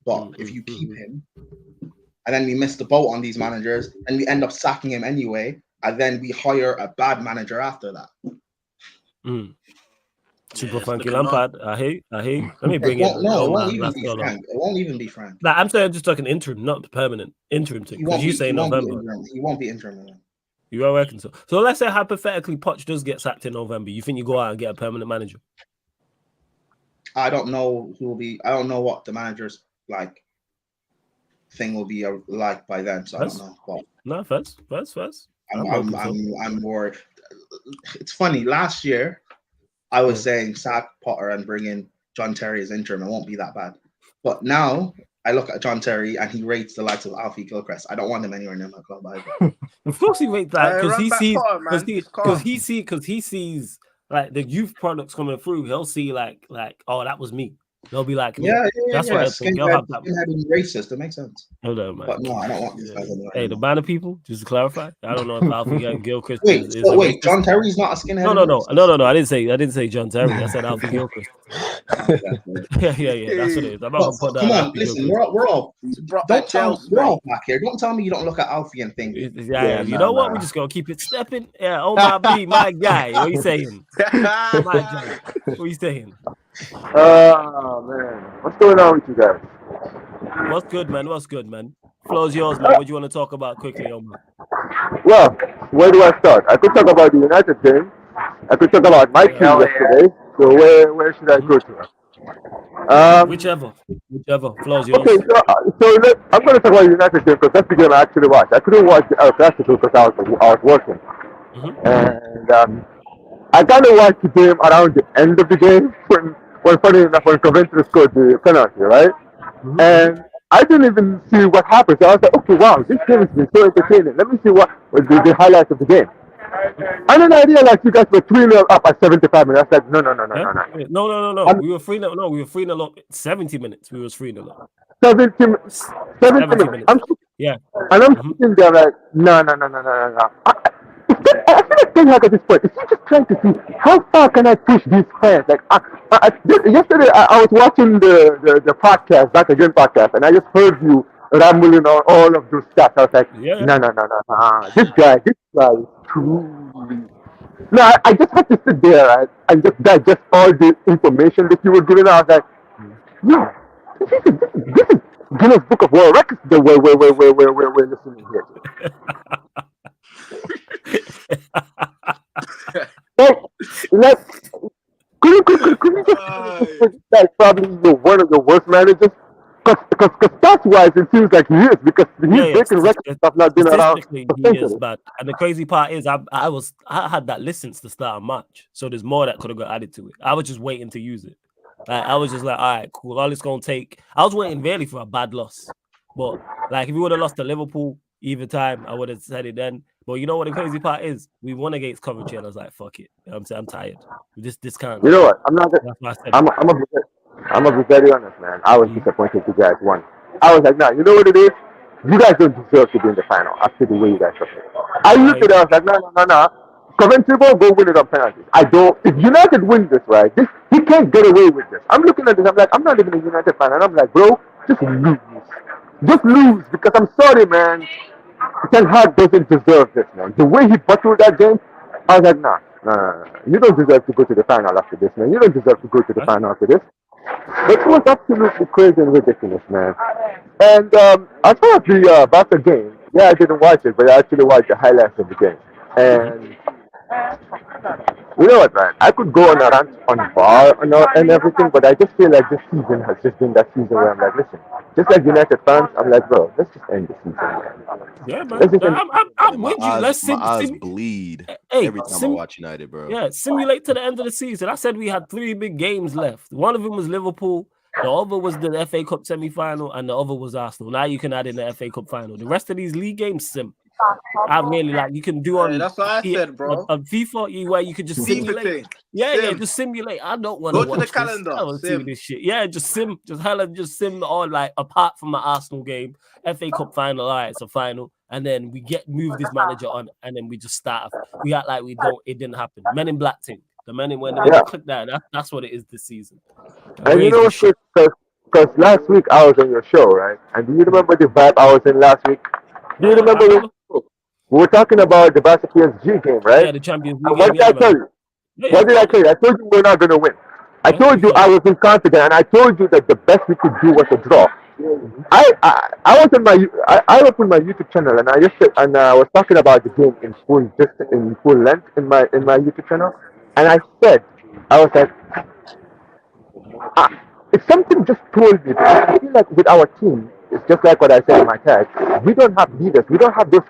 But if you keep him, and then we miss the boat on these managers, and we end up sacking him anyway, and then we hire a bad manager after that. Super Frankie Lampard. I hate. Let me bring it. No, it won't even be Frank. It won't even be Frank. Nah, I'm saying just like an interim, not permanent interim thing. Because you say November. He won't be interim. You are reckon so? So let's say hypothetically Poch does get sacked in November. You think you go out and get a permanent manager? I don't know who will be. I don't know what the manager's like thing will be like by then. So first? I don't know. But no, first. I'm worried. It's funny. Last year, I was saying sack Potter and bring in John Terry as interim. It won't be that bad. But now I look at John Terry and he rates the likes of Alfie Gilchrist. I don't want him anywhere near my club either. Of course he rates that because he sees like the youth products coming through. He'll see like oh, that was me. They'll be like, that's what I think. Skinhead racist. That makes sense. Hold on, man. But no, I don't want these guys anywhere. Hey, the banner people, just to clarify, I don't know if Alfie Gilchrist wait, John Terry's not a skinhead. No. I didn't say John Terry. I said Alfie Gilchrist. yeah. That's what it is. I'm not gonna put that. Come on, listen, we're all back here. Don't tell me you don't look at Alfie and think. Yeah. You know what? We're just gonna keep it stepping. Yeah. Oh my guy. What are you saying? My guy. What are you saying? Oh man, what's going on with you guys? What's good, man? Floor's yours, man. What do you want to talk about quickly, Omar? Well, where do I start? I could talk about the United game. I could talk about my team yesterday. So where should I go to? Whichever. Floor's yours. Okay, I'm going to talk about United game because that's the game I actually watched. I couldn't watch the El Clasico because I was working, and I kind of watched the game around the end of the game when funny enough when Coventry scored the penalty, right? And I didn't even see what happened. So I was like, okay, wow, this game has been so entertaining. Let me see what was the highlights of the game. And then I realized you guys were 3-0 up at 75 minutes. I was like, no. No. We were 3-0. No, we were 3-0 up. 70 minutes. We was 3-0 up. 70 minutes. Yeah. And I'm sitting there like, no. I feel like Ten Hag at this point, is he just trying to see how far can I push these fans? Like, yesterday I was watching the podcast, Back Again podcast, and I just heard you rambling on all of those stats. I was like, no. This guy is truly. No, I just had to sit there, right, and just digest all the information that you were giving. I was like, yeah, this is Guinness Book of World Records that we're listening here to. Could you just that's probably one of the worst managers? Because stats-wise, it seems like he is because he's breaking records stuff not been around. He is bad, and the crazy part is I had that list since the start of March, so there's more that could have got added to it. I was just waiting to use it. Like, I was just like, all right, cool. All it's gonna take. I was waiting really for a bad loss, but like if we would have lost to Liverpool either time, I would have said it then. But you know what the crazy part is? We won against Coventry, and I was like, fuck it. You know what I'm tired. This can't. You know what? I'm gonna be very honest, man. I was disappointed you guys won. I was like, nah, you know what it is? You guys don't deserve to be in the final after the way you guys played. I looked at it, I was like, no. Coventry will go win it on penalties. If United win this, right, he can't get away with this. I'm looking at this, I'm like, I'm not even a United fan, and I'm like, bro, just lose. Just lose, because I'm sorry, man. Ten Hag doesn't deserve this, man. The way he bottled that game, I was like, nah. You don't deserve to go to the final after this, man. You don't deserve to go to the final after this. But it was absolutely crazy and ridiculous, man. And as far as the Barca game, yeah, I didn't watch it, but I actually watched the highlights of the game. And you know what, man? I could go on a rant on VAR and everything, but I just feel like this season has just been that season where I'm like, listen, just like United fans, I'm like, bro, let's just end the season, man. Yeah, man. I'm with you. My eyes bleed every time I watch United, bro. Yeah, simulate to the end of the season. I said we had 3 big games left. One of them was Liverpool. The other was the FA Cup semi-final, and the other was Arsenal. Now you can add in the FA Cup final. The rest of these league games, sim. I really like. You can do on. That's what I said, bro. On FIFA, where you could just simulate. Yeah, just simulate. I don't want to watch the calendar. I don't see this shit. Yeah, just sim all, like, apart from the Arsenal game, FA Cup final. All right, it's a final, and then we move this manager on, and then we just start. We act like we don't. It didn't happen. Men in Black thing. The men in when they click that's what it is this season. And you know what's good? Because last week I was on your show, right? And do you remember the vibe I was in last week? Do you remember? We were talking about the Barca PSG game, right? Yeah, the Champions League. And what did I tell you? What did I tell you? I told you we're not going to win. I told you I wasn't confident, and I told you that the best we could do was a draw. I was on I opened my YouTube channel, and I was talking about the game in full length in my YouTube channel, and I was like, if something just told me, because I feel like with our team, it's just like what I said in my tag. We don't have leaders. We don't have those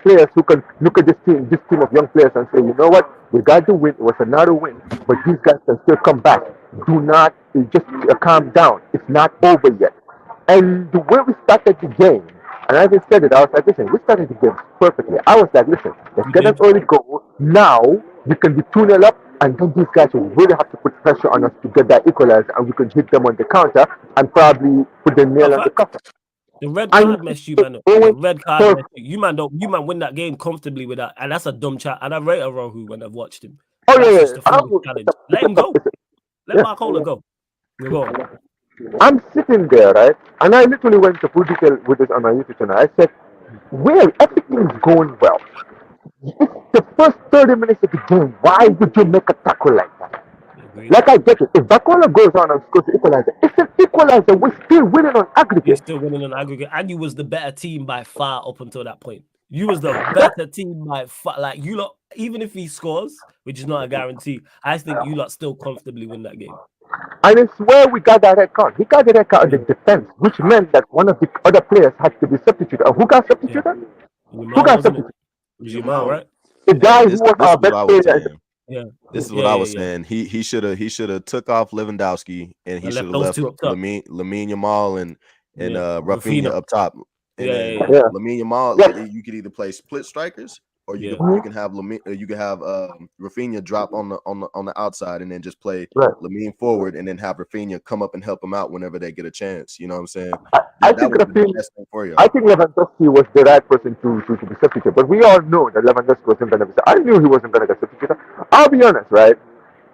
players who can look at this team of young players and say, you know what, we got to win. It was another win, but these guys can still come back. Do not just calm down. It's not over yet. And the way we started the game, and I just said it, I was like, listen, we started the game perfectly. I was like, listen, let's get an early goal. Now we can be 2-0 up, and then these guys will really have to put pressure on us to get that equalizer, and we can hit them on the counter and probably put the nail on the coffin. The red card messed you, man. The red card messed you. You man win that game comfortably with that, and that's a dumb chat. And I rate Arohu when I've watched him. Oh that's yeah. Let him go. Let Marcola go. Go. I'm sitting there, right? And I literally went to full detail with this on my YouTube channel. I said, well, everything's going well. It's the first 30 minutes of the game. Why would you make a tackle like that? Like, I get it. If Bacola goes on and scores the equalizer, it's an equalizer. We're still winning on aggregate. You're still winning on aggregate. And you was the better team by far up until that point. You was the better team by like you lot. Even if he scores, which is not a guarantee, I think you lot still comfortably win that game. And it's where we got that red card. He got the red card on the defense, which meant that one of the other players had to be substituted. Who got substituted? Who got substituted? Jamal, right? The guy this who was is our what best I was player. saying. Yeah. This is what I was saying. He should have took off Lewandowski and he should have left Lamine Yamal and Rafinha up top. And then Lamine Yamal, you could either play split strikers or you can have Rafinha drop on the outside and then just play Lamine forward and then have Rafinha come up and help him out whenever they get a chance. You know what I'm saying? I think Lewandowski was the right person to be substituted, but we all know that Lewandowski wasn't going to be. I knew he wasn't going to get substituted. I'll be honest, right?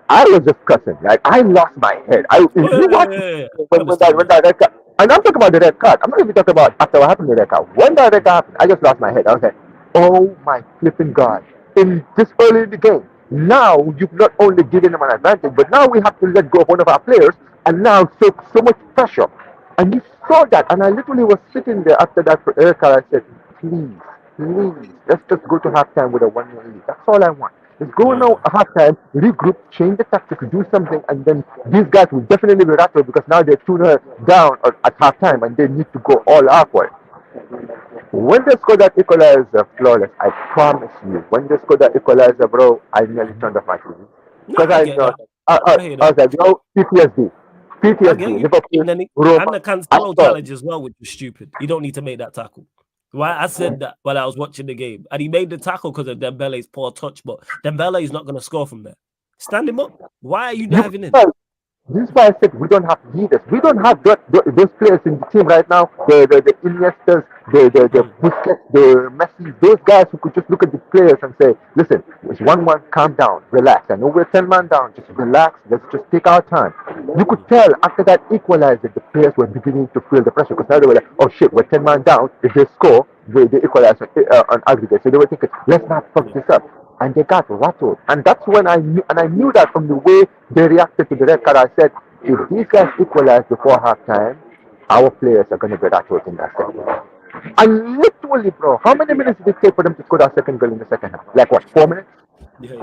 I was just cussing. Like I lost my head. When that red card, and I'm talking about the red card. I'm not even talking about after what happened to the red card. When that red card happened, I just lost my head. I was like, oh my flipping God. In this early in the game, now you've not only given them an advantage, but now we have to let go of one of our players and now so much pressure. And you saw that, and I literally was sitting there after that for red card. I said, please, let's just go to halftime with a 1-0 lead. That's all I want. Let's go now at halftime, regroup, change the tactics, do something, and then these guys will definitely be rattled because now they're 2-0 down at halftime and they need to go all out for it. When they scored that equalizer, flawless, I promise you, when they scored that equalizer, bro, I nearly turned off my TV. Because I was like, yo, PTSD, Liverpool, and the Cancelo challenge as well, which was stupid. You don't need to make that tackle. Why I said that while I was watching the game, and he made the tackle because of Dembele's poor touch, but Dembele is not going to score from there. Stand him up. Why are you diving in? This is why I said we don't have leaders. We don't have those players in the team right now. The Iniestas, the Busquets, the Messi, those guys who could just look at the players and say, listen, it's 1-1, calm down, relax. I know we're 10 man down, just relax, let's just take our time. You could tell after that equalizer, the players were beginning to feel the pressure because now they were like, oh shit, we're 10 man down. If they score, they equalize on aggregate. So they were thinking, let's not fuck this up. And they got rattled. And that's when I knew that from the way they reacted to the red card. I said, if these guys equalize before halftime, our players are going to be rattled in that second. And literally, bro, how many minutes did it take for them to score that second goal in the second half? Like what, 4 minutes? Yeah.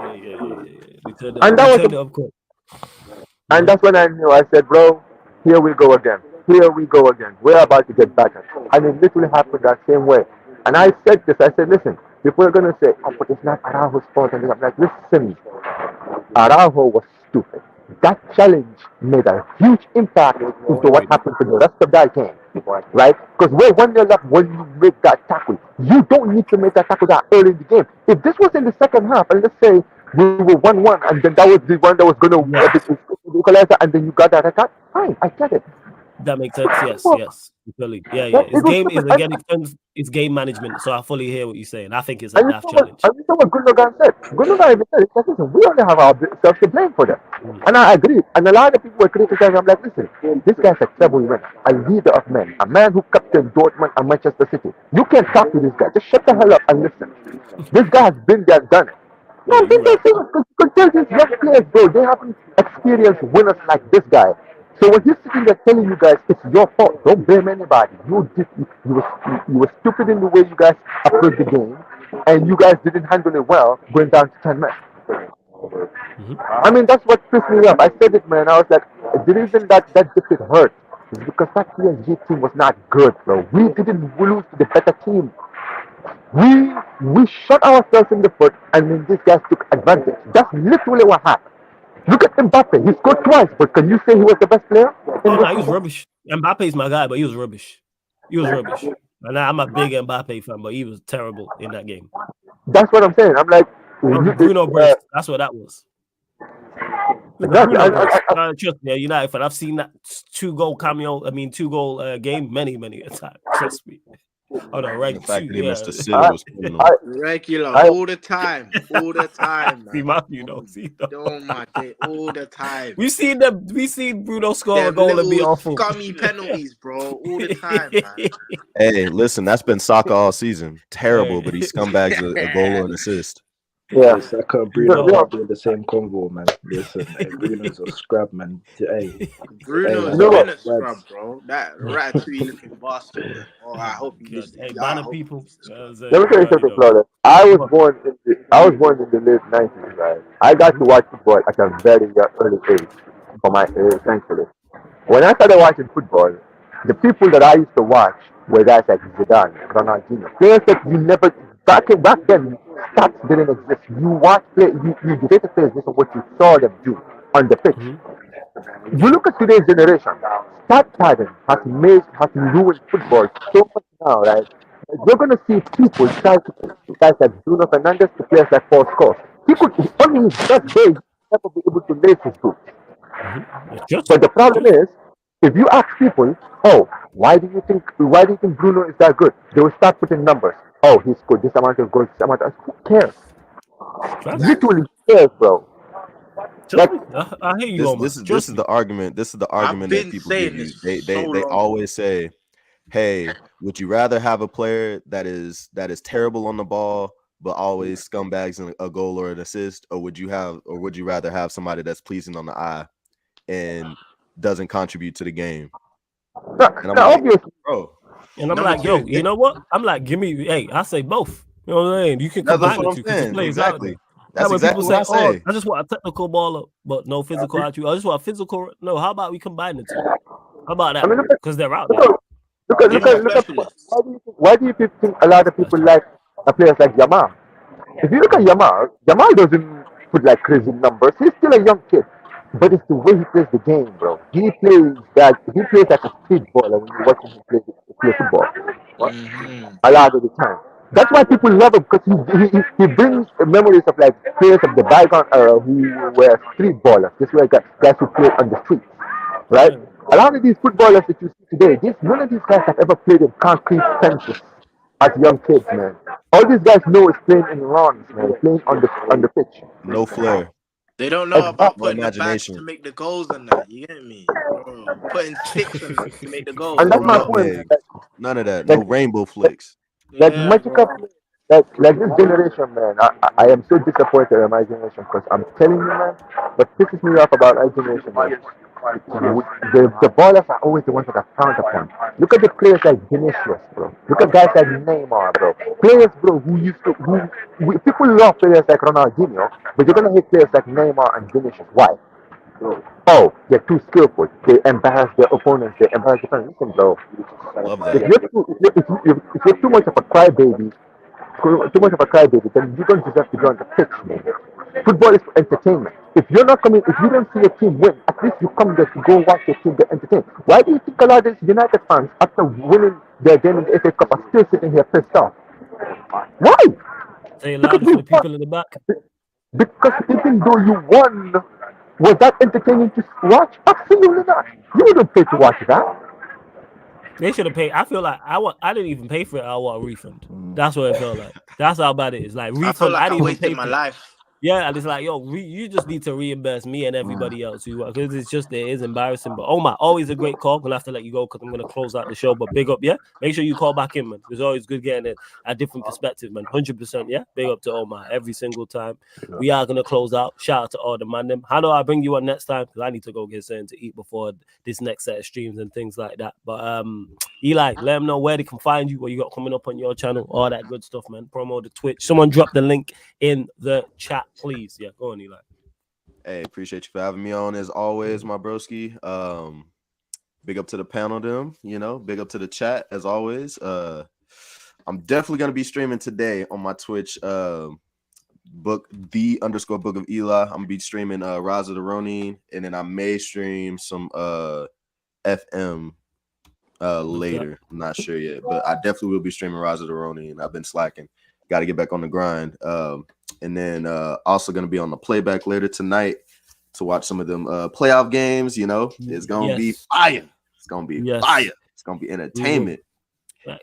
And that's when I knew. I said, bro, here we go again. We're about to get battered. And it literally happened that same way. And I said this. I said, listen, people are going to say, oh, but it's not Araujo's fault. And I'm like, listen, Araujo was stupid. That challenge made a huge impact into what happened to the rest of that game, right? Because we're 1-0 up when you make that tackle. You don't need to make that tackle that early in the game. If this was in the second half, and let's say we were 1-1, and then that was the one that was going to equalize, and then you got that attack, fine, I get it. That makes sense. Yes. Really. Yeah. It's game management. So I fully hear what you're saying. I think it's a daft challenge. And you know what Gundogan said? Gundogan even said, listen, we only have ourselves to blame for that. And I agree. And a lot of people were criticizing. I'm like, listen, this guy's a treble winner, a leader of men, a man who captained Dortmund and Manchester City. You can't talk to this guy. Just shut the hell up and listen. This guy has been there and done it. No, this guy could tell these young players, bro, they haven't experienced winners like this guy. So when he's sitting there telling you guys it's your fault, don't blame anybody. You were stupid in the way you guys approached the game, and you guys didn't handle it well, going down to 10 men. I mean, that's what pissed me off. I said it, man. I was like, the reason that defeat hurt is because that PSG team was not good, bro. We didn't lose to the better team. We shot ourselves in the foot, and then these guys took advantage. That's literally what happened. Look at Mbappe. He scored twice, but can you say he was the best player? Oh, no, he was rubbish. Mbappe's my guy, but he was rubbish. And I'm a big Mbappe fan, but he was terrible in that game. That's what I'm saying. I'm like, Bruno burst. That's what that was. Trust me, United fan. I've seen that 2-goal game many a time. Trust me. Oh no, right. The fact that he missed the city was criminal. Regular, all the time, man. See Matthew, Don't match it all the time. We seen Bruno score a goal and be awful. Scummy penalties, bro, all the time, man. Hey, listen, that's been Saka all season. Terrible, but he scumbags a goal or an assist. Yeah. Hey, Saka and Bruno can't be in the same convo, man. Listen, hey, Bruno's a scrub, man. Hey, Bruno's You know what? been a scrub, bro. That Ratatouille looking bastard, man. Oh, I hope he God. needs to. Hey, I banner hope he people. needs to scrub. Let me tell you something, Flawless. I was born in the late 90s, right? I got to watch football at a very early age for my thankfully. When I started watching football, the people that I used to watch were guys like Zidane, Ronaldinho, players that you never back then stats didn't exist. You watch play, you debated players based on what you saw them do on the pitch. You look at today's generation. Stat pattern has ruined football so much now, right? You're gonna see people try to guys like Bruno Fernandes to players like Paul Scholes. He could only his best day never be able to lace his boots. But the problem is, if you ask people, oh, why do you think Bruno is that good? They will start putting numbers. Oh, he scored this amount of goals, this amount of who cares? Literally who cares, bro. Like, I hear you, Omar. This is the argument. This is the argument that been people give saying you. this They so long. always say, "Hey, would you rather have a player that is terrible on the ball but always scumbags in a goal or an assist, or would you rather have somebody that's pleasing on the eye and doesn't contribute to the game?" And I'm like, obviously, bro. And I'm like, yo, you know what? I'm like, give me, hey, I say both. You know what I'm saying? You can That's combine what the I'm two because it saying. plays out Exactly. there. That's When exactly people what say, I oh, say. I just want a technical baller, but no physical attribute. I just want a physical. No, how about we combine the two? How about that? Because they're out there. Look at why do you think a lot of people like players like Yamal? If you look at Yamal doesn't put like crazy numbers. He's still a young kid, but it's the way he plays the game, bro. He plays like a street baller when you watch him play football. A lot of the time. That's why people love him because he brings memories of like players of the bygone era who were street ballers. This were guys who played on the streets, right? A lot of these footballers that you see today, none of these guys have ever played in concrete fences as young kids, man. All these guys know is playing in lawns, man, playing on the pitch. No flair. They don't know about No putting the bags imagination. to make the goals and that. You get me, bro? Putting sticks and that to make the goals. And that's my bro. point. None of that. No rainbow flicks. Like Yeah, magical, bro. like this generation, man. I am so disappointed in my generation because I'm telling you, man. What pisses me off about our generation, man. The ballers are always the ones that are frowned upon. Look at the players like Vinicius, bro. Look at guys like Neymar, bro. Players, bro, people love players like Ronaldinho, but you're gonna hate players like Neymar and Vinicius. Why? Oh, they're too skillful. They embarrass their opponents. They embarrass their fans. Listen, bro. Love If that. you're too much of a crybaby, then you don't deserve to be on the pitch, man. Football is for entertainment. If you don't see your team win, at least you come there to go watch your team get entertained. Why do you think a lot of these United fans, after winning their game in the FA Cup, are still sitting here pissed off? Why? Say it louder for the people in the back. Because even though you won, was that entertaining to watch? Absolutely not. You wouldn't pay to watch that. They should have paid. I feel like I didn't even pay for it. I want a refund. That's what it felt like. That's how bad it is. Like refund. I feel like I didn't even wasted pay my for it. life. Yeah, and it's like, yo, you just need to reimburse me and everybody else who because it is embarrassing. But Omar, always a great call. I'm gonna have to let you go because I'm gonna close out the show. But big up, yeah. Make sure you call back in, man. It's always good getting a different perspective, man. 100%, yeah. Big up to Omar every single time. We are gonna close out. Shout out to all the man them. How do I bring you on next time? Because I need to go get something to eat before this next set of streams and things like that. But Eli, let them know where they can find you, what you got coming up on your channel, all that good stuff, man. Promo the Twitch. Someone drop the link in the chat, please. Yeah, go on, Eli. Hey, appreciate you for having me on as always, my broski. Big up to the panel, them. Big up to the chat as always. I'm definitely gonna be streaming today on my Twitch. Book of Eli. I'm gonna be streaming Rise of the Ronin, and then I may stream some FM later. I'm not sure yet, but I definitely will be streaming Rise of the Ronin. I've been slacking. Got to get back on the grind. And then also going to be on the playback later tonight to watch some of them playoff games. It's going to be fire. It's going to be fire. It's going to be entertainment.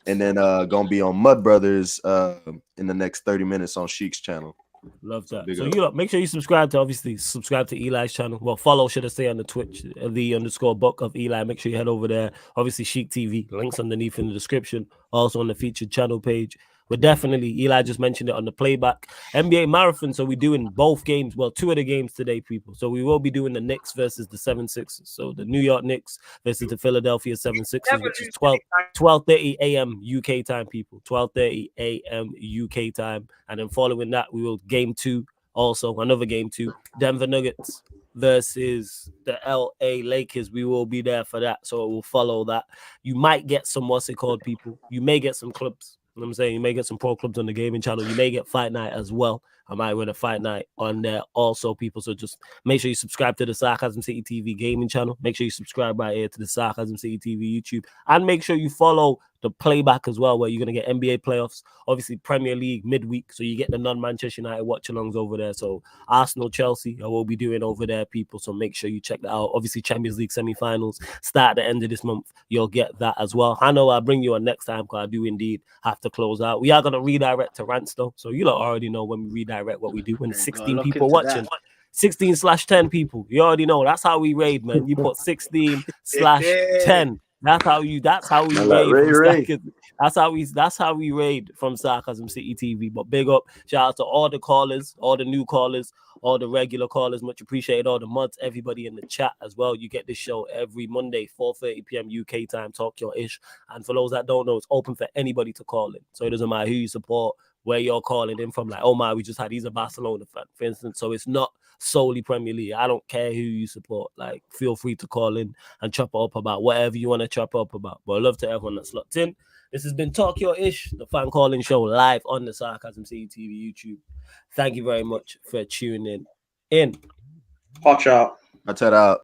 And then going to be on Mud Brothers in the next 30 minutes on Sheik's channel. Love that. So make sure you subscribe to Eli's channel. Well, follow, should I say, on the Twitch, _book of Eli. Make sure you head over there. Obviously, Sheik TV, links underneath in the description. Also on the featured channel page. we're definitely, Eli just mentioned it on the playback, NBA marathon. So we're doing both games. Well, 2 of the games today, people. So we will be doing the Knicks versus the 76ers. So the New York Knicks versus the Philadelphia 76ers, which is 12:30 a.m. UK time, people. 12:30 a.m. UK time. And then following that, we will game 2. Also, another game 2, Denver Nuggets versus the LA Lakers. We will be there for that. So it will follow that. You might get some, what's it called, people? You may get some clubs. You know what I'm saying? You may get some pro clubs on the gaming channel. You may get Fight Night as well. I might win a Fight Night on there also, people. So just make sure you subscribe to the Sarcasm City TV gaming channel. Make sure you subscribe right here to the Sarcasm City TV YouTube. And make sure you follow the playback as well, where you're going to get NBA playoffs, obviously Premier League midweek. So you get the non-Manchester United watch-alongs over there. So Arsenal, Chelsea, I will be doing over there, people. So make sure you check that out. Obviously Champions League semi-finals start at the end of this month. You'll get that as well. I know I'll bring you on next time because I do indeed have to close out. We are going to redirect to rants though. So you lot already know when we redirect what we do. When 16 people watching. 16/10 people. You already know. That's how we raid, man. You put 16/10. That's how we raid. That's how we raid from Sarcasm City TV. But big up, shout out to all the callers, all the new callers, all the regular callers. Much appreciated. All the mods, everybody in the chat as well. You get this show every Monday, 4:30 p.m. UK time. Talk your ish. And for those that don't know, it's open for anybody to call in. So it doesn't matter who you support, where you're calling in from. Like, oh my, we just had, he's a Barcelona fan, for instance. So it's not solely Premier League. I don't care who you support. Like, feel free to call in and chop up about whatever you want to chop up about. But I love to everyone that's locked in. This has been Talk Your Ish, the fan calling show live on the Sarcasm City TV YouTube. Thank you very much for tuning in. Watch out. That's it out.